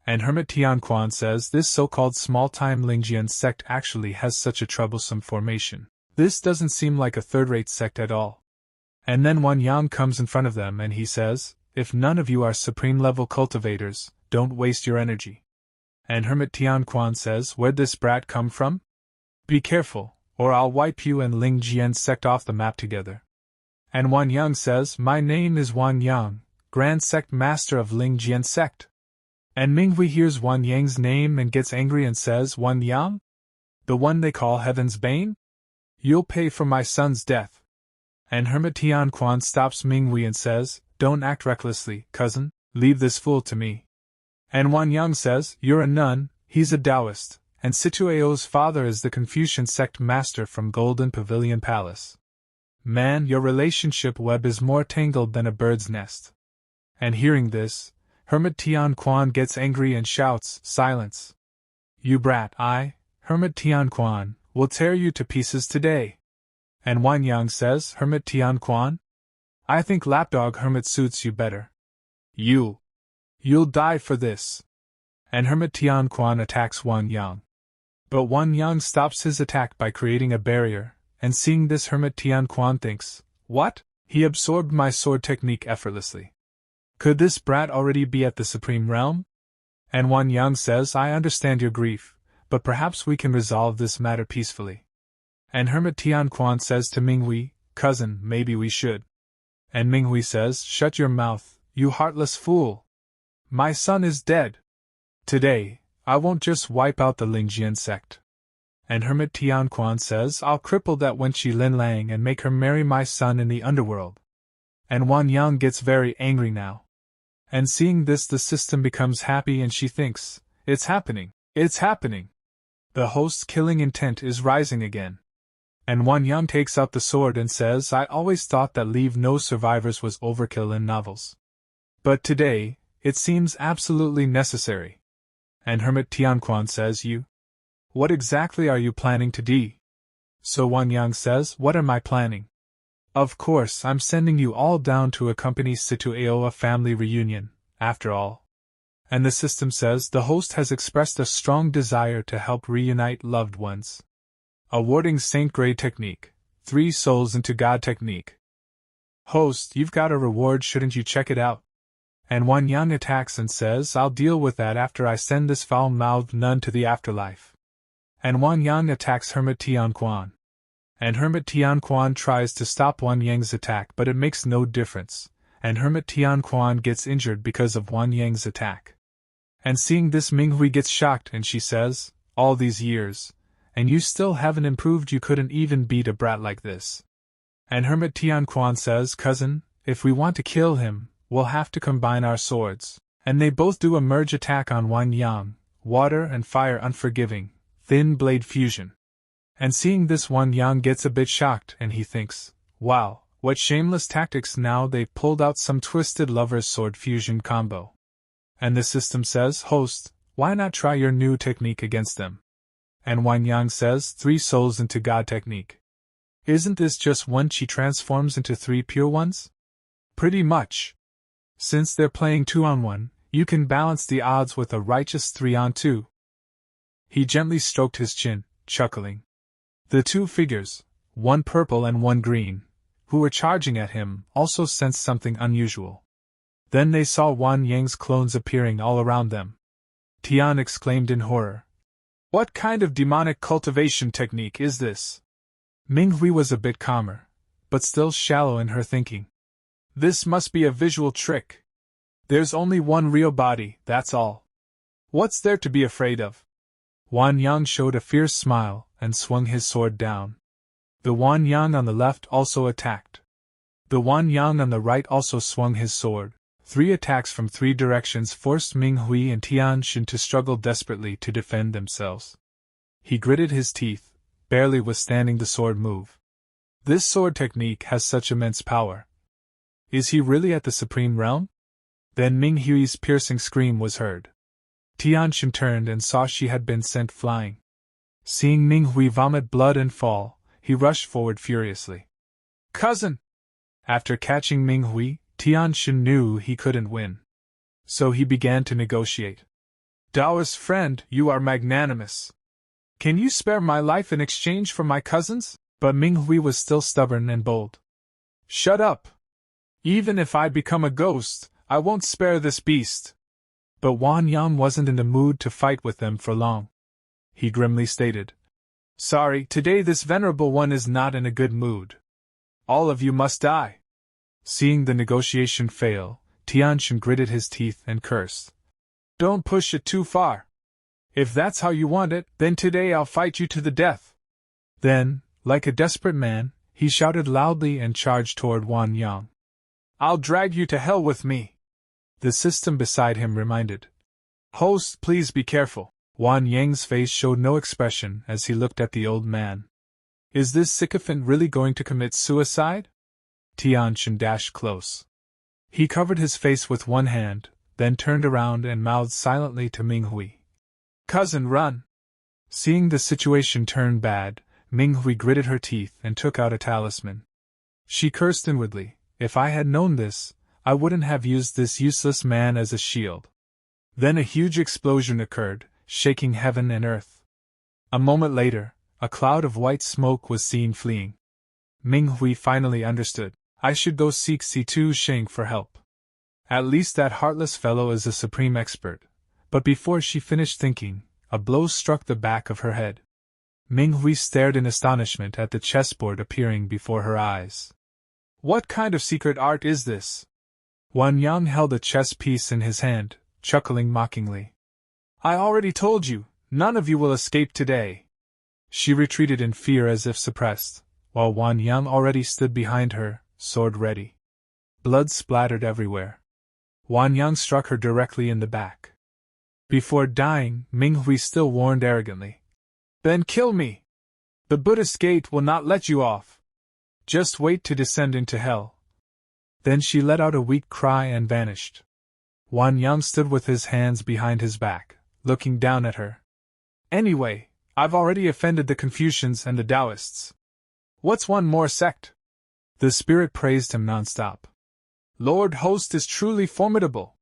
And Hermit Tianquan says, this so-called small-time Lingjian sect actually has such a troublesome formation. This doesn't seem like a third-rate sect at all. And then Wang Yang comes in front of them and he says, if none of you are supreme-level cultivators, don't waste your energy. And Hermit Tianquan says, where'd this brat come from? Be careful, or I'll wipe you and Lingjian sect off the map together. And Wang Yang says, my name is Wang Yang, Grand Sect Master of Lingjian sect. And Minghui hears Wang Yang's name and gets angry and says, Wang Yang? The one they call Heaven's Bane? You'll pay for my son's death. And Hermit Tianquan stops Minghui and says, don't act recklessly, cousin, leave this fool to me. And Wang Yang says, you're a nun, he's a Taoist, and Situeo's father is the Confucian sect master from Golden Pavilion Palace. Man, your relationship web is more tangled than a bird's nest. And hearing this, Hermit Tianquan gets angry and shouts, silence. You brat, I, Hermit Tianquan, will tear you to pieces today. And Wang Yang says, Hermit Tianquan? I think Lapdog Hermit suits you better. You'll die for this. And Hermit Tianquan attacks Wang Yang. But Wang Yang stops his attack by creating a barrier, and seeing this Hermit Tianquan thinks, what? He absorbed my sword technique effortlessly. Could this brat already be at the Supreme Realm? And Wang Yang says, I understand your grief, but perhaps we can resolve this matter peacefully. And Hermit Tianquan says to Minghui, cousin, maybe we should. And Minghui says, shut your mouth, you heartless fool. My son is dead. Today, I won't just wipe out the Lingjian sect. And Hermit Tianquan says, I'll cripple that wench Lin Lang and make her marry my son in the underworld. And Wang Yang gets very angry now. And seeing this, the system becomes happy and she thinks, it's happening, it's happening. The host's killing intent is rising again. And Wang Yang takes out the sword and says, I always thought that leave no survivors was overkill in novels. But today, it seems absolutely necessary. And Hermit Tianquan says, you? What exactly are you planning to do? So Wang Yang says, what am I planning? Of course, I'm sending you all down to accompany Situao family reunion, after all. And the system says the host has expressed a strong desire to help reunite loved ones. Awarding Saint Grade technique, 3 souls into God technique. Host, you've got a reward, shouldn't you check it out? And Wang Yang attacks and says, I'll deal with that after I send this foul-mouthed nun to the afterlife. And Wang Yang attacks Hermit Tianquan. And Hermit Tianquan tries to stop Wang Yang's attack, but it makes no difference, and Hermit Tianquan gets injured because of Wang Yang's attack. And seeing this, Minghui gets shocked and she says, all these years, and you still haven't improved, you couldn't even beat a brat like this. And Hermit Tianquan says, cousin, if we want to kill him, we'll have to combine our swords. And they both do a merge attack on Wang Yang, water and fire unforgiving, thin blade fusion. And seeing this, Wang Yang gets a bit shocked and he thinks, wow, what shameless tactics, now they've pulled out some twisted lover's sword fusion combo. And the system says, host, why not try your new technique against them? And Wang Yang says, 3 souls into God technique. Isn't this just one chi transforms into 3 pure ones? Pretty much. Since they're playing 2-on-1, you can balance the odds with a righteous 3-on-2. He gently stroked his chin, chuckling. The 2 figures, one purple and one green, who were charging at him, also sensed something unusual. Then they saw Wang Yang's clones appearing all around them. Tian exclaimed in horror. What kind of demonic cultivation technique is this? Minghui was a bit calmer, but still shallow in her thinking. This must be a visual trick. There's only one real body, that's all. What's there to be afraid of? Wang Yang showed a fierce smile and swung his sword down. The Wang Yang on the left also attacked. The Wang Yang on the right also swung his sword. 3 attacks from 3 directions forced Minghui and Tianxin to struggle desperately to defend themselves. He gritted his teeth, barely withstanding the sword move. This sword technique has such immense power. Is he really at the supreme realm? Then Minghui's piercing scream was heard. Tianxin turned and saw she had been sent flying. Seeing Minghui vomit blood and fall, he rushed forward furiously. Cousin! After catching Minghui, Tianxin knew he couldn't win. So he began to negotiate. Daoist friend, you are magnanimous. Can you spare my life in exchange for my cousin's? But Minghui was still stubborn and bold. Shut up! Even if I become a ghost, I won't spare this beast. But Wang Yang wasn't in the mood to fight with them for long. He grimly stated, Sorry, today this venerable one is not in a good mood. All of you must die. Seeing the negotiation fail, Tianxin gritted his teeth and cursed. Don't push it too far. If that's how you want it, then today I'll fight you to the death. Then, like a desperate man, he shouted loudly and charged toward Wang Yang. I'll drag you to hell with me. The system beside him reminded. Host, please be careful. Wang Yang's face showed no expression as he looked at the old man. Is this sycophant really going to commit suicide? Tianxin dashed close. He covered his face with one hand, then turned around and mouthed silently to Minghui. Cousin, run! Seeing the situation turn bad, Minghui gritted her teeth and took out a talisman. She cursed inwardly, if I had known this, I wouldn't have used this useless man as a shield. Then a huge explosion occurred, shaking heaven and earth. A moment later, a cloud of white smoke was seen fleeing. Minghui finally understood. I should go seek Situ Sheng for help. At least that heartless fellow is a supreme expert. But before she finished thinking, A blow struck the back of her head. Minghui stared in astonishment at the chessboard appearing before her eyes. What kind of secret art is this? Wang Yang held a chess piece in his hand, chuckling mockingly. I already told you, none of you will escape today. She retreated in fear as if suppressed, while Wang Yang already stood behind her, sword ready. Blood splattered everywhere. Wang Yang struck her directly in the back. Before dying, Minghui still warned arrogantly. Then kill me! The Buddhist gate will not let you off. Just wait to descend into hell. Then she let out a weak cry and vanished. Wang Yang stood with his hands behind his back, looking down at her. Anyway, I've already offended the Confucians and the Taoists. What's one more sect? The spirit praised him nonstop. Lord Host is truly formidable.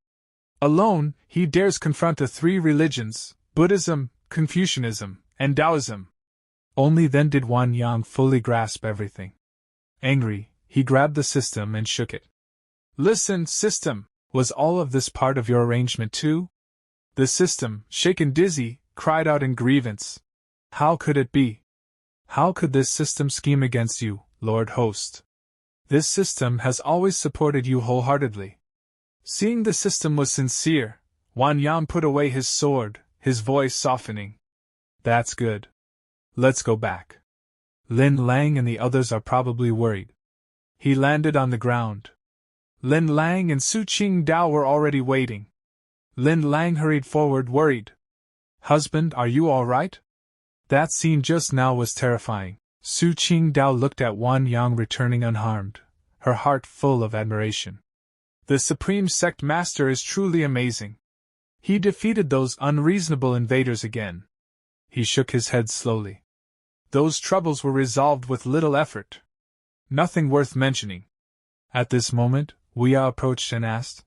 Alone, he dares confront the three religions, Buddhism, Confucianism, and Taoism. Only then did Wang Yang fully grasp everything. Angry, he grabbed the system and shook it. Listen, system, was all of this part of your arrangement too? The system, shaken dizzy, cried out in grievance. How could it be? How could this system scheme against you, Lord Host? This system has always supported you wholeheartedly. Seeing the system was sincere, Wang Yang put away his sword, his voice softening. That's good. Let's go back. Lin Lang and the others are probably worried. He landed on the ground. Lin Lang and Su Qingdao were already waiting. Lin Lang hurried forward, worried. Husband, are you all right? That scene just now was terrifying. Su Qingdao looked at Wang Yang returning unharmed, her heart full of admiration. The Supreme Sect Master is truly amazing. He defeated those unreasonable invaders again. He shook his head slowly. Those troubles were resolved with little effort. Nothing worth mentioning. At this moment, Weya approached and asked,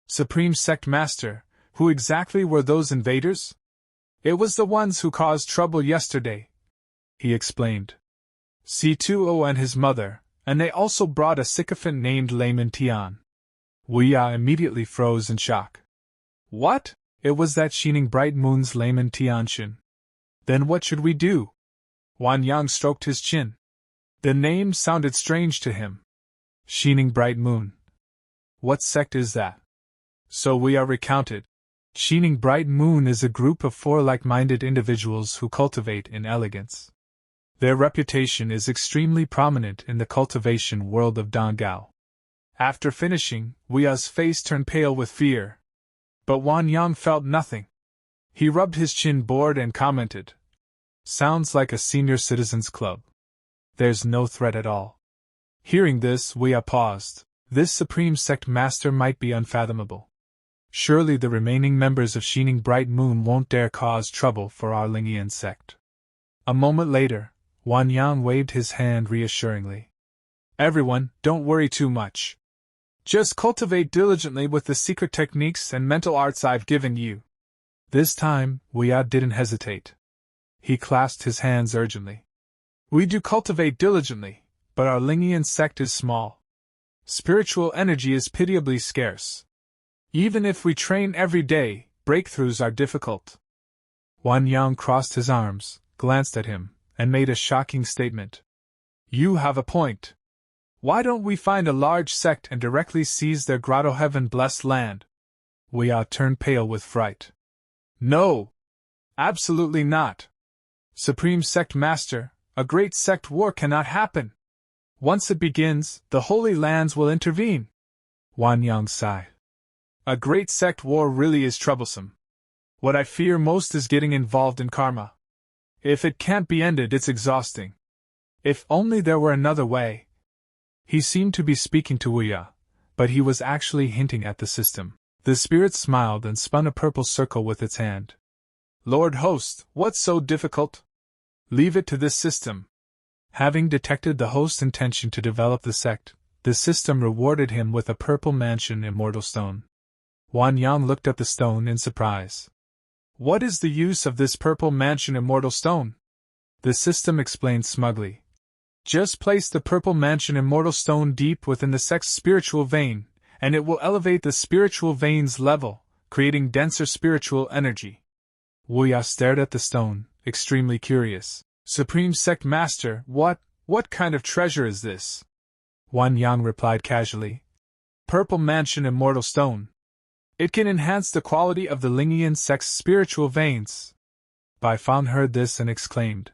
Supreme Sect Master, who exactly were those invaders? It was the ones who caused trouble yesterday, he explained. C2O and his mother, and they also brought a sycophant named Layman Tian. Weya immediately froze in shock. What? It was that shining bright moon's Layman Tianshin. Then what should we do? Wang Yang stroked his chin. The name sounded strange to him. Shining bright moon. What sect is that? So Weya recounted. Shining bright moon is a group of 4 like-minded individuals who cultivate in elegance. Their reputation is extremely prominent in the cultivation world of Dongao. After finishing, Weya's face turned pale with fear. But Wang Yang felt nothing. He rubbed his chin board and commented. Sounds like a senior citizens club. There's no threat at all. Hearing this, Weya paused. This Supreme Sect Master might be unfathomable. Surely the remaining members of Shining Bright Moon won't dare cause trouble for our Lingian sect. A moment later, Wang Yang waved his hand reassuringly. Everyone, don't worry too much. Just cultivate diligently with the secret techniques and mental arts I've given you. This time, Weya didn't hesitate. He clasped his hands urgently. We do cultivate diligently, but our Lingian sect is small. Spiritual energy is pitiably scarce. Even if we train every day, breakthroughs are difficult. Wang Yang crossed his arms, glanced at him, and made a shocking statement. You have a point. Why don't we find a large sect and directly seize their grotto heaven-blessed land? Weya turned pale with fright. No! Absolutely not! Supreme Sect Master, a great sect war cannot happen. Once it begins, the Holy Lands will intervene. Wang Yang sighed. A great sect war really is troublesome. What I fear most is getting involved in karma. If it can't be ended, it's exhausting. If only there were another way. He seemed to be speaking to Weya, but he was actually hinting at the system. The spirit smiled and spun a purple circle with its hand. Lord Host, what's so difficult? Leave it to this system. Having detected the host's intention to develop the sect, the system rewarded him with a purple mansion immortal stone. Wang Yang looked at the stone in surprise. What is the use of this purple mansion immortal stone? The system explained smugly. Just place the purple mansion immortal stone deep within the sect's spiritual vein, and it will elevate the spiritual vein's level, creating denser spiritual energy. Wu Ya stared at the stone, extremely curious. Supreme Sect Master, what kind of treasure is this? Wang Yang replied casually. Purple Mansion Immortal Stone. It can enhance the quality of the Lingian sect's spiritual veins. Bai Fang heard this and exclaimed.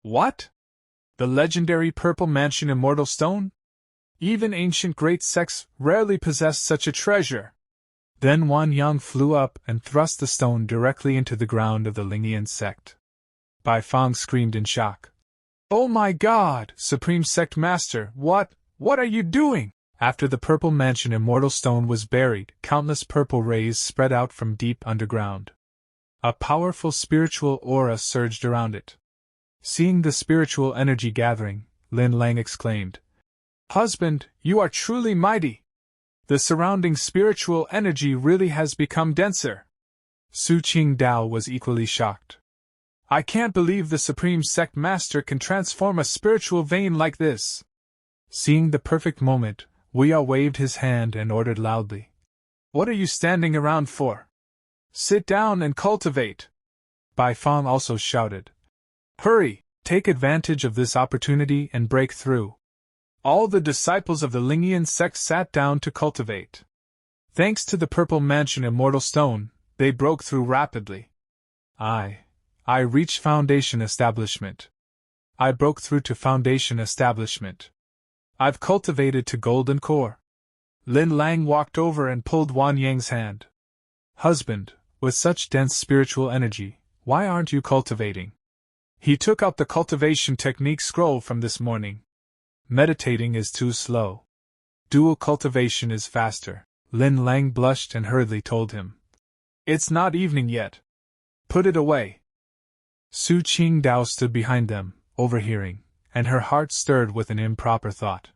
What? The legendary Purple Mansion Immortal Stone? Even ancient great sects rarely possess such a treasure. Then Wang Yang flew up and thrust the stone directly into the ground of the Lingian sect. Bai Fang screamed in shock. Oh my God, Supreme Sect Master, what are you doing? After the Purple Mansion Immortal Stone was buried, countless purple rays spread out from deep underground. A powerful spiritual aura surged around it. Seeing the spiritual energy gathering, Lin Lang exclaimed, Husband, you are truly mighty! The surrounding spiritual energy really has become denser. Su Qingdao was equally shocked. I can't believe the Supreme Sect Master can transform a spiritual vein like this. Seeing the perfect moment, Wu Ya waved his hand and ordered loudly. What are you standing around for? Sit down and cultivate. Bai Fang also shouted. Hurry, take advantage of this opportunity and break through. All the disciples of the Lingian sect sat down to cultivate. Thanks to the Purple Mansion Immortal Stone, they broke through rapidly. I reached Foundation Establishment. I broke through to Foundation Establishment. I've cultivated to Golden Core. Lin Lang walked over and pulled Wang Yang's hand. Husband, with such dense spiritual energy, why aren't you cultivating? He took out the cultivation technique scroll from this morning. Meditating is too slow. Dual cultivation is faster, Lin Lang blushed and hurriedly told him. It's not evening yet. Put it away. Su Qingdao stood behind them, overhearing, and her heart stirred with an improper thought.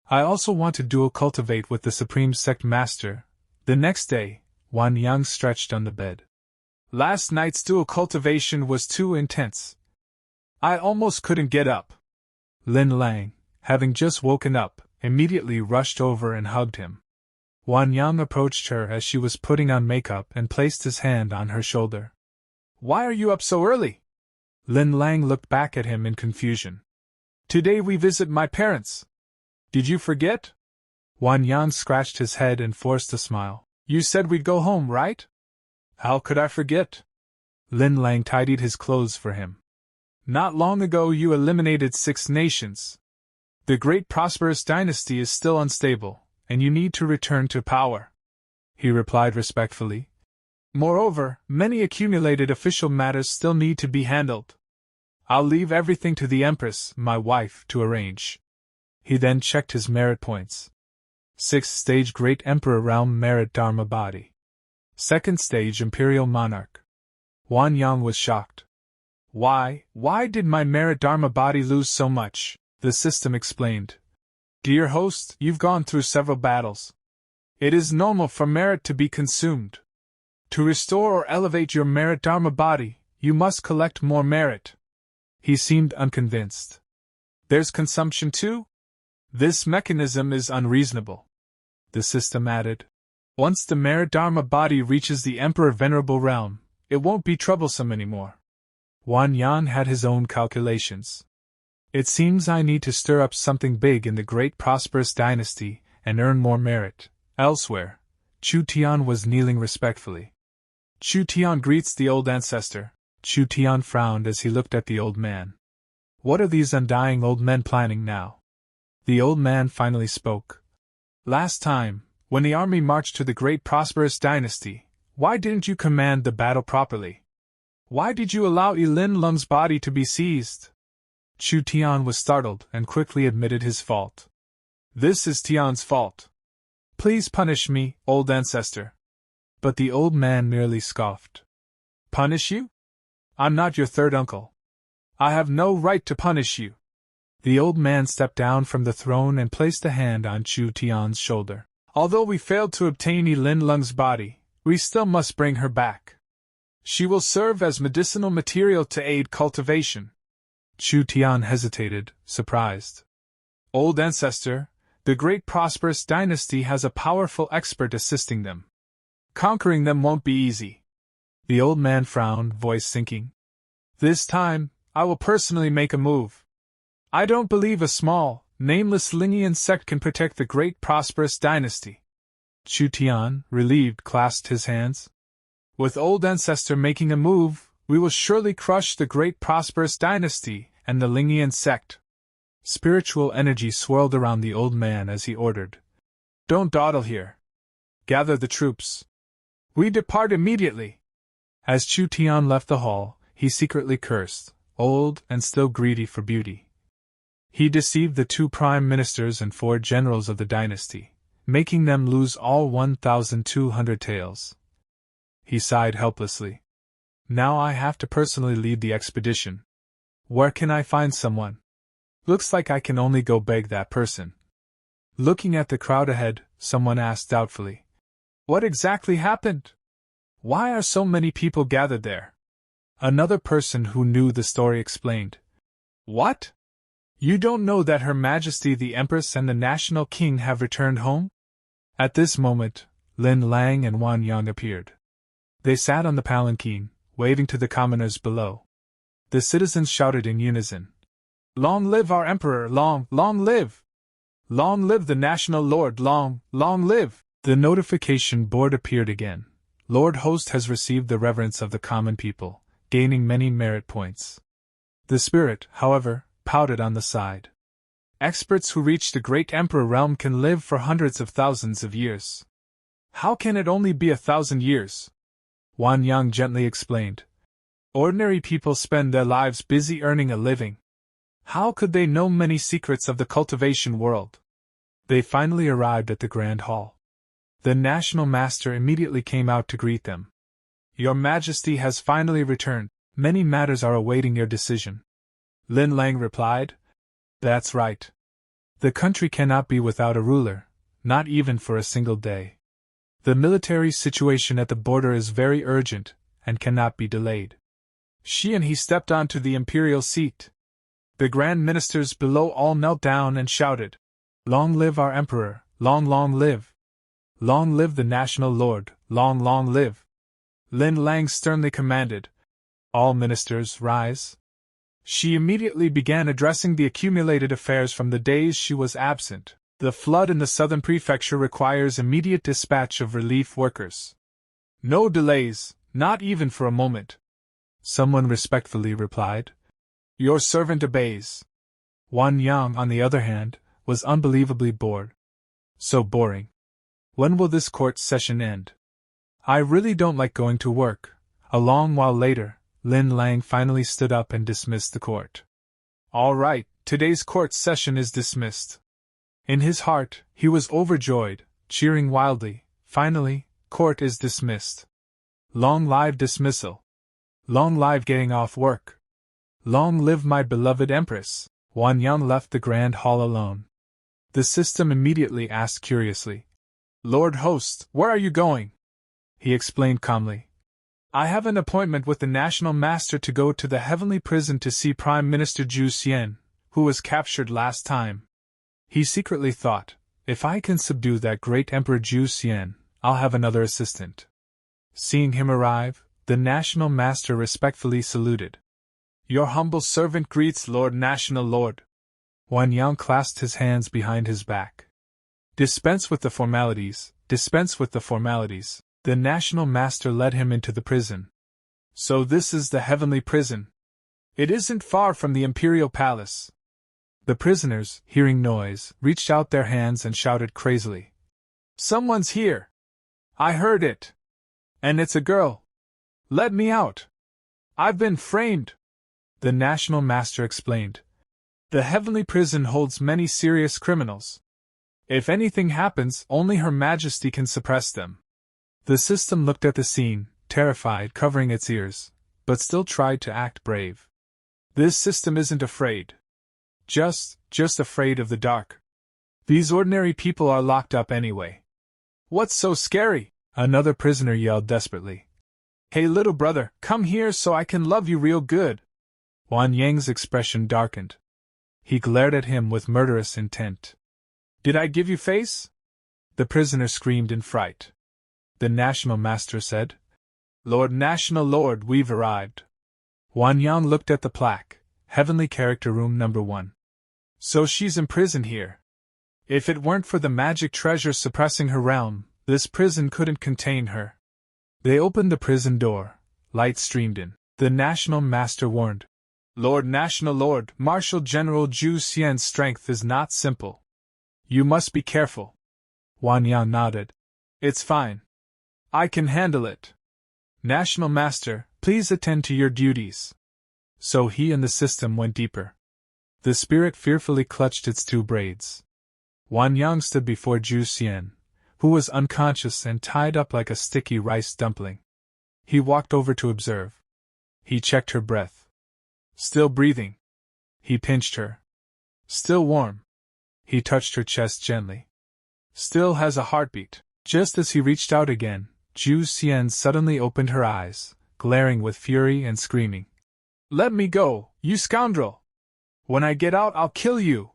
I also want to dual cultivate with the Supreme Sect Master. The next day, Wang Yang stretched on the bed. Last night's dual cultivation was too intense. I almost couldn't get up. Lin Lang, having just woken up, immediately rushed over and hugged him. Wang Yang approached her as she was putting on makeup and placed his hand on her shoulder. Why are you up so early? Lin Lang looked back at him in confusion. Today we visit my parents. Did you forget? Wang Yang scratched his head and forced a smile. You said we'd go home, right? How could I forget? Lin Lang tidied his clothes for him. Not long ago you eliminated 6 nations. The great prosperous dynasty is still unstable, and you need to return to power. He replied respectfully. Moreover, many accumulated official matters still need to be handled. I'll leave everything to the empress, my wife, to arrange. He then checked his merit points. 6th stage Great Emperor Realm Merit Dharma Body. 2nd stage Imperial Monarch. Wang Yang was shocked. Why did my merit Dharma body lose so much? The system explained. Dear host, you've gone through several battles. It is normal for merit to be consumed. To restore or elevate your merit Dharma body, you must collect more merit. He seemed unconvinced. There's consumption too? This mechanism is unreasonable. The system added. Once the merit Dharma body reaches the Emperor Venerable Realm, it won't be troublesome anymore. Wang Yang had his own calculations. It seems I need to stir up something big in the great prosperous dynasty and earn more merit. Elsewhere, Chu Tian was kneeling respectfully. Chu Tian greets the old ancestor. Chu Tian frowned as he looked at the old man. What are these undying old men planning now? The old man finally spoke. Last time, when the army marched to the great prosperous dynasty, why didn't you command the battle properly? Why did you allow Lin Lung's body to be seized? Chu Tian was startled and quickly admitted his fault. This is Tian's fault. Please punish me, old ancestor. But the old man merely scoffed. Punish you? I'm not your third uncle. I have no right to punish you. The old man stepped down from the throne and placed a hand on Chu Tian's shoulder. Although we failed to obtain Lin Lung's body, we still must bring her back. She will serve as medicinal material to aid cultivation. Chu Tian hesitated, surprised. Old ancestor, the great prosperous dynasty has a powerful expert assisting them. Conquering them won't be easy. The old man frowned, voice sinking. This time, I will personally make a move. I don't believe a small, nameless Lingian sect can protect the great prosperous dynasty. Chu Tian, relieved, clasped his hands. With old ancestor making a move, we will surely crush the great prosperous dynasty and the Lingian sect. Spiritual energy swirled around the old man as he ordered. Don't dawdle here. Gather the troops. We depart immediately. As Chu Tian left the hall, he secretly cursed, old and still greedy for beauty. He deceived the 2 prime ministers and 4 generals of the dynasty, making them lose all 1,200 taels. He sighed helplessly. Now I have to personally lead the expedition. Where can I find someone? Looks like I can only go beg that person. Looking at the crowd ahead, someone asked doubtfully. What exactly happened? Why are so many people gathered there? Another person who knew the story explained. What? You don't know that Her Majesty the Empress and the National King have returned home? At this moment, Lin Lang and Wang Yang appeared. They sat on the palanquin, waving to the commoners below. The citizens shouted in unison. Long live our emperor, long live! Long live the national lord, long live! The notification board appeared again. Lord Host has received the reverence of the common people, gaining many merit points. The spirit, however, pouted on the side. Experts who reach the great emperor realm can live for hundreds of thousands of years. How can it only be 1,000 years? Wang Yang gently explained. Ordinary people spend their lives busy earning a living. How could they know many secrets of the cultivation world? They finally arrived at the Grand Hall. The National Master immediately came out to greet them. Your Majesty has finally returned. Many matters are awaiting your decision. Lin Lang replied. That's right. The country cannot be without a ruler, not even for a single day. The military situation at the border is very urgent, and cannot be delayed. She and he stepped onto the imperial seat. The grand ministers below all knelt down and shouted, Long live our emperor, long live! Long live the national lord, long live! Lin Lang sternly commanded, All ministers, rise! She immediately began addressing the accumulated affairs from the days she was absent. The flood in the southern prefecture requires immediate dispatch of relief workers. No delays, not even for a moment. Someone respectfully replied. Your servant obeys. Wang Yang, on the other hand, was unbelievably bored. So boring. When will this court session end? I really don't like going to work. A long while later, Lin Lang finally stood up and dismissed the court. All right, today's court session is dismissed. In his heart, he was overjoyed, cheering wildly. Finally, court is dismissed. Long live dismissal. Long live getting off work. Long live my beloved Empress. Wang Yang left the grand hall alone. The system immediately asked curiously, Lord Host, where are you going? He explained calmly. I have an appointment with the National Master to go to the Heavenly Prison to see Prime Minister Zhu Xian, who was captured last time. He secretly thought, if I can subdue that great Emperor Zhu Xian, I'll have another assistant. Seeing him arrive, the National Master respectfully saluted. Your humble servant greets Lord National Lord. Wang Yang clasped his hands behind his back. Dispense with the formalities, dispense with the formalities. The National Master led him into the prison. So this is the Heavenly Prison. It isn't far from the Imperial Palace. The prisoners, hearing noise, reached out their hands and shouted crazily. Someone's here! I heard it! And it's a girl! Let me out! I've been framed! The National Master explained. The Heavenly Prison holds many serious criminals. If anything happens, only Her Majesty can suppress them. The system looked at the scene, terrified, covering its ears, but still tried to act brave. This system isn't afraid. Just afraid of the dark. These ordinary people are locked up anyway. What's so scary? Another prisoner yelled desperately. Hey little brother, come here so I can love you real good. Wang Yang's expression darkened. He glared at him with murderous intent. Did I give you face? The prisoner screamed in fright. The National Master said. Lord National Lord, we've arrived. Wang Yang looked at the plaque, Heavenly Character Room Number 1. So she's imprisoned here. If it weren't for the magic treasure suppressing her realm, this prison couldn't contain her. They opened the prison door. Light streamed in. The National Master warned. Lord National Lord, Marshal General Zhu Xian's strength is not simple. You must be careful. Wang Yang nodded. It's fine. I can handle it. National Master, please attend to your duties. So he and the system went deeper. The spirit fearfully clutched its 2 braids. Wang Yang stood before Zhu Xian, who was unconscious and tied up like a sticky rice dumpling. He walked over to observe. He checked her breath. Still breathing. He pinched her. Still warm. He touched her chest gently. Still has a heartbeat. Just as he reached out again, Zhu Xian suddenly opened her eyes, glaring with fury and screaming. Let me go, you scoundrel! When I get out, I'll kill you!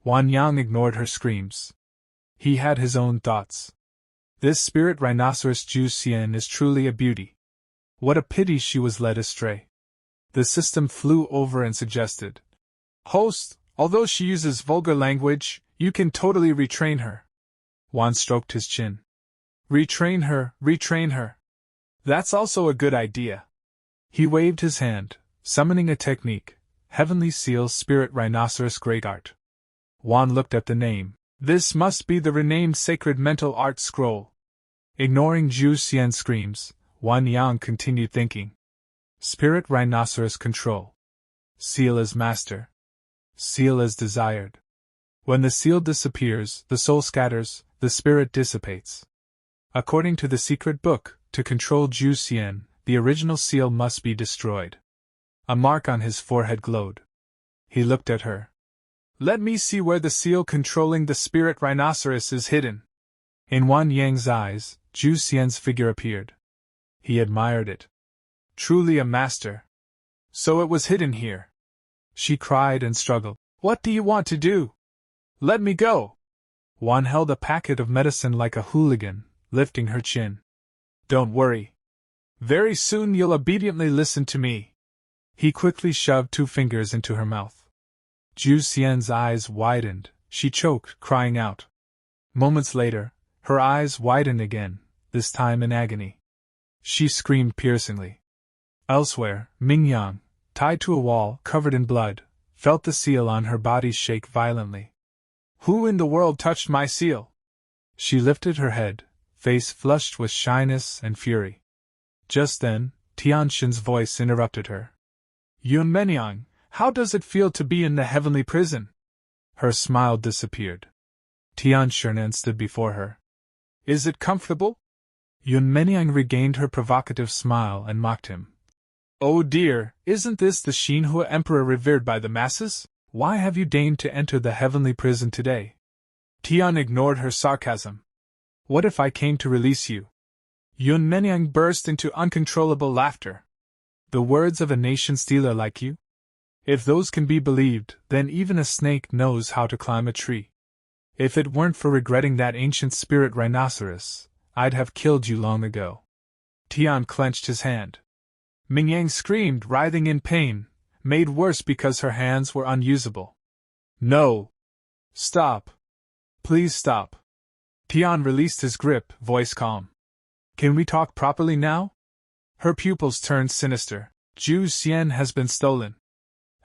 Wang Yang ignored her screams. He had his own thoughts. This spirit rhinoceros Zhu Xian is truly a beauty. What a pity she was led astray. The system flew over and suggested. Host, although she uses vulgar language, you can totally retrain her. Wan stroked his chin. Retrain her, retrain her. That's also a good idea. He waved his hand, summoning a technique, Heavenly Seal Spirit Rhinoceros Great Art. Wan looked at the name. This must be the renamed Sacred Mental Art Scroll. Ignoring Zhu Xian's screams, Wang Yang continued thinking. Spirit Rhinoceros Control. Seal as Master. Seal as desired. When the seal disappears, the soul scatters, the spirit dissipates. According to the secret book, to control Zhu Xian, the original seal must be destroyed. A mark on his forehead glowed. He looked at her. Let me see where the seal controlling the spirit rhinoceros is hidden. In Wang Yang's eyes, Zhu Xian's figure appeared. He admired it. Truly a master. So it was hidden here. She cried and struggled. What do you want to do? Let me go. Wan held a packet of medicine like a hooligan, lifting her chin. Don't worry. Very soon you'll obediently listen to me. He quickly shoved 2 fingers into her mouth. Zhu Xian's eyes widened, she choked, crying out. Moments later, her eyes widened again, this time in agony. She screamed piercingly. Elsewhere, Mingyang, tied to a wall, covered in blood, felt the seal on her body shake violently. Who in the world touched my seal? She lifted her head, face flushed with shyness and fury. Just then, Tianxin's voice interrupted her. Yun Menyang, how does it feel to be in the heavenly prison? Her smile disappeared. Tianxin stood before her. Is it comfortable? Yun Menyang regained her provocative smile and mocked him. Oh dear, isn't this the Xinhua emperor revered by the masses? Why have you deigned to enter the heavenly prison today? Tian ignored her sarcasm. What if I came to release you? Yun Menyang burst into uncontrollable laughter. The words of a nation-stealer like you? If those can be believed, then even a snake knows how to climb a tree. If it weren't for regretting that ancient spirit rhinoceros, I'd have killed you long ago. Tian clenched his hand. Mingyang screamed, writhing in pain, made worse because her hands were unusable. No! Stop! Please stop! Tian released his grip, voice calm. Can we talk properly now? Her pupils turned sinister. Zhu Xian has been stolen.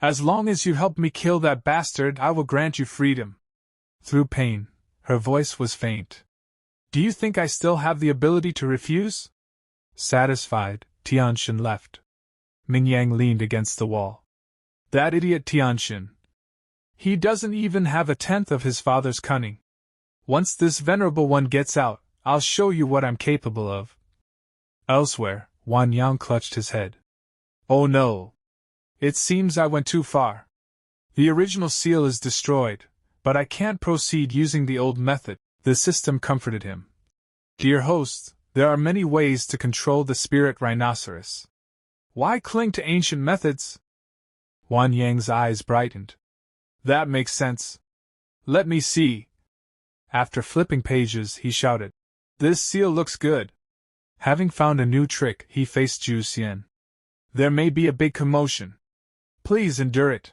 As long as you help me kill that bastard, I will grant you freedom. Through pain, her voice was faint. Do you think I still have the ability to refuse? Satisfied, Tianxin left. Mingyang leaned against the wall. That idiot Tianxin. He doesn't even have 1/10 of his father's cunning. Once this venerable one gets out, I'll show you what I'm capable of. Elsewhere, Wang Yang clutched his head. Oh no! It seems I went too far. The original seal is destroyed, but I can't proceed using the old method. The system comforted him. Dear host, there are many ways to control the spirit rhinoceros. Why cling to ancient methods? Wang Yang's eyes brightened. That makes sense. Let me see. After flipping pages, he shouted. This seal looks good. Having found a new trick, he faced Zhu Xian. There may be a big commotion. Please endure it.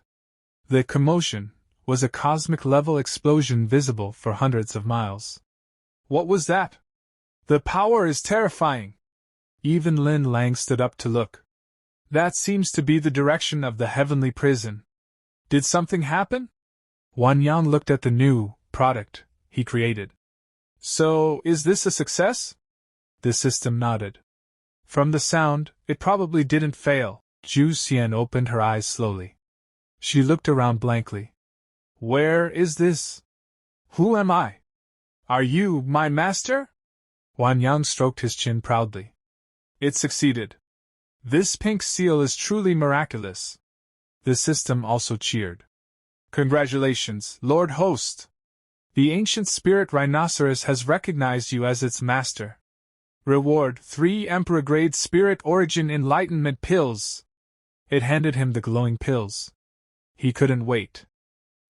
The commotion was a cosmic-level explosion visible for hundreds of miles. What was that? The power is terrifying. Even Lin Lang stood up to look. That seems to be the direction of the heavenly prison. Did something happen? Wang Yang looked at the new product he created. So, is this a success? The system nodded. From the sound, it probably didn't fail. Zhu Xian opened her eyes slowly. She looked around blankly. Where is this? Who am I? Are you my master? Wang Yang stroked his chin proudly. It succeeded. This pink seal is truly miraculous. The system also cheered. Congratulations, Lord Host! The ancient spirit rhinoceros has recognized you as its master. Reward 3 Emperor-grade Spirit Origin Enlightenment Pills. It handed him the glowing pills. He couldn't wait.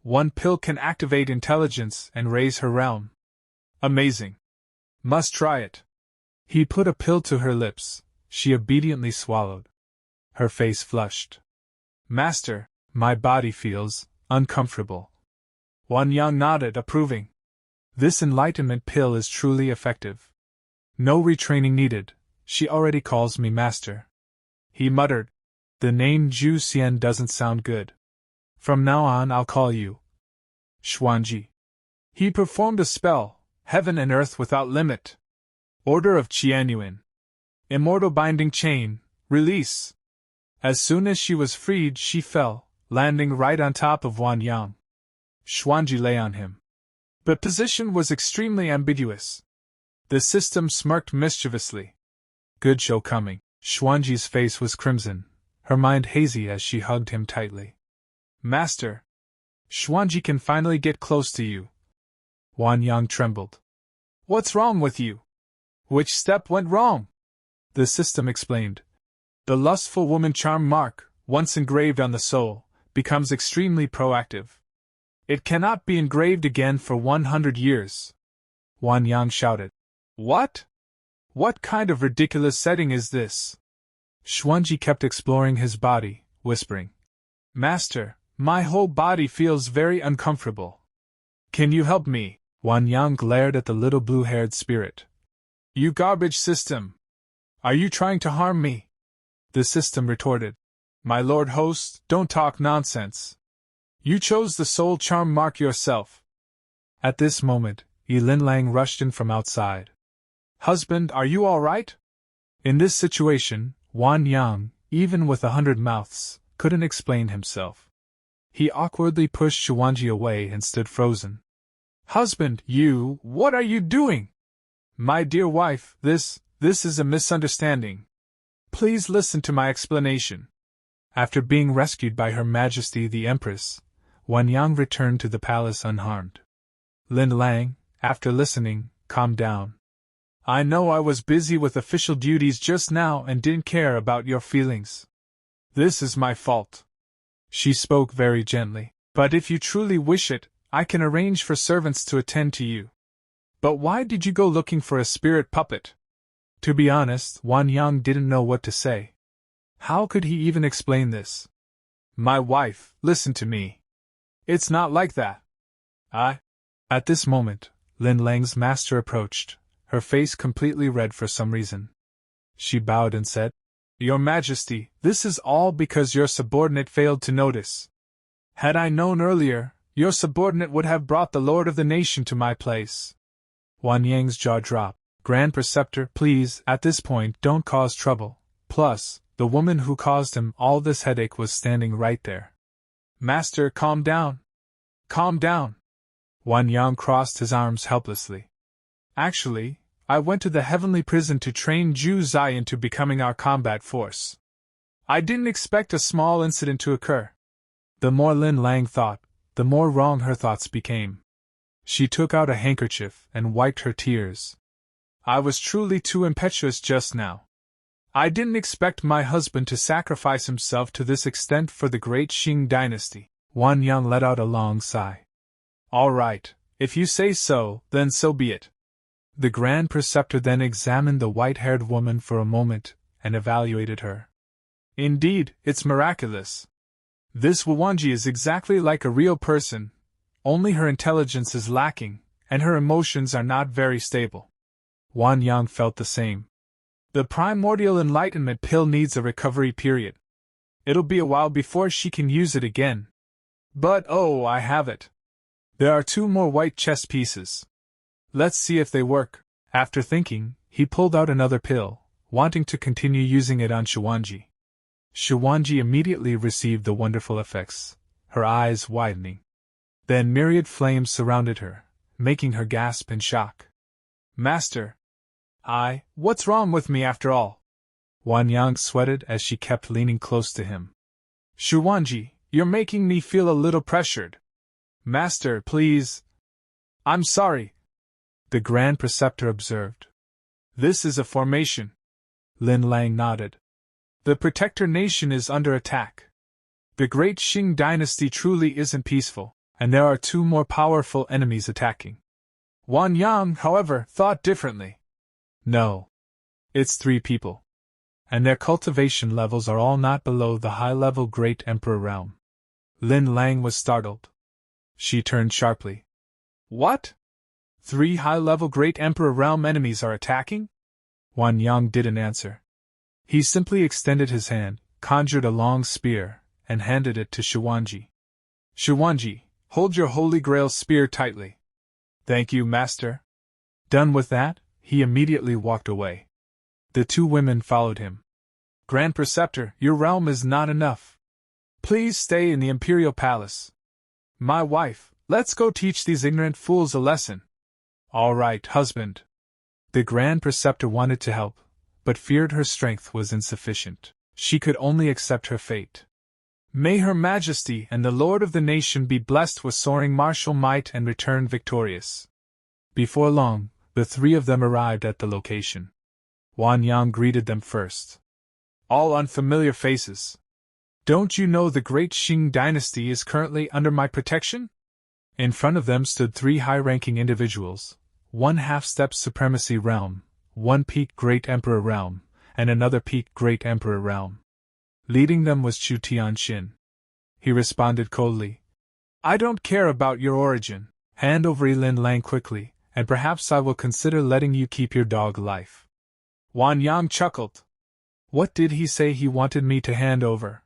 1 pill can activate intelligence and raise her realm. Amazing. Must try it. He put a pill to her lips. She obediently swallowed. Her face flushed. Master, my body feels uncomfortable. Wang Yang nodded, approving. This enlightenment pill is truly effective. No retraining needed. She already calls me master. He muttered. The name Zhu Xian doesn't sound good. From now on I'll call you Xuanji. He performed a spell, heaven and earth without limit. Order of Qianyuan. Immortal binding chain, release. As soon as she was freed, she fell, landing right on top of Wang Yang. Xuanji lay on him. But position was extremely ambiguous. The system smirked mischievously. Good show coming. Xuanji's face was crimson, her mind hazy as she hugged him tightly. Master! Xuanji can finally get close to you. Wang Yang trembled. What's wrong with you? Which step went wrong? The system explained. The lustful woman charm mark, once engraved on the soul, becomes extremely proactive. It cannot be engraved again for 100 years. Wang Yang shouted. What? What kind of ridiculous setting is this? Xuanji kept exploring his body, whispering. Master, my whole body feels very uncomfortable. Can you help me? Wang Yang glared at the little blue-haired spirit. You garbage system! Are you trying to harm me? The system retorted. My lord host, don't talk nonsense. You chose the soul charm mark yourself. At this moment, Lin Lang rushed in from outside. Husband, are you all right? In this situation, Wang Yang, even with 100 mouths, couldn't explain himself. He awkwardly pushed Xuanji away and stood frozen. Husband, what are you doing? My dear wife, this is a misunderstanding. Please listen to my explanation. After being rescued by Her Majesty the Empress, Wang Yang returned to the palace unharmed. Lin Lang, after listening, calmed down. I know I was busy with official duties just now and didn't care about your feelings. This is my fault. She spoke very gently. But if you truly wish it, I can arrange for servants to attend to you. But why did you go looking for a spirit puppet? To be honest, Wang Yang didn't know what to say. How could he even explain this? My wife, listen to me. It's not like that. At this moment, Lin Lang's master approached, her face completely red for some reason. She bowed and said, Your Majesty, this is all because your subordinate failed to notice. Had I known earlier, your subordinate would have brought the lord of the nation to my place. Wang Yang's jaw dropped. Grand Preceptor, please, at this point, don't cause trouble. Plus, the woman who caused him all this headache was standing right there. Master, calm down. Calm down. Wang Yang crossed his arms helplessly. Actually, I went to the heavenly prison to train Zhu Zai into becoming our combat force. I didn't expect a small incident to occur. The more Lin Lang thought, the more wrong her thoughts became. She took out a handkerchief and wiped her tears. I was truly too impetuous just now. I didn't expect my husband to sacrifice himself to this extent for the great Qing dynasty. Wang Yang let out a long sigh. All right, if you say so, then so be it. The Grand Preceptor then examined the white-haired woman for a moment and evaluated her. Indeed, it's miraculous. This Wuwanji is exactly like a real person, only her intelligence is lacking, and her emotions are not very stable. Wang Yang felt the same. The primordial enlightenment pill needs a recovery period. It'll be a while before she can use it again. But oh, I have it. There are 2 more white chess pieces. Let's see if they work. After thinking, he pulled out another pill, wanting to continue using it on Shuwanji. Shuwanji immediately received the wonderful effects, her eyes widening. Then myriad flames surrounded her, making her gasp in shock. Master! What's wrong with me after all? Wang Yang sweated as she kept leaning close to him. Shuwanji, you're making me feel a little pressured. Master, please. I'm sorry. The Grand Preceptor observed. This is a formation. Lin Lang nodded. The Protector Nation is under attack. The Great Qing Dynasty truly isn't peaceful, and there are 2 more powerful enemies attacking. Wang Yang, however, thought differently. No. It's 3 people. And their cultivation levels are all not below the high-level Great Emperor realm. Lin Lang was startled. She turned sharply. What? 3 high-level Great Emperor realm enemies are attacking? Wang Yang didn't answer. He simply extended his hand, conjured a long spear, and handed it to Shuwanji. Shuwanji, hold your Holy Grail spear tightly. Thank you, Master. Done with that, he immediately walked away. The 2 women followed him. Grand Preceptor, your realm is not enough. Please stay in the Imperial Palace. My wife, let's go teach these ignorant fools a lesson. All right, husband. The Grand Preceptor wanted to help, but feared her strength was insufficient. She could only accept her fate. May Her Majesty and the Lord of the Nation be blessed with soaring martial might and return victorious. Before long, the 3 of them arrived at the location. Wang Yang greeted them first. All unfamiliar faces. Don't you know the Great Qing Dynasty is currently under my protection? In front of them stood 3 high-ranking individuals, 1 half-step supremacy realm, 1 peak Great Emperor realm, and another peak Great Emperor realm. Leading them was Chu Tianxin. He responded coldly. I don't care about your origin. Hand over Lin Lang quickly, and perhaps I will consider letting you keep your dog life. Wang Yang chuckled. What did he say he wanted me to hand over?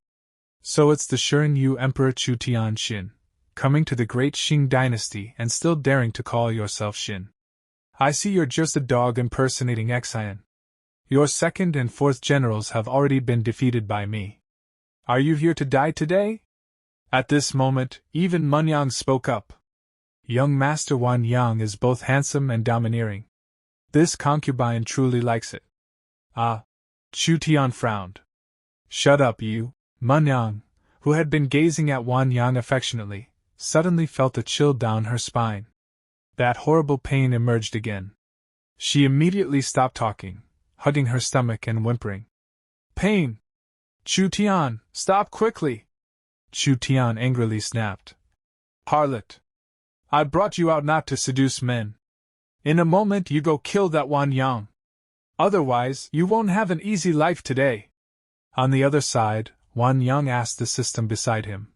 So it's the Shirin Yu Emperor Chu Tianxin, coming to the Great Qing Dynasty and still daring to call yourself Xin. I see you're just a dog impersonating Xian. Your 2nd and 4th generals have already been defeated by me. Are you here to die today? At this moment, even Manhwa spoke up. Young Master Wang Yang is both handsome and domineering. This concubine truly likes it. Ah. Chu Tian frowned. Shut up, you. Manhwa, who had been gazing at Wang Yang affectionately, suddenly felt a chill down her spine. That horrible pain emerged again. She immediately stopped talking, hugging her stomach and whimpering. Pain! Chu Tian, stop quickly! Chu Tian angrily snapped. Harlot! I brought you out not to seduce men. In a moment you go kill that Wang Yang. Otherwise, you won't have an easy life today. On the other side, Wang Yang asked the system beside him.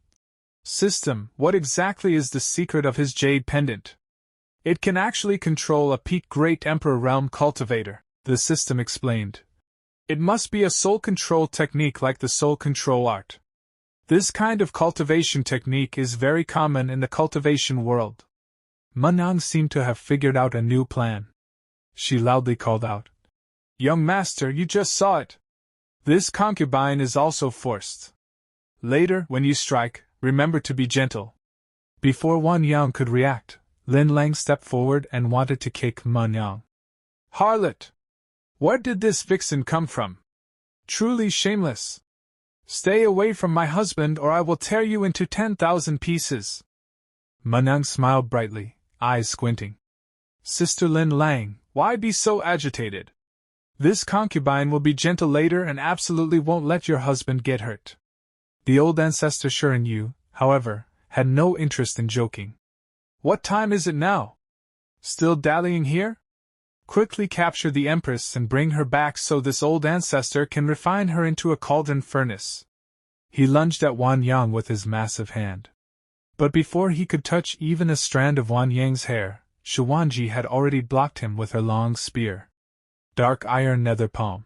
System, what exactly is the secret of his jade pendant? It can actually control a peak Great Emperor realm cultivator, the system explained. It must be a soul control technique like the soul control art. This kind of cultivation technique is very common in the cultivation world. Manhwa seemed to have figured out a new plan. She loudly called out. Young master, you just saw it. This concubine is also forced. Later, when you strike, remember to be gentle. Before Wang Yang could react, Lin Lang stepped forward and wanted to kick Manhwa. Harlot! Where did this vixen come from? Truly shameless. Stay away from my husband or I will tear you into 10,000 pieces. Manhwa smiled brightly, eyes squinting. Sister Lin Lang, why be so agitated? This concubine will be gentle later and absolutely won't let your husband get hurt. The old ancestor Shirin Yu, however, had no interest in joking. What time is it now? Still dallying here? Quickly capture the empress and bring her back so this old ancestor can refine her into a cauldron furnace. He lunged at Wang Yang with his massive hand. But before he could touch even a strand of Wang Yang's hair, Xuanji had already blocked him with her long spear. Dark iron nether palm.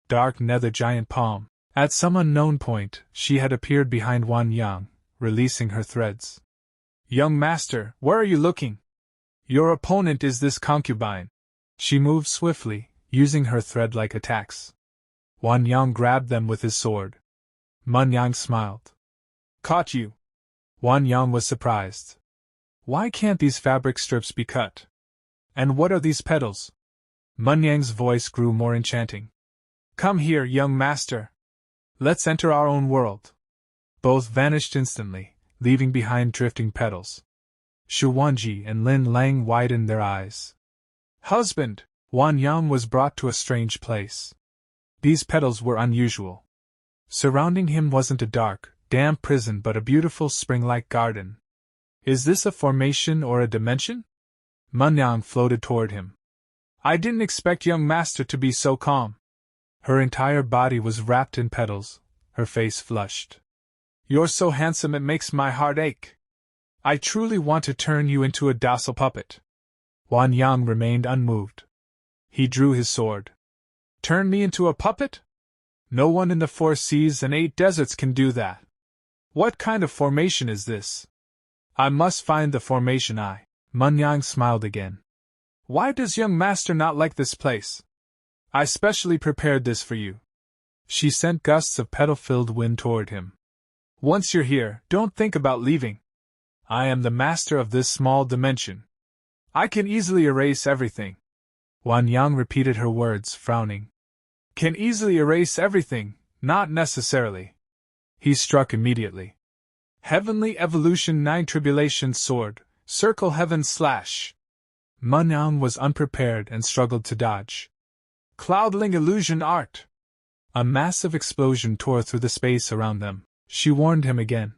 Dark nether giant palm. At some unknown point, she had appeared behind Wang Yang, releasing her threads. Young master, where are you looking? Your opponent is this concubine. She moved swiftly, using her thread-like attacks. Wang Yang grabbed them with his sword. Wang Yang smiled. Caught you. Wang Yang was surprised. Why can't these fabric strips be cut? And what are these petals? Wang Yang's voice grew more enchanting. Come here, young master. Let's enter our own world. Both vanished instantly, leaving behind drifting petals. Xuanji and Lin Lang widened their eyes. Husband! Wang Yang was brought to a strange place. These petals were unusual. Surrounding him wasn't a dark, damp prison but a beautiful spring-like garden. Is this a formation or a dimension? Wang Yang floated toward him. I didn't expect young master to be so calm. Her entire body was wrapped in petals, her face flushed. You're so handsome it makes my heart ache. I truly want to turn you into a docile puppet. Wang Yang remained unmoved. He drew his sword. Turn me into a puppet? No one in the 4 seas and 8 deserts can do that. What kind of formation is this? I must find the formation Wang Yang smiled again. Why does young master not like this place? I specially prepared this for you. She sent gusts of petal-filled wind toward him. Once you're here, don't think about leaving. I am the master of this small dimension. I can easily erase everything. Wang Yang repeated her words, frowning. Can easily erase everything, not necessarily. He struck immediately. Heavenly Evolution 9 Tribulation Sword, Circle Heaven Slash. Wang Yang was unprepared and struggled to dodge. Cloudling Illusion Art. A massive explosion tore through the space around them. She warned him again.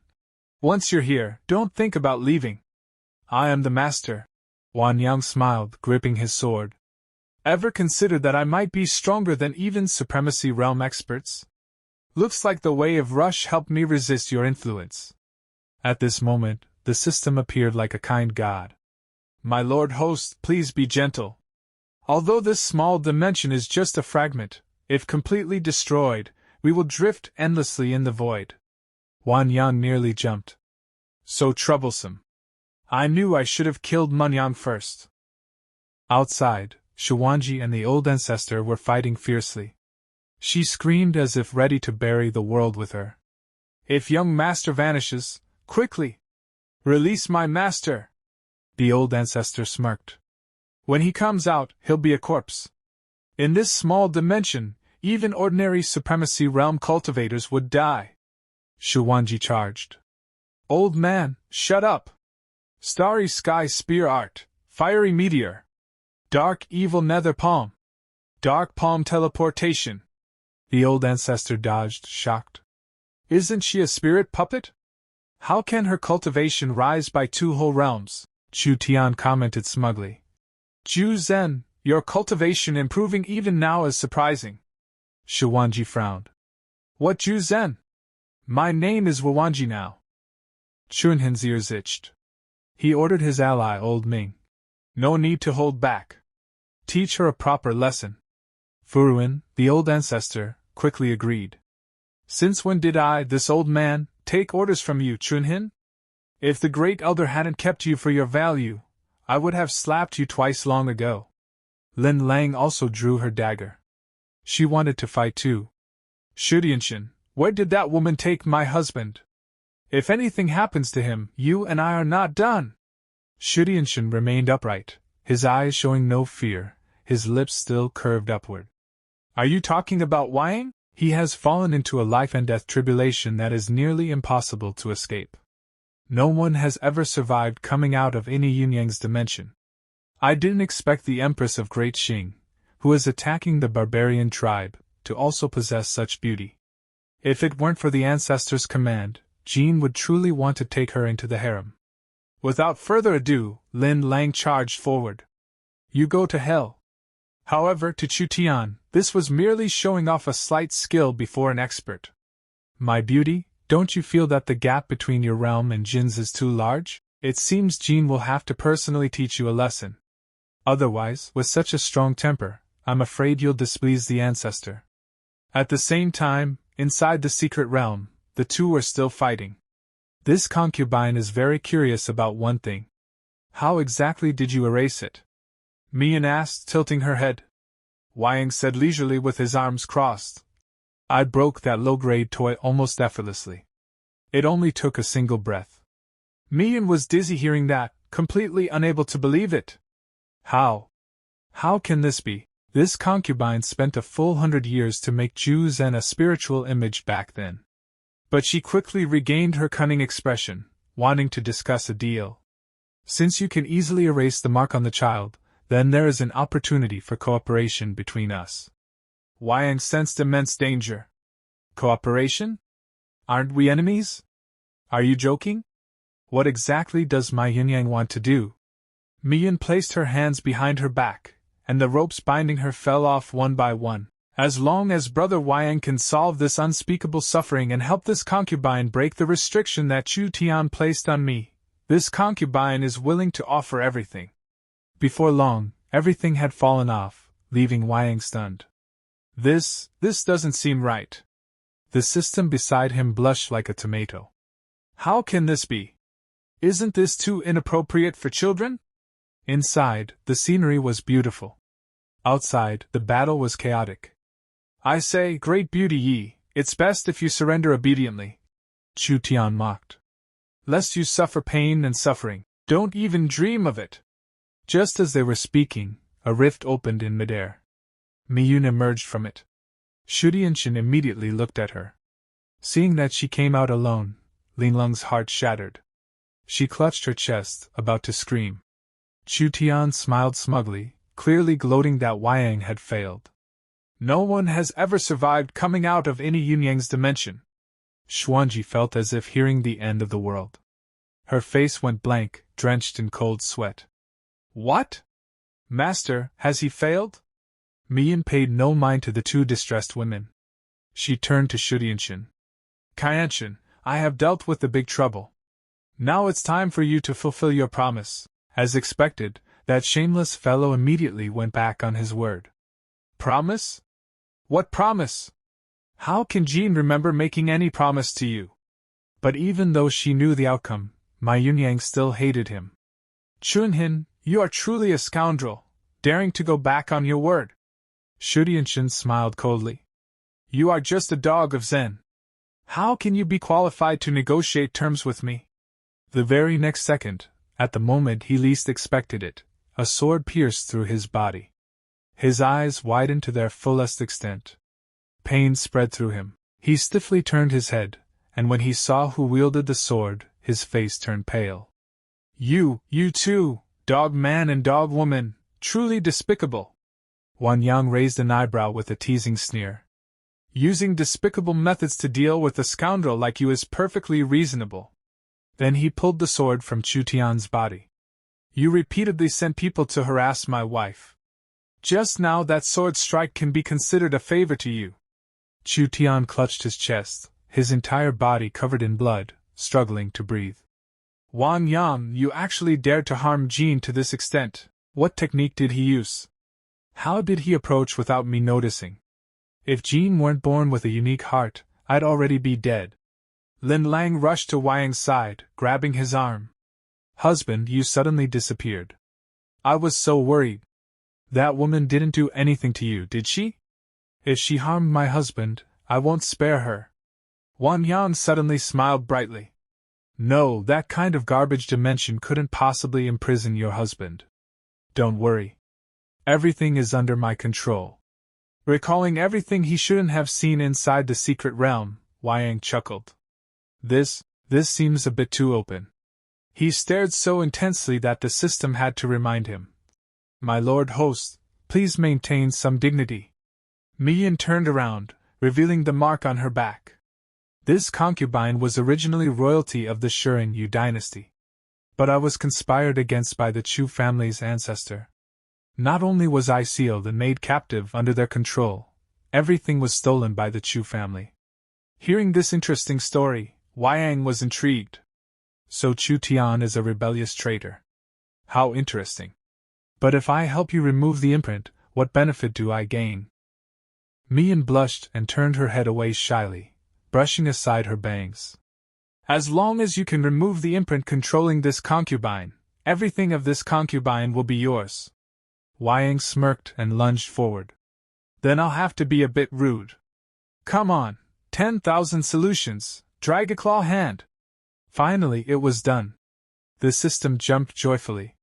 Once you're here, don't think about leaving. I am the master. Wang Yang smiled, gripping his sword. Ever considered that I might be stronger than even Supremacy Realm experts? Looks like the Way of Rush helped me resist your influence. At this moment, the system appeared like a kind god. My lord host, please be gentle. Although this small dimension is just a fragment, if completely destroyed, we will drift endlessly in the void. Wang Yang nearly jumped. So troublesome. I knew I should have killed Wang Yang first. Outside, Xuanji and the old ancestor were fighting fiercely. She screamed as if ready to bury the world with her. If young master vanishes, quickly! Release my master! The old ancestor smirked. When he comes out, he'll be a corpse. In this small dimension, even ordinary Supremacy Realm cultivators would die. Xuanji charged. Old man, shut up! Starry Sky Spear Art, Fiery Meteor. Dark Evil Nether Palm. Dark Palm Teleportation. The old ancestor dodged, shocked. Isn't she a spirit puppet? How can her cultivation rise by 2 whole realms? Chu Tian commented smugly. Ju Zhen, your cultivation improving even now is surprising. Xuanji frowned. What Ju Zhen? My name is Wawanji now. Chunhin's ears itched. He ordered his ally Old Ming. No need to hold back. Teach her a proper lesson. Furuin, the old ancestor, quickly agreed. Since when did I, this old man, take orders from you, Chunhin? If the Great Elder hadn't kept you for your value, I would have slapped you twice long ago. Lin Lang also drew her dagger. She wanted to fight too. Shudianshin, where did that woman take my husband? If anything happens to him, you and I are not done. Shudianshin remained upright, his eyes showing no fear, his lips still curved upward. Are you talking about Wang? He has fallen into a life-and-death tribulation that is nearly impossible to escape. No one has ever survived coming out of any Yunyang's dimension. I didn't expect the Empress of Great Xing, who is attacking the barbarian tribe, to also possess such beauty. If it weren't for the ancestor's command, Jean would truly want to take her into the harem. Without further ado, Lin Lang charged forward. You go to hell. However, to Chu Tian, this was merely showing off a slight skill before an expert. My beauty, don't you feel that the gap between your realm and Jin's is too large? It seems Jin will have to personally teach you a lesson. Otherwise, with such a strong temper, I'm afraid you'll displease the ancestor. At the same time, inside the secret realm, the two are still fighting. This concubine is very curious about one thing. How exactly did you erase it? Mian asked, tilting her head. Wang said leisurely with his arms crossed. I broke that low-grade toy almost effortlessly. It only took a single breath. Mian was dizzy hearing that, completely unable to believe it. How? How can this be? This concubine spent a full 100 years to make Jews and a spiritual image back then. But she quickly regained her cunning expression, wanting to discuss a deal. Since you can easily erase the mark on the child, then there is an opportunity for cooperation between us. Wang sensed immense danger. Cooperation? Aren't we enemies? Are you joking? What exactly does my Yin Yang want to do? Mian placed her hands behind her back, and the ropes binding her fell off one by one. As long as Brother Wang can solve this unspeakable suffering and help this concubine break the restriction that Chu Tian placed on me, this concubine is willing to offer everything. Before long, everything had fallen off, leaving Wang stunned. This doesn't seem right. The system beside him blushed like a tomato. How can this be? Isn't this too inappropriate for children? Inside, the scenery was beautiful. Outside, the battle was chaotic. I say, great beauty Yi, it's best if you surrender obediently, Chu Tian mocked. Lest you suffer pain and suffering, don't even dream of it. Just as they were speaking, a rift opened in midair. Miyun emerged from it. Shudianshin immediately looked at her. Seeing that she came out alone, Linglung's heart shattered. She clutched her chest, about to scream. Chu Tian smiled smugly, clearly gloating that Wang had failed. No one has ever survived coming out of any Yin Yang's dimension. Xuanji felt as if hearing the end of the world. Her face went blank, drenched in cold sweat. What? Master, has he failed? Mian paid no mind to the two distressed women. She turned to Shudianshin. Kyanshin, I have dealt with the big trouble. Now it's time for you to fulfill your promise. As expected, that shameless fellow immediately went back on his word. Promise? What promise? How can Jean remember making any promise to you? But even though she knew the outcome, my Yin Yang still hated him. Chunhin, you are truly a scoundrel, daring to go back on your word. Shudianshin smiled coldly. You are just a dog of Zen. How can you be qualified to negotiate terms with me? The very next second, at the moment he least expected it, a sword pierced through his body. His eyes widened to their fullest extent. Pain spread through him. He stiffly turned his head, and when he saw who wielded the sword, his face turned pale. You too, dog man and dog woman, truly despicable. Wang Yang raised an eyebrow with a teasing sneer. Using despicable methods to deal with a scoundrel like you is perfectly reasonable. Then he pulled the sword from Chu Tian's body. You repeatedly sent people to harass my wife. Just now that sword strike can be considered a favor to you. Chu Tian clutched his chest, his entire body covered in blood, struggling to breathe. Wang Yang, you actually dared to harm Jean to this extent. What technique did he use? How did he approach without me noticing? If Jean weren't born with a unique heart, I'd already be dead. Lin Lang rushed to Wang's side, grabbing his arm. Husband, you suddenly disappeared. I was so worried. That woman didn't do anything to you, did she? If she harmed my husband, I won't spare her. Wang Yang suddenly smiled brightly. No, that kind of garbage dimension couldn't possibly imprison your husband. Don't worry. Everything is under my control. Recalling everything he shouldn't have seen inside the secret realm, Wang chuckled. This seems a bit too open. He stared so intensely that the system had to remind him. My lord host, please maintain some dignity. Mian turned around, revealing the mark on her back. This concubine was originally royalty of the Shuren Yu dynasty. But I was conspired against by the Chu family's ancestor. Not only was I sealed and made captive under their control, everything was stolen by the Chu family. Hearing this interesting story, Wang Yang was intrigued. So Chu Tian is a rebellious traitor. How interesting. But if I help you remove the imprint, what benefit do I gain? Mian blushed and turned her head away shyly, brushing aside her bangs. As long as you can remove the imprint controlling this concubine, everything of this concubine will be yours. Wang Yang smirked and lunged forward. Then I'll have to be a bit rude. Come on, 10,000 solutions, drag a claw hand. Finally it was done. The system jumped joyfully.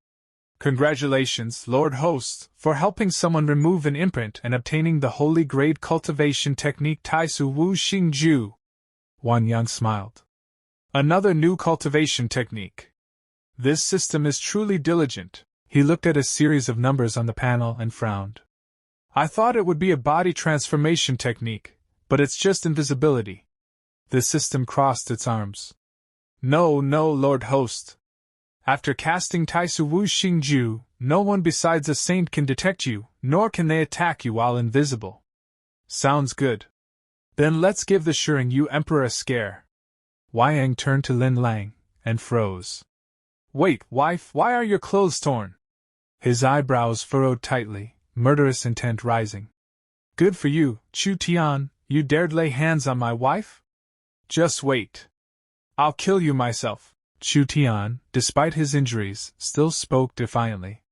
Congratulations, Lord Host, for helping someone remove an imprint and obtaining the holy grade cultivation technique Taisu Wu Xingju. Wang Yang smiled. Another new cultivation technique. This system is truly diligent. He looked at a series of numbers on the panel and frowned. I thought it would be a body transformation technique, but it's just invisibility. The system crossed its arms. No, Lord Host. After casting Taisu Wu Xingju, no one besides a saint can detect you, nor can they attack you while invisible. Sounds good. Then let's give the Shirring Yu Emperor a scare. Wang Yang turned to Lin Lang, and froze. Wait, wife, why are your clothes torn? His eyebrows furrowed tightly, murderous intent rising. Good for you, Chu Tian, you dared lay hands on my wife? Just wait. I'll kill you myself. Chu Tian, despite his injuries, still spoke defiantly.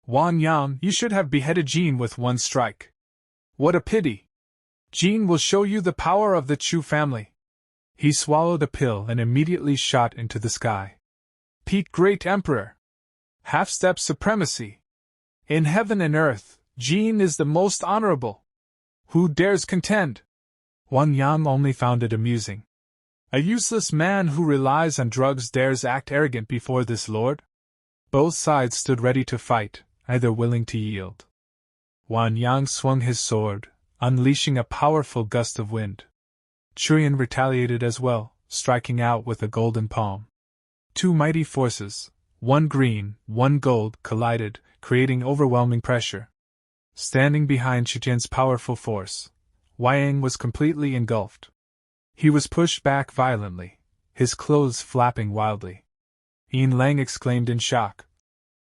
Wang Yang, you should have beheaded Jin with one strike. What a pity. Jin will show you the power of the Chu family. He swallowed a pill and immediately shot into the sky. Peak Great Emperor. Half-step supremacy. In heaven and earth, Jin is the most honorable. Who dares contend? Wang Yang only found it amusing. A useless man who relies on drugs dares act arrogant before this lord? Both sides stood ready to fight, either willing to yield. Wang Yang swung his sword, unleashing a powerful gust of wind. Chuyan retaliated as well, striking out with a golden palm. Two mighty forces, one green, one gold, collided, creating overwhelming pressure. Standing behind Chuyan's powerful force, Wang Yang was completely engulfed. He was pushed back violently, his clothes flapping wildly. Yin Lang exclaimed in shock.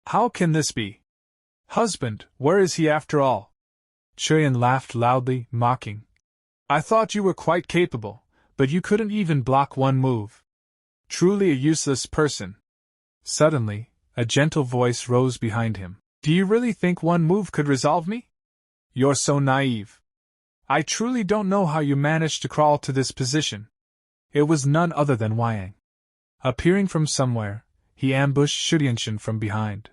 How can this be? Husband, where is he after all? Chuyan laughed loudly, mocking. I thought you were quite capable, but you couldn't even block one move. Truly a useless person. Suddenly, a gentle voice rose behind him. Do you really think one move could resolve me? You're so naive. I truly don't know how you managed to crawl to this position. It was none other than Wang Yang. Appearing from somewhere, he ambushed Shudianshan from behind.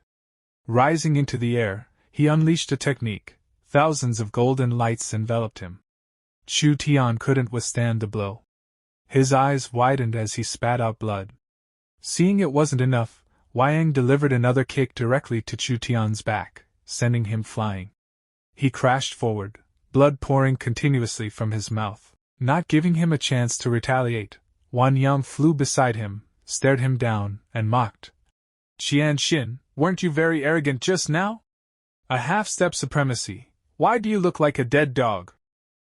Rising into the air, he unleashed a technique. Thousands of golden lights enveloped him. Chu Tian couldn't withstand the blow. His eyes widened as he spat out blood. Seeing it wasn't enough, Wang Yang delivered another kick directly to Chu Tian's back, sending him flying. He crashed forward, blood pouring continuously from his mouth. Not giving him a chance to retaliate, Wang Yang flew beside him, stared him down, and mocked. Qian Xin, weren't you very arrogant just now? A half-step supremacy. Why do you look like a dead dog?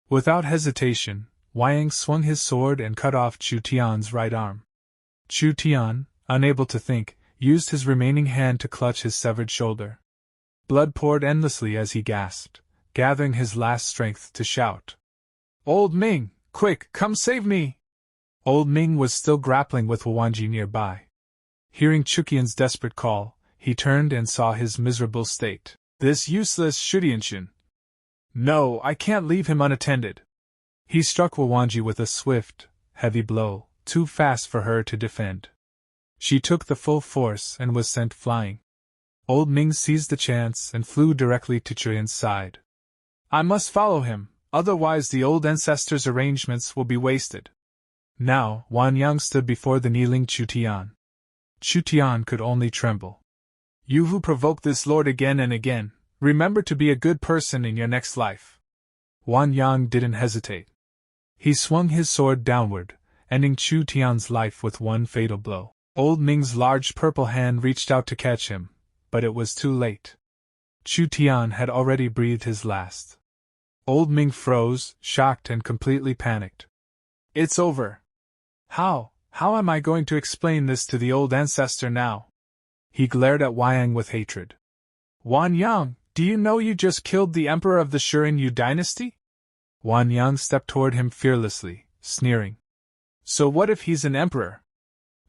Without hesitation, Wang Yang swung his sword and cut off Chu Tian's right arm. Chu Tian, unable to think, used his remaining hand to clutch his severed shoulder. Blood poured endlessly as he gasped, gathering his last strength to shout. Old Ming, quick, come save me! Old Ming was still grappling with Wanji nearby. Hearing Chuqian's desperate call, he turned and saw his miserable state. This useless Shudianshan. No, I can't leave him unattended. He struck Wanji with a swift, heavy blow, too fast for her to defend. She took the full force and was sent flying. Old Ming seized the chance and flew directly to Chuyan's side. I must follow him, otherwise the old ancestors' arrangements will be wasted. Now, Wang Yang stood before the kneeling Chu Tian. Chu Tian could only tremble. You who provoke this lord again and again, remember to be a good person in your next life. Wang Yang didn't hesitate. He swung his sword downward, ending Chu Tian's life with one fatal blow. Old Ming's large purple hand reached out to catch him, but it was too late. Chu Tian had already breathed his last. Old Ming froze, shocked and completely panicked. It's over. How am I going to explain this to the old ancestor now? He glared at Wang Yang with hatred. Wang Yang, do you know you just killed the emperor of the Shirin Yu dynasty? Wang Yang stepped toward him fearlessly, sneering. So what if he's an emperor?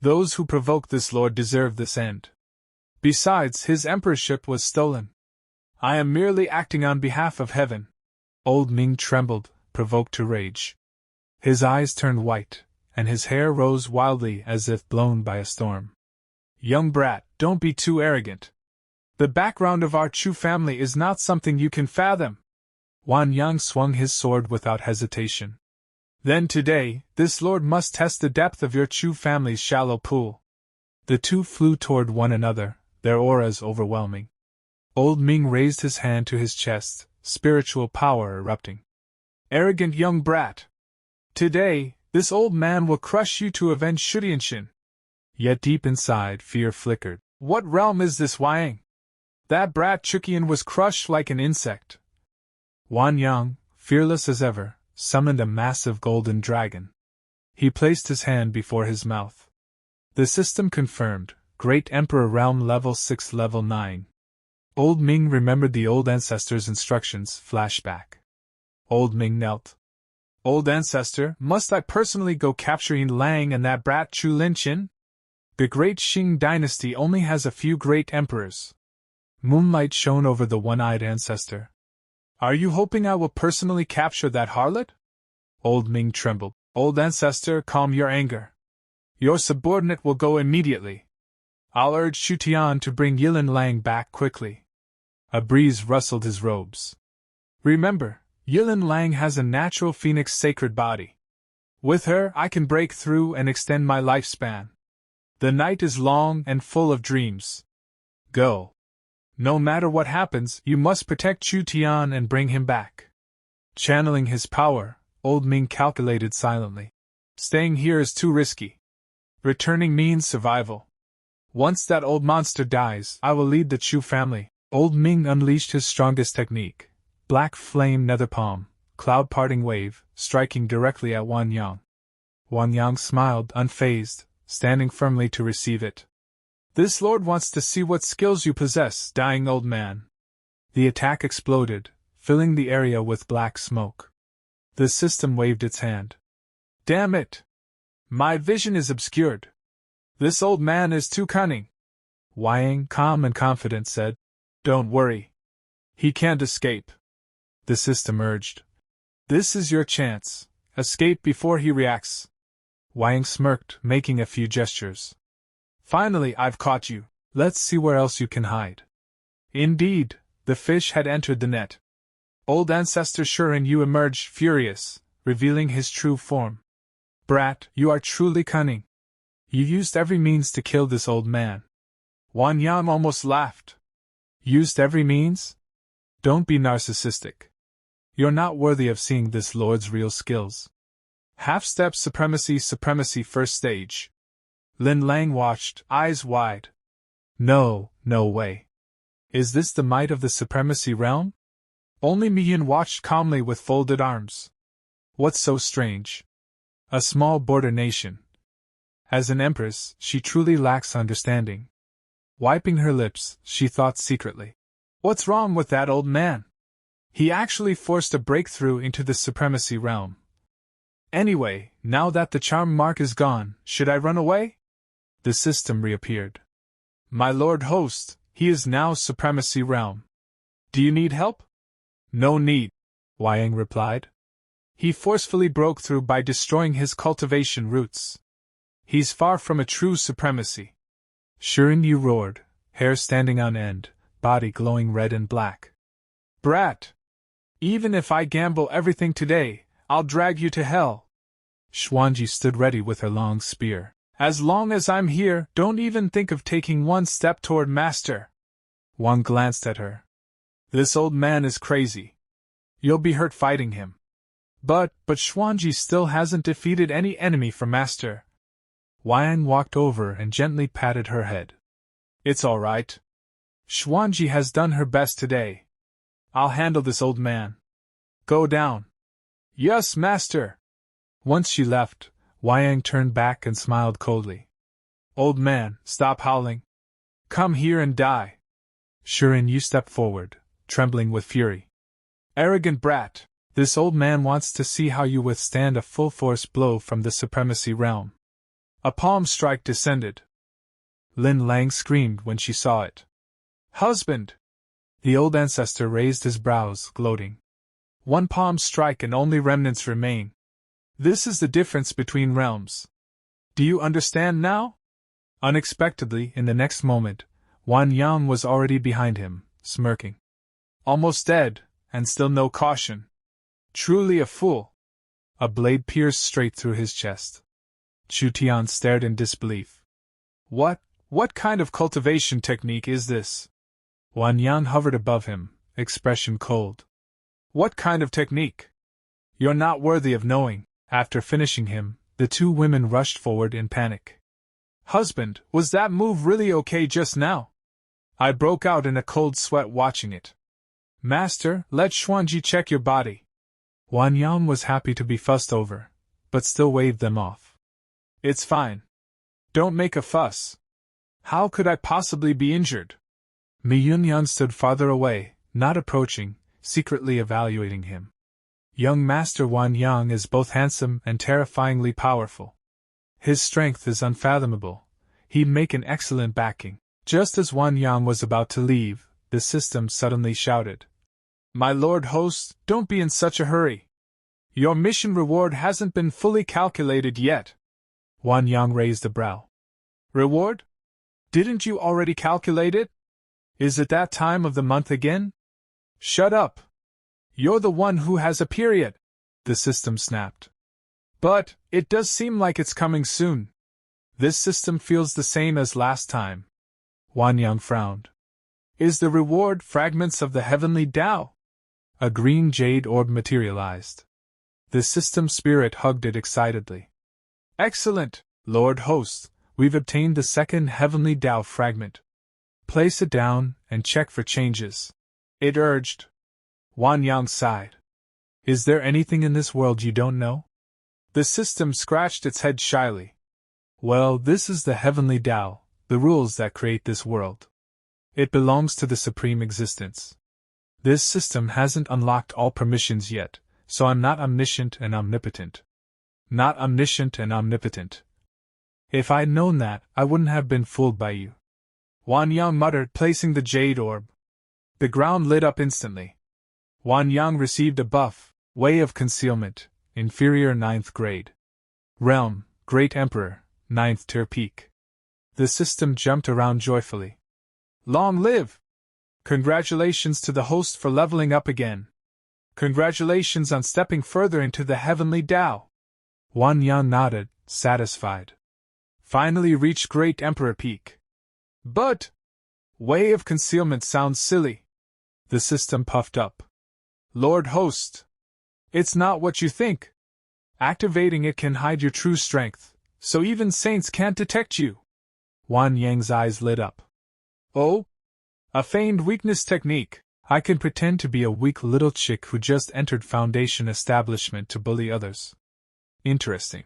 Those who provoke this lord deserve this end. Besides, his emperorship was stolen. I am merely acting on behalf of heaven. Old Ming trembled, provoked to rage. His eyes turned white, and his hair rose wildly as if blown by a storm. Young brat, don't be too arrogant. The background of our Chu family is not something you can fathom. Wang Yang swung his sword without hesitation. Then today, this lord must test the depth of your Chu family's shallow pool. The two flew toward one another, their auras overwhelming. Old Ming raised his hand to his chest, spiritual power erupting. Arrogant young brat! Today, this old man will crush you to avenge Shudianshin. Yet deep inside, fear flickered. What realm is this, Wang? That brat Chukian was crushed like an insect. Wang Yang, fearless as ever, summoned a massive golden dragon. He placed his hand before his mouth. The system confirmed, Great Emperor Realm Level 6 Level 9. Old Ming remembered the old ancestor's instructions, flashback. Old Ming knelt. Old ancestor, must I personally go capture Yin Lang and that brat Chu Linchin? The great Qing dynasty only has a few great emperors. Moonlight shone over the one-eyed ancestor. Are you hoping I will personally capture that harlot? Old Ming trembled. Old ancestor, calm your anger. Your subordinate will go immediately. I'll urge Chu Tian to bring Yilin Lang back quickly. A breeze rustled his robes. Remember, Yilin Lang has a natural phoenix sacred body. With her, I can break through and extend my lifespan. The night is long and full of dreams. Go. No matter what happens, you must protect Chu Tian and bring him back. Channeling his power, Old Ming calculated silently. Staying here is too risky. Returning means survival. Once that old monster dies, I will lead the Chu family. Old Ming unleashed his strongest technique. Black flame nether palm, cloud parting wave, striking directly at Wang Yang. Wang Yang smiled, unfazed, standing firmly to receive it. This lord wants to see what skills you possess, dying old man. The attack exploded, filling the area with black smoke. The system waved its hand. Damn it! My vision is obscured. This old man is too cunning. Wang, calm and confident, said, Don't worry. He can't escape. The system urged. This is your chance. Escape before he reacts. Wang smirked, making a few gestures. Finally, I've caught you. Let's see where else you can hide. Indeed, the fish had entered the net. Old ancestor Shirin Yu emerged furious, revealing his true form. Brat, you are truly cunning. You used every means to kill this old man. Wang Yang almost laughed. Used every means? Don't be narcissistic. You're not worthy of seeing this lord's real skills. Half-step supremacy first stage. Lin Lang watched, eyes wide. No way. Is this the might of the supremacy realm? Only Mian watched calmly with folded arms. What's so strange? A small border nation. As an empress, she truly lacks understanding. Wiping her lips, she thought secretly. What's wrong with that old man? He actually forced a breakthrough into the supremacy realm. Anyway, now that the charm mark is gone, should I run away? The system reappeared. My lord host, he is now supremacy realm. Do you need help? No need, Wang replied. He forcefully broke through by destroying his cultivation roots. He's far from a true supremacy. Shirin Yu roared, hair standing on end, body glowing red and black. Brat! Even if I gamble everything today, I'll drag you to hell. Xuanji stood ready with her long spear. As long as I'm here, don't even think of taking one step toward master. Wang glanced at her. This old man is crazy. You'll be hurt fighting him. But Xuanji still hasn't defeated any enemy for master. Wang walked over and gently patted her head. It's all right. Xuanji has done her best today. I'll handle this old man. Go down. Yes, master. Once she left, Wang Yang turned back and smiled coldly. Old man, stop howling. Come here and die. Shuren Yu stepped forward, trembling with fury. Arrogant brat, this old man wants to see how you withstand a full-force blow from the supremacy realm. A palm strike descended. Lin Lang screamed when she saw it. Husband! The old ancestor raised his brows, gloating. One palm strike and only remnants remain. This is the difference between realms. Do you understand now? Unexpectedly, in the next moment, Wang Yang was already behind him, smirking. Almost dead, and still no caution. Truly a fool. A blade pierced straight through his chest. Chu Tian stared in disbelief. What kind of cultivation technique is this? Wang Yang hovered above him, expression cold. What kind of technique? You're not worthy of knowing. After finishing him, the two women rushed forward in panic. Husband, was that move really okay just now? I broke out in a cold sweat watching it. Master, let Xuanji check your body. Wang Yang was happy to be fussed over, but still waved them off. It's fine. Don't make a fuss. How could I possibly be injured? Mi Yunyan stood farther away, not approaching, secretly evaluating him. Young Master Wang Yang is both handsome and terrifyingly powerful. His strength is unfathomable. He'd make an excellent backing. Just as Wang Yang was about to leave, the system suddenly shouted. My lord host, don't be in such a hurry. Your mission reward hasn't been fully calculated yet. Wang Yang raised a brow. Reward? Didn't you already calculate it? Is it that time of the month again? Shut up. You're the one who has a period, the system snapped. But, it does seem like it's coming soon. This system feels the same as last time. Wang Yang frowned. Is the reward fragments of the heavenly Tao? A green jade orb materialized. The system spirit hugged it excitedly. Excellent, Lord Host, we've obtained the second heavenly Tao fragment. Place it down and check for changes. It urged. Wang Yang sighed. Is there anything in this world you don't know? The system scratched its head shyly. Well, this is the heavenly Tao, the rules that create this world. It belongs to the supreme existence. This system hasn't unlocked all permissions yet, so I'm not omniscient and omnipotent. Not omniscient and omnipotent. If I'd known that, I wouldn't have been fooled by you. Wang Yang muttered, placing the jade orb. The ground lit up instantly. Wang Yang received a buff, Way of Concealment, Inferior 9th grade. Realm, Great Emperor, 9th tier peak. The system jumped around joyfully. Long live! Congratulations to the host for leveling up again. Congratulations on stepping further into the heavenly Tao. Wang Yang nodded, satisfied. Finally reached Great Emperor peak. But, Way of Concealment sounds silly. The system puffed up. Lord Host, it's not what you think. Activating it can hide your true strength, so even saints can't detect you. Wang Yang's eyes lit up. Oh? A feigned weakness technique. I can pretend to be a weak little chick who just entered Foundation establishment to bully others. Interesting.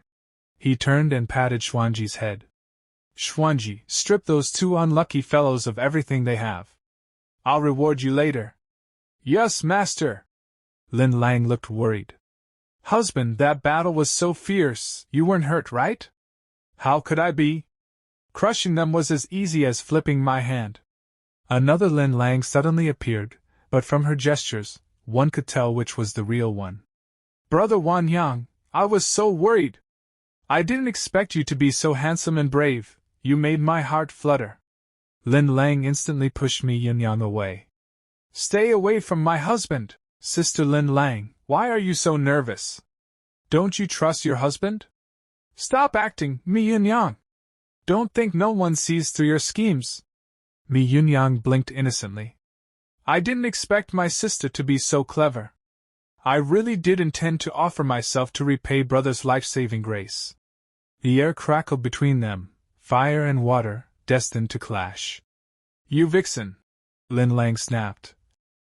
He turned and patted Xuanji's head. Xuanji, strip those two unlucky fellows of everything they have. I'll reward you later. Yes, master. Lin Lang looked worried. Husband, that battle was so fierce, you weren't hurt, right? How could I be? Crushing them was as easy as flipping my hand. Another Lin Lang suddenly appeared, but from her gestures, one could tell which was the real one. Brother Wang Yang, I was so worried. I didn't expect you to be so handsome and brave, you made my heart flutter. Lin Lang instantly pushed Mi Yunyang away. Stay away from my husband, Sister Lin Lang, why are you so nervous? Don't you trust your husband? Stop acting, Mi Yunyang. Don't think no one sees through your schemes. Mi Yunyang blinked innocently. I didn't expect my sister to be so clever. I really did intend to offer myself to repay brother's life-saving grace. The air crackled between them, fire and water, destined to clash. You vixen! Lin Lang snapped.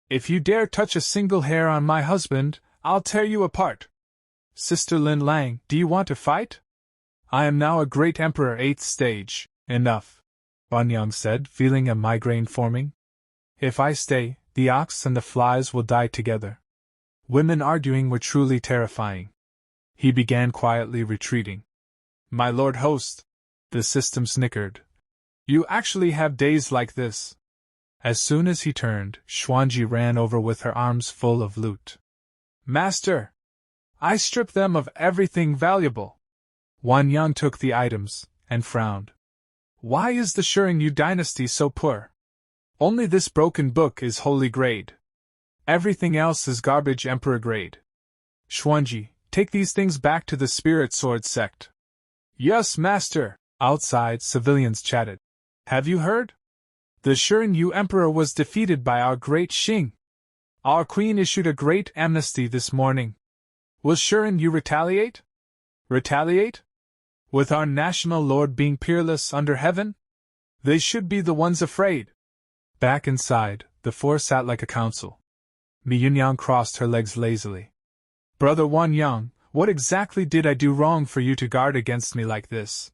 If you dare touch a single hair on my husband, I'll tear you apart. Sister Lin Lang, do you want to fight? I am now a great emperor 8th stage. Enough, Wang Yang said, feeling a migraine forming. If I stay, the ox and the flies will die together. Women arguing were truly terrifying. He began quietly retreating. My lord host, the system snickered. You actually have days like this. As soon as he turned, Xuanji ran over with her arms full of loot. Master! I stripped them of everything valuable. Wang Yang took the items, and frowned. Why is the Shiryu dynasty so poor? Only this broken book is holy grade. Everything else is garbage emperor grade. Xuanji, take these things back to the Spirit Sword sect. Yes, master. Outside, civilians chatted. Have you heard? The Shiryu emperor was defeated by our great Xing. Our queen issued a great amnesty this morning. Will Shiryu retaliate? Retaliate? With our national lord being peerless under heaven? They should be the ones afraid. Back inside, the four sat like a council. Mi Yunyang crossed her legs lazily. Brother Wang Yang, what exactly did I do wrong for you to guard against me like this?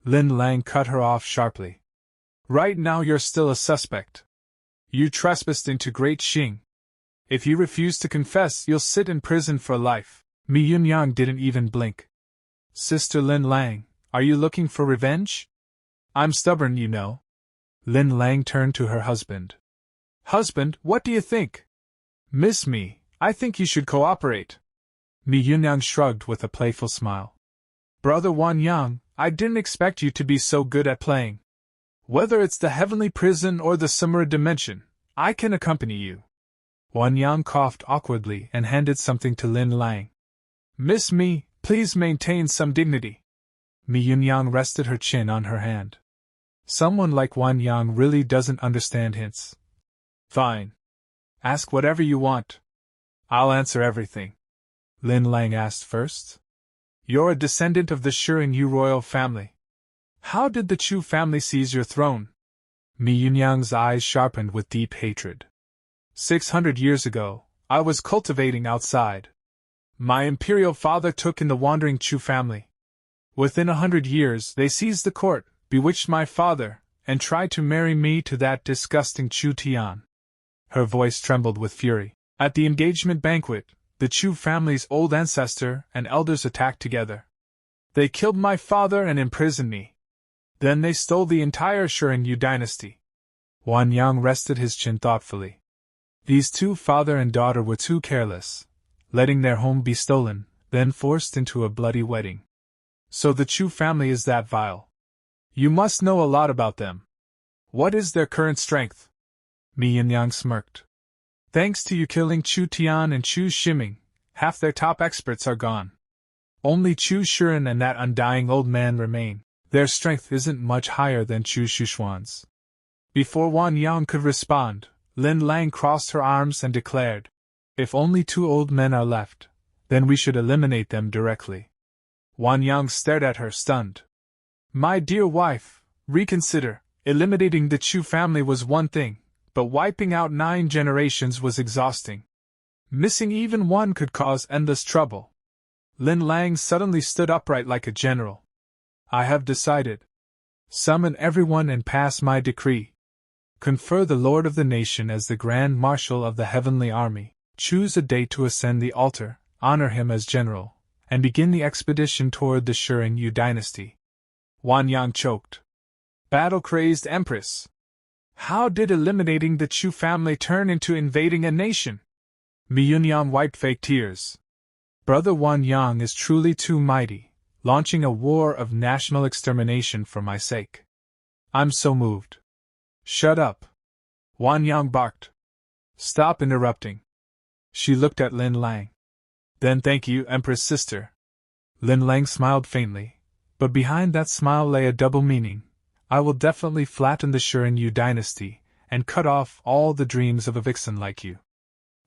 Lin Lang cut her off sharply. Right now you're still a suspect. You trespassed into Great Xing. If you refuse to confess, you'll sit in prison for life. Mi Yunyang didn't even blink. Sister Lin Lang, are you looking for revenge? I'm stubborn, you know. Lin Lang turned to her husband. Husband, what do you think? Miss me, I think you should cooperate. Mi Yunyang shrugged with a playful smile. Brother Wang Yang, I didn't expect you to be so good at playing. Whether it's the heavenly prison or the Samura dimension, I can accompany you. Wang Yang coughed awkwardly and handed something to Lin Lang. Miss me, please maintain some dignity. Mi Yunyang rested her chin on her hand. Someone like Wang Yang really doesn't understand hints. Fine. Ask whatever you want. I'll answer everything. Lin Lang asked first. You're a descendant of the Shiryu royal family. How did the Chu family seize your throne? Mi Yunyang's eyes sharpened with deep hatred. 600 years ago, I was cultivating outside. My imperial father took in the wandering Chu family. Within 100 years, they seized the court, bewitched my father, and tried to marry me to that disgusting Chu Tian. Her voice trembled with fury. At the engagement banquet, the Chu family's old ancestor and elders attacked together. They killed my father and imprisoned me. Then they stole the entire Shiryu dynasty. Wang Yang rested his chin thoughtfully. These two father and daughter were too careless, letting their home be stolen, then forced into a bloody wedding. So the Chu family is that vile. You must know a lot about them. What is their current strength? Mi Yunyang smirked. Thanks to you killing Chu Tian and Chu Shiming, half their top experts are gone. Only Chu Shiren and that undying old man remain. Their strength isn't much higher than Chu Shushuan's. Before Wang Yang could respond, Lin Lang crossed her arms and declared, If only 2 old men are left, then we should eliminate them directly. Wang Yang stared at her, stunned. My dear wife, reconsider. Eliminating the Chu family was one thing, but wiping out 9 generations was exhausting. Missing even one could cause endless trouble. Lin Lang suddenly stood upright like a general. I have decided. Summon everyone and pass my decree. Confer the Lord of the Nation as the Grand Marshal of the Heavenly Army. Choose a date to ascend the altar, honor him as general, and begin the expedition toward the Shiryu dynasty. Wang Yang choked. Battle-crazed empress. How did eliminating the Chu family turn into invading a nation? Mi Yunyang wiped fake tears. Brother Wang Yang is truly too mighty, launching a war of national extermination for my sake. I'm so moved. Shut up. Wang Yang barked. Stop interrupting. She looked at Lin Lang. Then thank you, Empress sister. Lin Lang smiled faintly, but behind that smile lay a double meaning. I will definitely flatten the Shiryu dynasty, and cut off all the dreams of a vixen like you.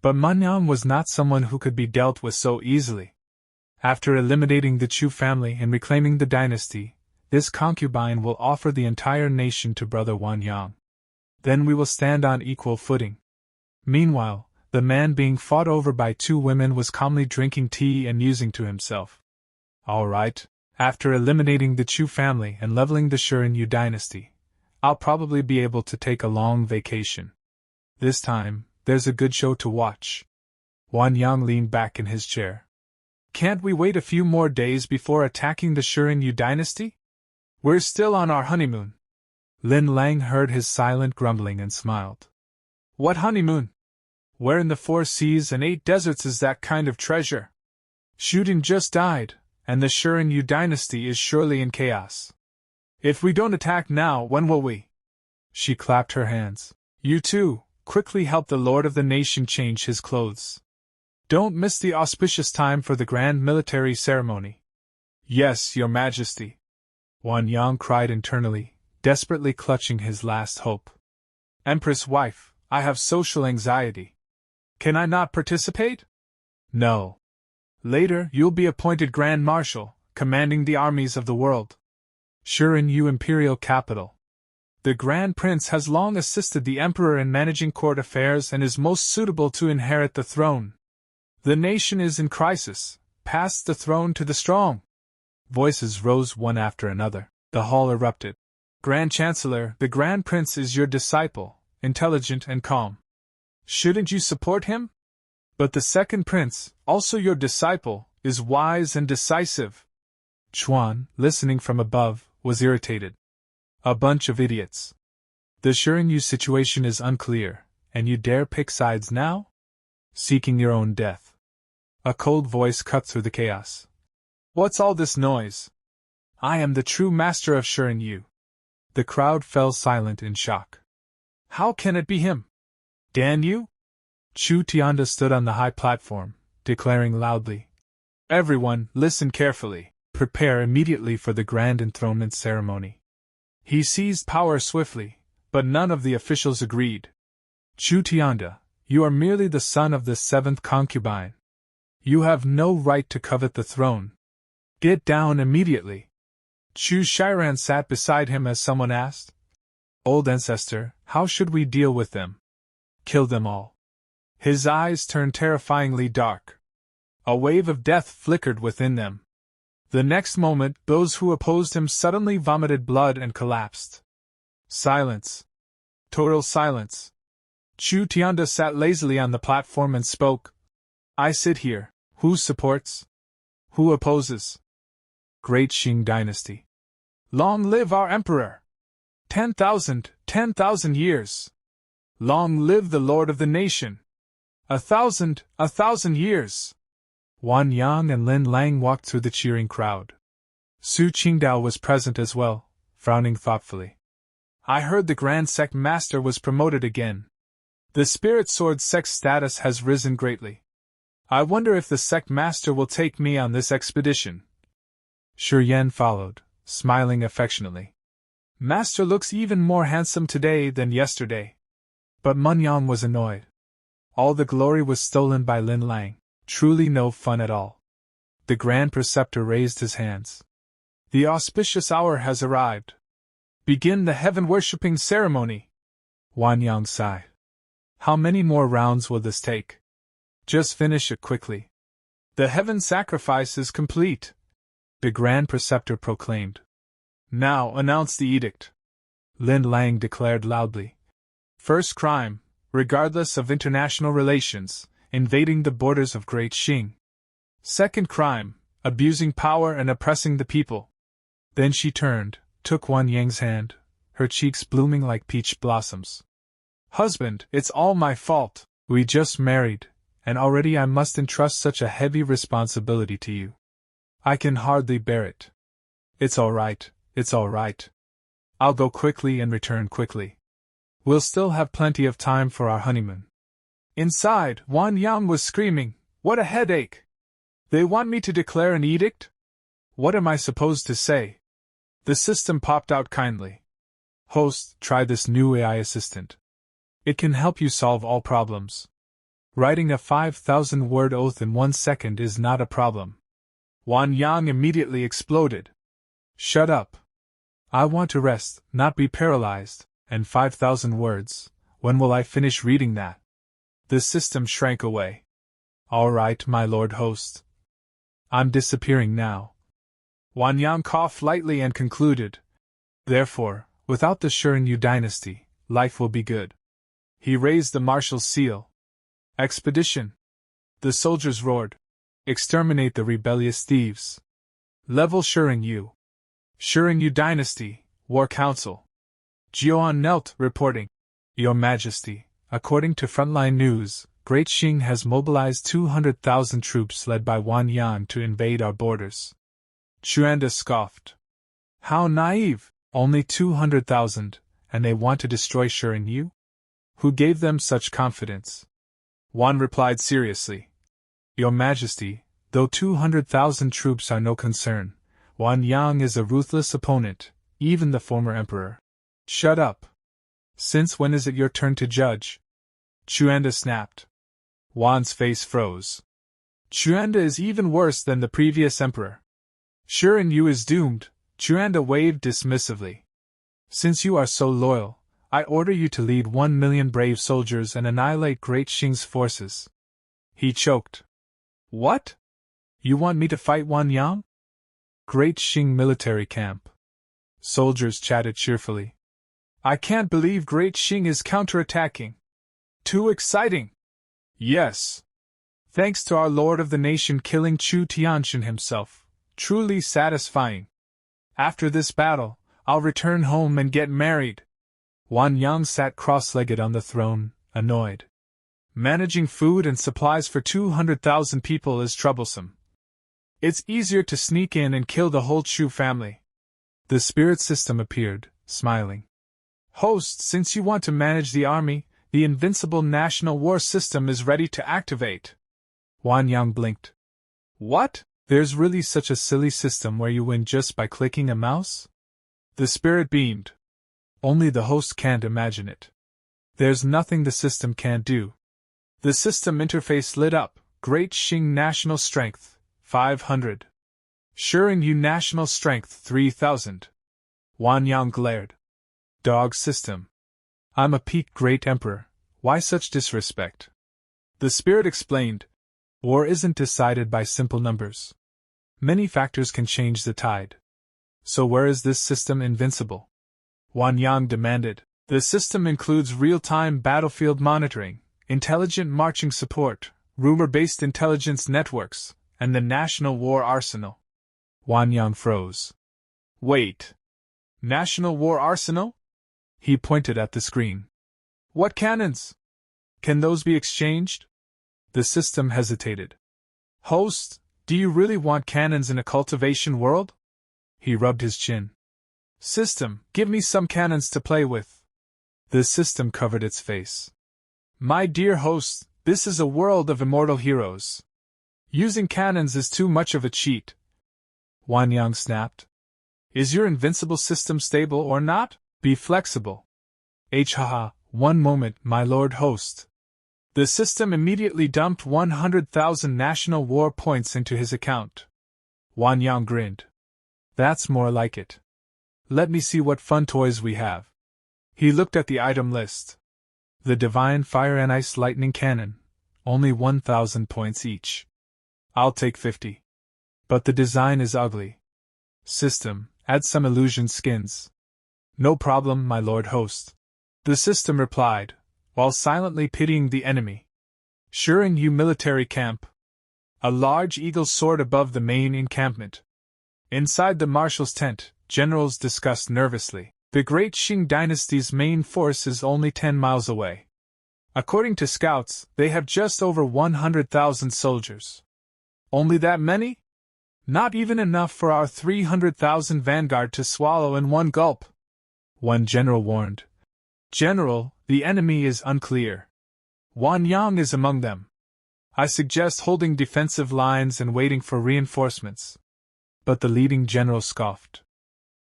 But Manhwa was not someone who could be dealt with so easily. After eliminating the Chu family and reclaiming the dynasty, this concubine will offer the entire nation to Brother Wang Yang. Then we will stand on equal footing. Meanwhile, the man being fought over by two women was calmly drinking tea and musing to himself. All right, after eliminating the Chu family and leveling the Shiryu dynasty, I'll probably be able to take a long vacation. This time, there's a good show to watch. Wang Yang leaned back in his chair. Can't we wait a few more days before attacking the Shiryu dynasty? We're still on our honeymoon. Lin Lang heard his silent grumbling and smiled. What honeymoon? Where in the 4 seas and 8 deserts is that kind of treasure? Shooting just died, and the Shiryu dynasty is surely in chaos. If we don't attack now, when will we? She clapped her hands. You too, quickly help the lord of the nation change his clothes. Don't miss the auspicious time for the grand military ceremony. Yes, your majesty. Wang Yang cried internally, desperately clutching his last hope. Empress wife, I have social anxiety. Can I not participate? No. Later, you'll be appointed Grand Marshal, commanding the armies of the world. Shiryu imperial capital. The Grand Prince has long assisted the Emperor in managing court affairs and is most suitable to inherit the throne. The nation is in crisis. Pass the throne to the strong. Voices rose one after another. The hall erupted. Grand Chancellor, the Grand Prince is your disciple, intelligent and calm. Shouldn't you support him? But the second prince, also your disciple, is wise and decisive. Chuan, listening from above, was irritated. A bunch of idiots. The Shiryu situation is unclear, and you dare pick sides now? Seeking your own death. A cold voice cut through the chaos. What's all this noise? I am the true master of Shiryu. The crowd fell silent in shock. How can it be him? Dan Yu? Chu Tianda stood on the high platform, declaring loudly. Everyone, listen carefully. Prepare immediately for the grand enthronement ceremony. He seized power swiftly, but none of the officials agreed. Chu Tianda, you are merely the son of the 7th concubine. You have no right to covet the throne. Get down immediately. Chu Shiran sat beside him as someone asked. Old ancestor, how should we deal with them? Kill them all. His eyes turned terrifyingly dark. A wave of death flickered within them. The next moment, those who opposed him suddenly vomited blood and collapsed. Silence. Total silence. Chu Tianda sat lazily on the platform and spoke. I sit here. Who supports? Who opposes? Great Qing dynasty. Long live our emperor! 10,000 years! Long live the lord of the nation! 1,000 years! Wang Yang and Lin Lang walked through the cheering crowd. Su Qingdao was present as well, frowning thoughtfully. I heard the Grand Sect Master was promoted again. The Spirit Sword Sect's status has risen greatly. I wonder if the Sect Master will take me on this expedition. Shi Yan followed, smiling affectionately. Master looks even more handsome today than yesterday. But Manhwa was annoyed. All the glory was stolen by Lin Lang. Truly no fun at all. The Grand Preceptor raised his hands. The auspicious hour has arrived. Begin the heaven-worshipping ceremony. Wang Yang sighed. How many more rounds will this take? Just finish it quickly. The heaven sacrifice is complete. The Grand Preceptor proclaimed. Now announce the edict. Lin Lang declared loudly. First crime, regardless of international relations, invading the borders of Great Qing. Second crime, abusing power and oppressing the people. Then she turned, took Wang Yang's hand, her cheeks blooming like peach blossoms. Husband, it's all my fault. We just married, and already I must entrust such a heavy responsibility to you. I can hardly bear it. It's all right, it's all right. I'll go quickly and return quickly. We'll still have plenty of time for our honeymoon. Inside, Wang Yang was screaming, What a headache! They want me to declare an edict? What am I supposed to say? The system popped out kindly. Host, try this new AI assistant. It can help you solve all problems. Writing a 5,000-word oath in 1 second is not a problem. Wang Yang immediately exploded. Shut up. I want to rest, not be paralyzed, And 5,000 words, when will I finish reading that? The system shrank away. All right, my lord host. I'm disappearing now. Wang Yang coughed lightly and concluded. Therefore, without the Shiryu dynasty, life will be good. He raised the marshal's seal. Expedition. The soldiers roared. Exterminate the rebellious thieves. Level Shiryu. Shiryu dynasty, war council. Jiuan knelt, reporting. Your Majesty, according to Frontline News, Great Qing has mobilized 200,000 troops led by Wang Yang to invade our borders. Chuanda scoffed. How naive! Only 200,000, and they want to destroy Shiryu? Who gave them such confidence? Wan replied seriously. Your Majesty, though 200,000 troops are no concern, Wang Yang is a ruthless opponent, even the former emperor. Shut up. Since when is it your turn to judge? Chuanda snapped. Wan's face froze. Chuanda is even worse than the previous emperor. Shiryu is doomed, Chuanda waved dismissively. Since you are so loyal, I order you to lead 1 million brave soldiers and annihilate Great Qing's forces. He choked. What? You want me to fight Wang Yang? Great Qing military camp. Soldiers chatted cheerfully. I can't believe Great Qing is counterattacking. Too exciting. Yes. Thanks to our Lord of the Nation killing Chu Tianxin himself. Truly satisfying. After this battle, I'll return home and get married. Wang Yang sat cross-legged on the throne, annoyed. Managing food and supplies for 200,000 people is troublesome. It's easier to sneak in and kill the whole Chu family. The spirit system appeared, smiling. Host, since you want to manage the army, the Invincible National War System is ready to activate. Wang Yang blinked. What? There's really such a silly system where you win just by clicking a mouse? The spirit beamed. Only the host can't imagine it. There's nothing the system can't do. The system interface lit up. Great Qing National Strength, 500. Shiryu National Strength, 3,000. Wang Yang glared. Dog system. I'm a peak great emperor, why such disrespect? The spirit explained. War isn't decided by simple numbers. Many factors can change the tide. So where is this system invincible? Wang Yang demanded. The system includes real-time battlefield monitoring, intelligent marching support, rumor-based intelligence networks, and the National War Arsenal. Wang Yang froze. Wait. National War Arsenal? He pointed at the screen. What cannons? Can those be exchanged? The system hesitated. Host, do you really want cannons in a cultivation world? He rubbed his chin. System, give me some cannons to play with. The system covered its face. My dear host, this is a world of immortal heroes. Using cannons is too much of a cheat. Wang Yang snapped. Is your invincible system stable or not? Be flexible. Haha, one moment, my lord host. The system immediately dumped 100,000 national war points into his account. Wang Yang grinned. That's more like it. Let me see what fun toys we have. He looked at the item list. The Divine Fire and Ice Lightning Cannon. Only 1,000 points each. I'll take 50. But the design is ugly. System, add some illusion skins. No problem, my lord host. The system replied, while silently pitying the enemy. Shiryu military camp. A large eagle's sword above the main encampment. Inside the marshal's tent, generals discussed nervously. The Great Qing dynasty's main force is only 10 miles away. According to scouts, they have just over 100,000 soldiers. Only that many? Not even enough for our 300,000 vanguard to swallow in one gulp. One general warned. General, the enemy is unclear. Wang Yang is among them. I suggest holding defensive lines and waiting for reinforcements. But the leading general scoffed.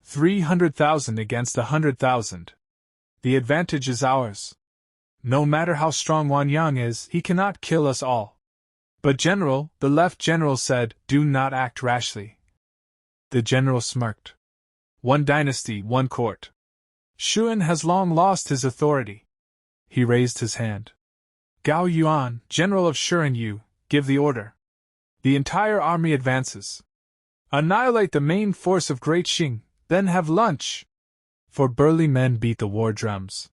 300,000 against 100,000. The advantage is ours. No matter how strong Wang Yang is, he cannot kill us all. But General, the left general said, do not act rashly. The general smirked. One dynasty, one court. Shuan has long lost his authority. He raised his hand. Gao Yuan, General of Shuan Yu, give the order. The entire army advances. Annihilate the main force of Great Xing, then have lunch. For burly men beat the war drums.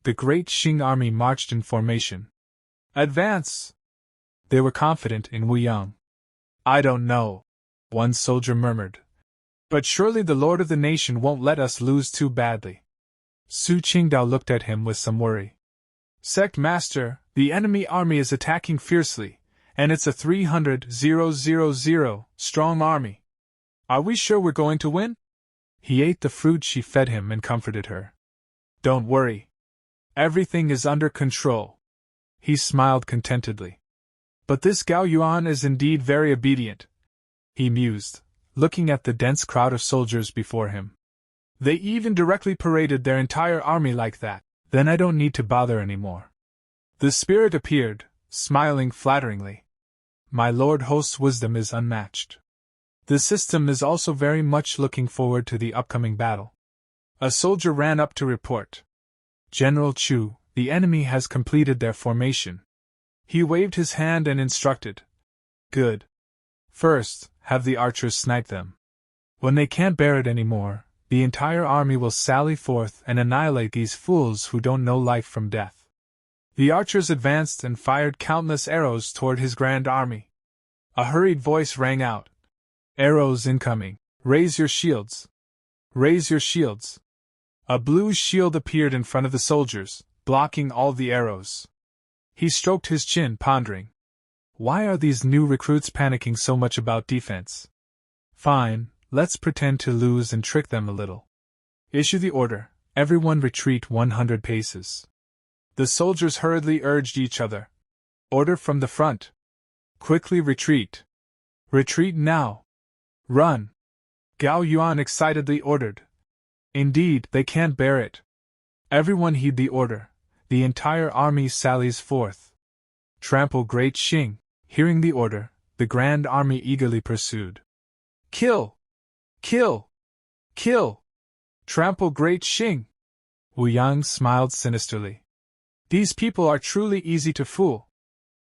The Great Xing army marched in formation. Advance! They were confident in Wu Yang. I don't know, one soldier murmured. But surely the lord of the nation won't let us lose too badly. Su Qingdao looked at him with some worry. Sect Master, the enemy army is attacking fiercely, and it's a 300,000 strong army. Are we sure we're going to win? He ate the fruit she fed him and comforted her. Don't worry. Everything is under control. He smiled contentedly. But this Gao Yuan is indeed very obedient, he mused, looking at the dense crowd of soldiers before him. They even directly paraded their entire army like that. Then I don't need to bother anymore. The spirit appeared, smiling flatteringly. My lord host's wisdom is unmatched. The system is also very much looking forward to the upcoming battle. A soldier ran up to report. General Chu, the enemy has completed their formation. He waved his hand and instructed. Good. First, have the archers snipe them. When they can't bear it anymore, the entire army will sally forth and annihilate these fools who don't know life from death. The archers advanced and fired countless arrows toward his grand army. A hurried voice rang out. Arrows incoming. Raise your shields. Raise your shields. A blue shield appeared in front of the soldiers, blocking all the arrows. He stroked his chin, pondering. Why are these new recruits panicking so much about defense? Fine, let's pretend to lose and trick them a little. Issue the order, everyone retreat 100 paces. The soldiers hurriedly urged each other. Order from the front. Quickly retreat. Retreat now. Run. Gao Yuan excitedly ordered. Indeed, they can't bear it. Everyone heed the order. The entire army sallies forth. Trample Great Xing. Hearing the order, the grand army eagerly pursued. Kill! Kill! Kill! Trample Great Xing! Wu Yang smiled sinisterly. These people are truly easy to fool.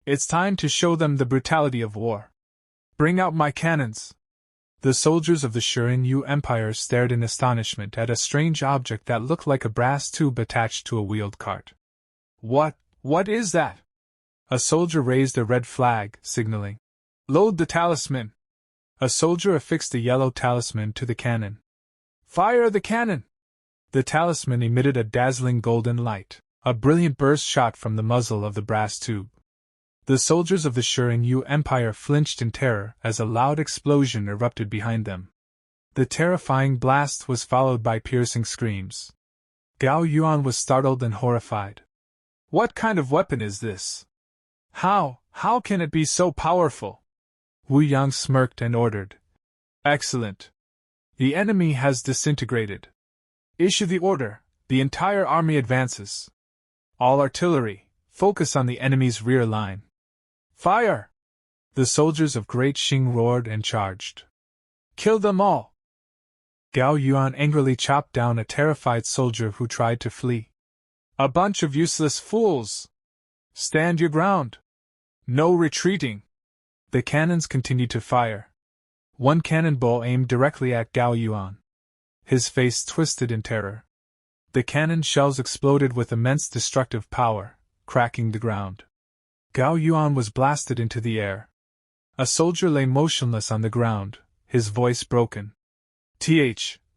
It's time to show them the brutality of war. Bring out my cannons. The soldiers of the Shuan Yu Empire stared in astonishment at a strange object that looked like a brass tube attached to a wheeled cart. What is that? A soldier raised a red flag, signaling. Load the talisman. A soldier affixed a yellow talisman to the cannon. Fire the cannon! The talisman emitted a dazzling golden light. A brilliant burst shot from the muzzle of the brass tube. The soldiers of the Shuan Yu Empire flinched in terror as a loud explosion erupted behind them. The terrifying blast was followed by piercing screams. Gao Yuan was startled and horrified. What kind of weapon is this? How can it be so powerful? Wu Yang smirked and ordered. Excellent. The enemy has disintegrated. Issue the order, the entire army advances. All artillery, focus on the enemy's rear line. Fire! The soldiers of Great Xing roared and charged. Kill them all! Gao Yuan angrily chopped down a terrified soldier who tried to flee. A bunch of useless fools! Stand your ground! No retreating! The cannons continued to fire. One cannonball aimed directly at Gao Yuan. His face twisted in terror. The cannon shells exploded with immense destructive power, cracking the ground. Gao Yuan was blasted into the air. A soldier lay motionless on the ground, his voice broken.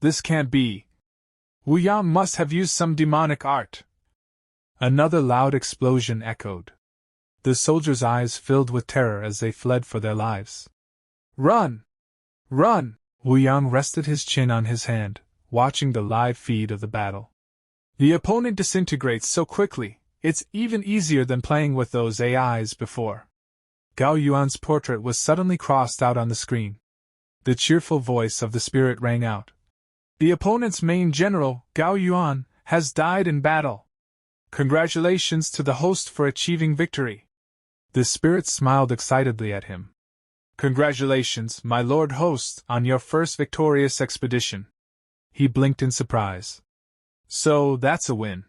This can't be. Wu Yang must have used some demonic art. Another loud explosion echoed. The soldiers' eyes filled with terror as they fled for their lives. Run! Run! Wu Yang rested his chin on his hand, watching the live feed of the battle. The opponent disintegrates so quickly, it's even easier than playing with those AIs before. Gao Yuan's portrait was suddenly crossed out on the screen. The cheerful voice of the spirit rang out. The opponent's main general, Gao Yuan, has died in battle. Congratulations to the host for achieving victory. The spirit smiled excitedly at him. Congratulations, my lord host, on your first victorious expedition. He blinked in surprise. So that's a win.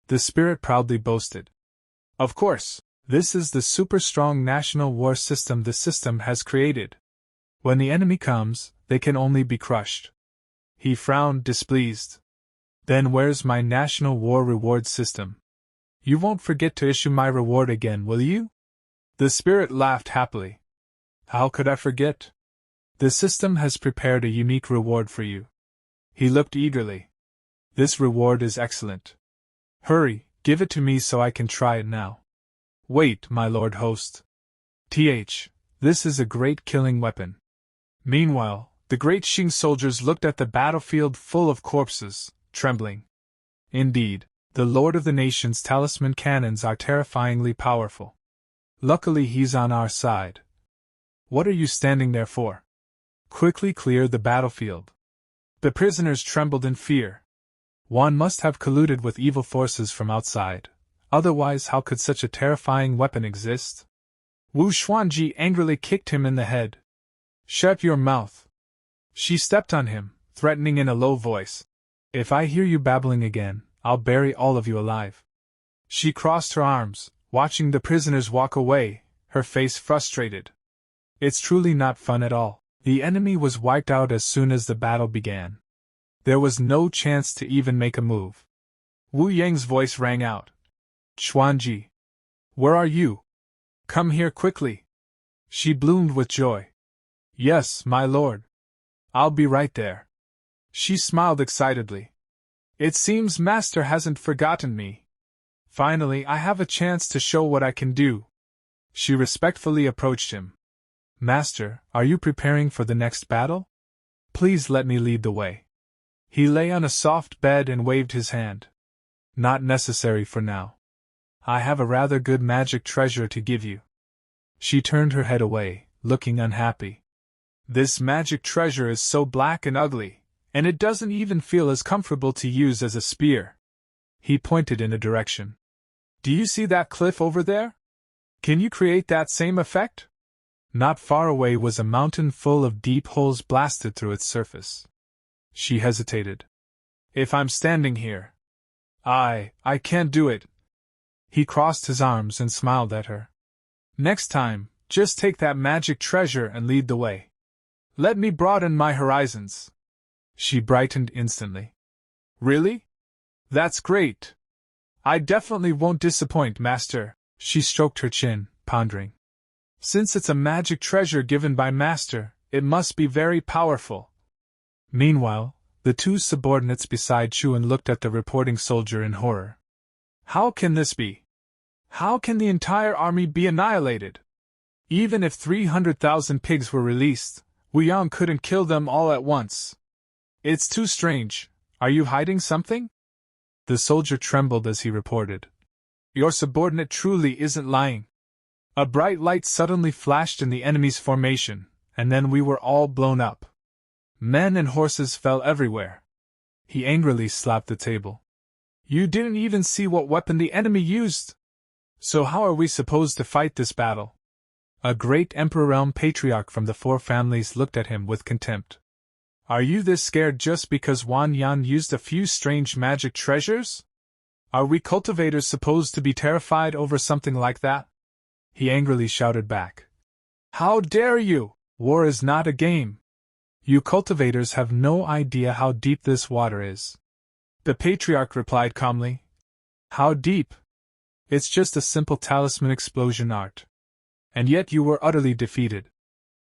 The spirit proudly boasted. Of course, this is the super strong national war system the system has created. When the enemy comes, they can only be crushed. He frowned, displeased. Then where's my national war reward system? You won't forget to issue my reward again, will you? The spirit laughed happily. How could I forget? The system has prepared a unique reward for you. He looked eagerly. This reward is excellent. Hurry, give it to me so I can try it now. Wait, my lord host. This is a great killing weapon. Meanwhile, the great Qing soldiers looked at the battlefield full of corpses, trembling. Indeed, the Lord of the Nation's talisman cannons are terrifyingly powerful. Luckily he's on our side. What are you standing there for? Quickly clear the battlefield. The prisoners trembled in fear. One must have colluded with evil forces from outside, otherwise how could such a terrifying weapon exist? Wu Xuanji angrily kicked him in the head. Shut your mouth. She stepped on him, threatening in a low voice. If I hear you babbling again, I'll bury all of you alive. She crossed her arms, watching the prisoners walk away, her face frustrated. It's truly not fun at all. The enemy was wiped out as soon as the battle began. There was no chance to even make a move. Wu Yang's voice rang out. Xuanji. Where are you? Come here quickly. She bloomed with joy. Yes, my lord. I'll be right there. She smiled excitedly. It seems Master hasn't forgotten me. Finally, I have a chance to show what I can do. She respectfully approached him. Master, are you preparing for the next battle? Please let me lead the way. He lay on a soft bed and waved his hand. Not necessary for now. I have a rather good magic treasure to give you. She turned her head away, looking unhappy. This magic treasure is so black and ugly, and it doesn't even feel as comfortable to use as a spear. He pointed in a direction. Do you see that cliff over there? Can you create that same effect? Not far away was a mountain full of deep holes blasted through its surface. She hesitated. If I'm standing here, I can't do it. He crossed his arms and smiled at her. Next time, just take that magic treasure and lead the way. Let me broaden my horizons. She brightened instantly. Really? That's great. I definitely won't disappoint, Master. She stroked her chin, pondering. Since it's a magic treasure given by Master, it must be very powerful. Meanwhile, the two subordinates beside Chuan looked at the reporting soldier in horror. How can this be? How can the entire army be annihilated? Even if 300,000 pigs were released, Wu Yang couldn't kill them all at once. It's too strange. Are you hiding something? The soldier trembled as he reported. Your subordinate truly isn't lying. A bright light suddenly flashed in the enemy's formation, and then we were all blown up. Men and horses fell everywhere. He angrily slapped the table. You didn't even see what weapon the enemy used. So how are we supposed to fight this battle? A great emperor realm patriarch from the four families looked at him with contempt. Are you this scared just because Wang Yang used a few strange magic treasures? Are we cultivators supposed to be terrified over something like that? He angrily shouted back. How dare you! War is not a game. You cultivators have no idea how deep this water is. The patriarch replied calmly. How deep? It's just a simple talisman explosion art. And yet you were utterly defeated.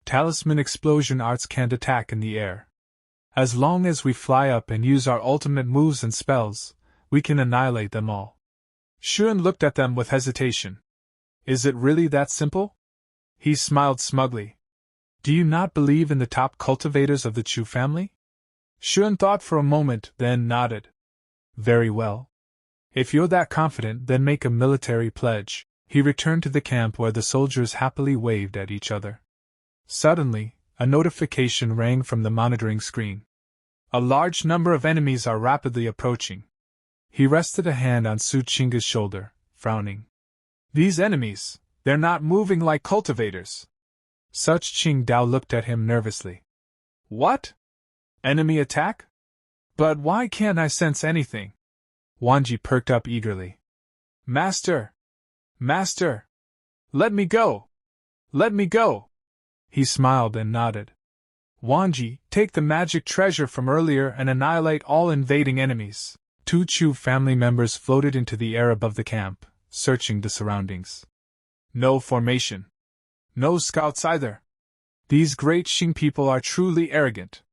Talisman explosion arts can't attack in the air. As long as we fly up and use our ultimate moves and spells, we can annihilate them all. Xuan looked at them with hesitation. Is it really that simple? He smiled smugly. Do you not believe in the top cultivators of the Chu family? Xuan thought for a moment, then nodded. Very well. If you're that confident, then make a military pledge. He returned to the camp where the soldiers happily waved at each other. Suddenly, a notification rang from the monitoring screen. A large number of enemies are rapidly approaching. He rested a hand on Su Chinga's shoulder, frowning. These enemies, they're not moving like cultivators. Such Qing Dao looked at him nervously. What? Enemy attack? But why can't I sense anything? Wanji perked up eagerly. Master! Master! Let me go! Let me go! He smiled and nodded. Wanji, take the magic treasure from earlier and annihilate all invading enemies. 2 Chu family members floated into the air above the camp, searching the surroundings. No formation. No scouts either. These great Xing people are truly arrogant.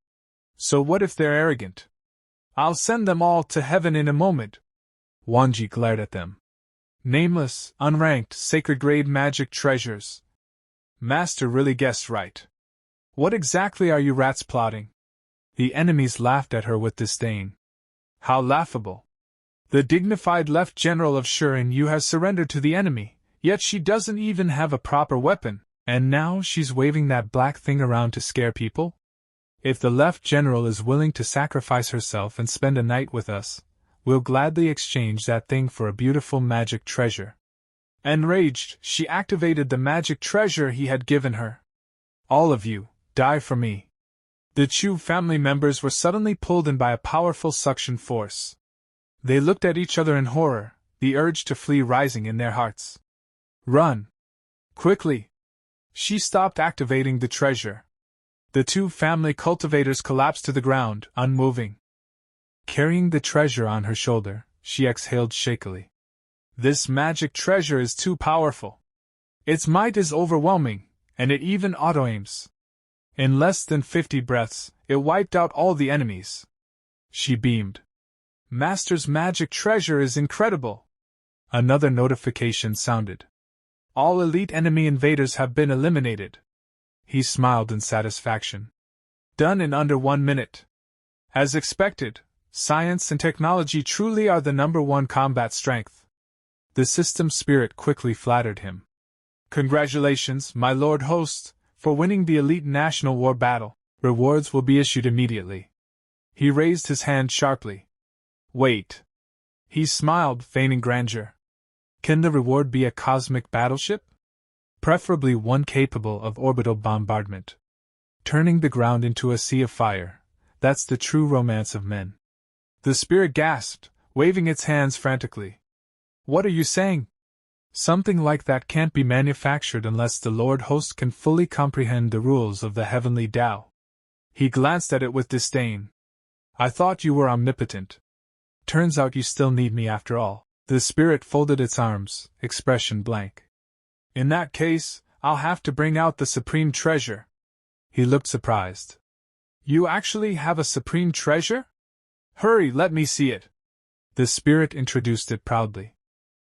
So what if they're arrogant? I'll send them all to heaven in a moment. Wanji glared at them. Nameless, unranked, sacred-grade magic treasures. Master really guessed right. What exactly are you rats plotting? The enemies laughed at her with disdain. How laughable. The dignified Left General of Shuren Yu has surrendered to the enemy, yet she doesn't even have a proper weapon, and now she's waving that black thing around to scare people? If the Left General is willing to sacrifice herself and spend a night with us, we'll gladly exchange that thing for a beautiful magic treasure. Enraged, she activated the magic treasure he had given her. All of you, die for me. The Chu family members were suddenly pulled in by a powerful suction force. They looked at each other in horror, the urge to flee rising in their hearts. Run! Quickly! She stopped activating the treasure. The 2 family cultivators collapsed to the ground, unmoving. Carrying the treasure on her shoulder, she exhaled shakily. This magic treasure is too powerful. Its might is overwhelming, and it even auto-aims. In less than 50 breaths, it wiped out all the enemies. She beamed. Master's magic treasure is incredible. Another notification sounded. All elite enemy invaders have been eliminated. He smiled in satisfaction. Done in under 1 minute. As expected, science and technology truly are the #1 combat strength. The system spirit quickly flattered him. Congratulations, my lord host, for winning the elite national war battle. Rewards will be issued immediately. He raised his hand sharply. Wait. He smiled, feigning grandeur. Can the reward be a cosmic battleship? Preferably one capable of orbital bombardment. Turning the ground into a sea of fire. That's the true romance of men. The spirit gasped, waving its hands frantically. What are you saying? Something like that can't be manufactured unless the Lord Host can fully comprehend the rules of the heavenly Tao. He glanced at it with disdain. I thought you were omnipotent. Turns out you still need me after all. The spirit folded its arms, expression blank. In that case, I'll have to bring out the supreme treasure. He looked surprised. You actually have a supreme treasure? Hurry, let me see it. The spirit introduced it proudly.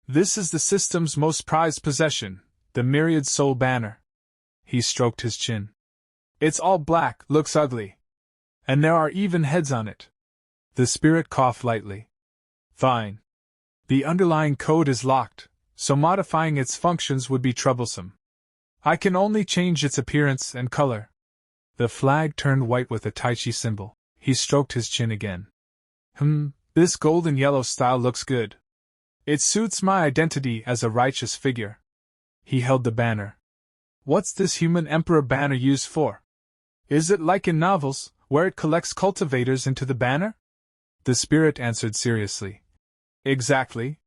This is the system's most prized possession, the Myriad Soul Banner. He stroked his chin. It's all black, looks ugly. And there are even heads on it. The spirit coughed lightly. Fine. The underlying code is locked, so modifying its functions would be troublesome. I can only change its appearance and color. The flag turned white with a Tai Chi symbol. He stroked his chin again. This golden yellow style looks good. It suits my identity as a righteous figure. He held the banner. What's this human emperor banner used for? Is it like in novels, where it collects cultivators into the banner? The spirit answered seriously. Exactly.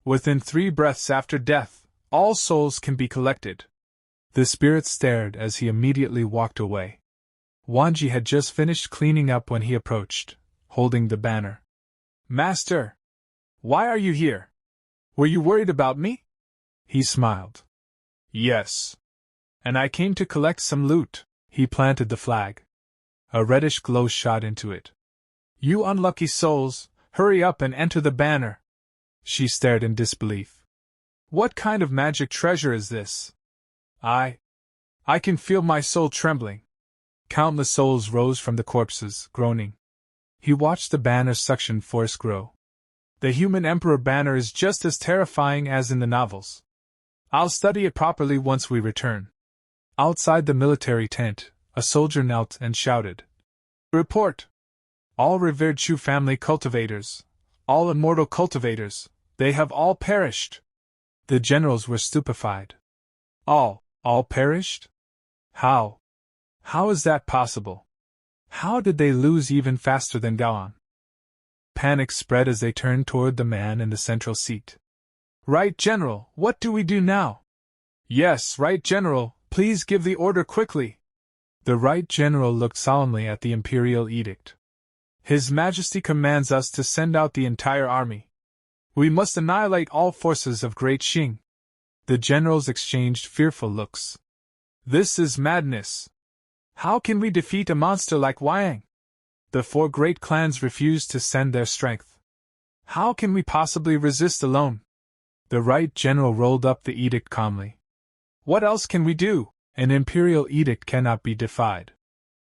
Within 3 breaths after death, all souls can be collected. The spirit stared as he immediately walked away. Wanji had just finished cleaning up when he approached, holding the banner. Master! Why are you here? Were you worried about me? He smiled. Yes. And I came to collect some loot. He planted the flag. A reddish glow shot into it. You unlucky souls, hurry up and enter the banner. She stared in disbelief. What kind of magic treasure is this? I can feel my soul trembling. Countless souls rose from the corpses, groaning. He watched the banner's suction force grow. The human emperor banner is just as terrifying as in the novels. I'll study it properly once we return. Outside the military tent, a soldier knelt and shouted. Report! All revered Chu family cultivators, all immortal cultivators, they have all perished. The generals were stupefied. All perished? How? How is that possible? How did they lose even faster than Gaon? panic spread as they turned toward the man in the central seat. Right, General, what do we do now? Yes, Right General, please give the order quickly. The Right General looked solemnly at the imperial edict. His Majesty commands us to send out the entire army. We must annihilate all forces of Great Qing. The generals exchanged fearful looks. This is madness. How can we defeat a monster like Wang Yang? The 4 great clans refuse to send their strength. How can we possibly resist alone? The Right General rolled up the edict calmly. What else can we do? An imperial edict cannot be defied.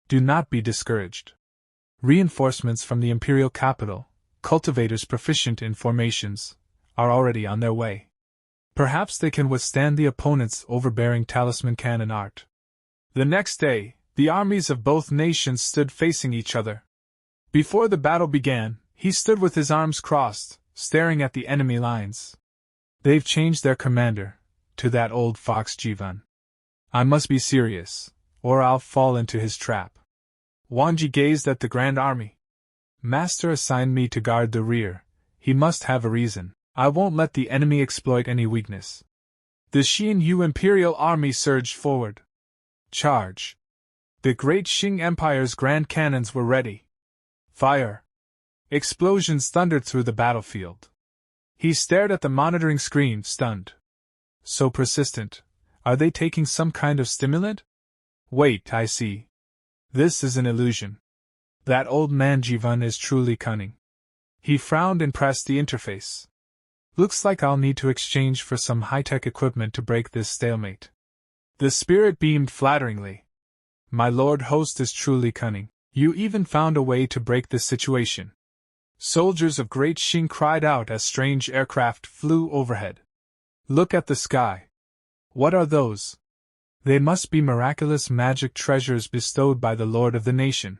Do not be discouraged. Reinforcements from the imperial capital, cultivators proficient in formations, are already on their way. Perhaps they can withstand the opponent's overbearing talisman cannon art. The next day, the armies of both nations stood facing each other. Before the battle began, he stood with his arms crossed, staring at the enemy lines. They've changed their commander, to that old fox Jivan. I must be serious, or I'll fall into his trap. Wanji gazed at the grand army. Master assigned me to guard the rear. He must have a reason. I won't let the enemy exploit any weakness. The Xianyu Imperial Army surged forward. Charge! The great Qing Empire's grand cannons were ready. Fire! Explosions thundered through the battlefield. He stared at the monitoring screen, stunned. So persistent. Are they taking some kind of stimulant? Wait, I see. This is an illusion. That old man Jivan is truly cunning. He frowned and pressed the interface. Looks like I'll need to exchange for some high-tech equipment to break this stalemate. The spirit beamed flatteringly. My lord host is truly cunning. You even found a way to break this situation. Soldiers of Great Qing cried out as strange aircraft flew overhead. Look at the sky. What are those? They must be miraculous magic treasures bestowed by the lord of the nation.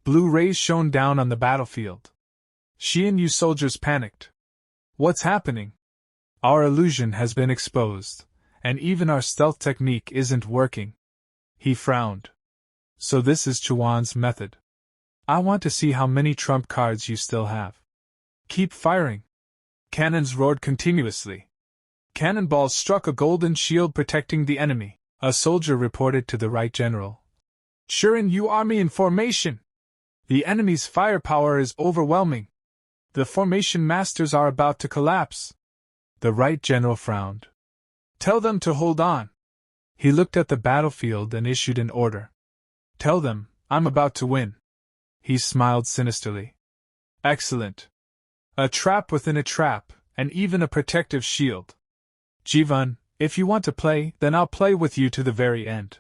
Blue rays shone down on the battlefield. Xianyu soldiers panicked. What's happening? Our illusion has been exposed, and even our stealth technique isn't working. He frowned. So this is Chuan's method. I want to see how many trump cards you still have. Keep firing. Cannons roared continuously. Cannonballs struck a golden shield protecting the enemy. A soldier reported to the Right General. Xianyu army in formation. The enemy's firepower is overwhelming. The formation masters are about to collapse. The Right General frowned. Tell them to hold on. He looked at the battlefield and issued an order. Tell them, I'm about to win. He smiled sinisterly. Excellent. A trap within a trap, and even a protective shield. Jivan, if you want to play, then I'll play with you to the very end.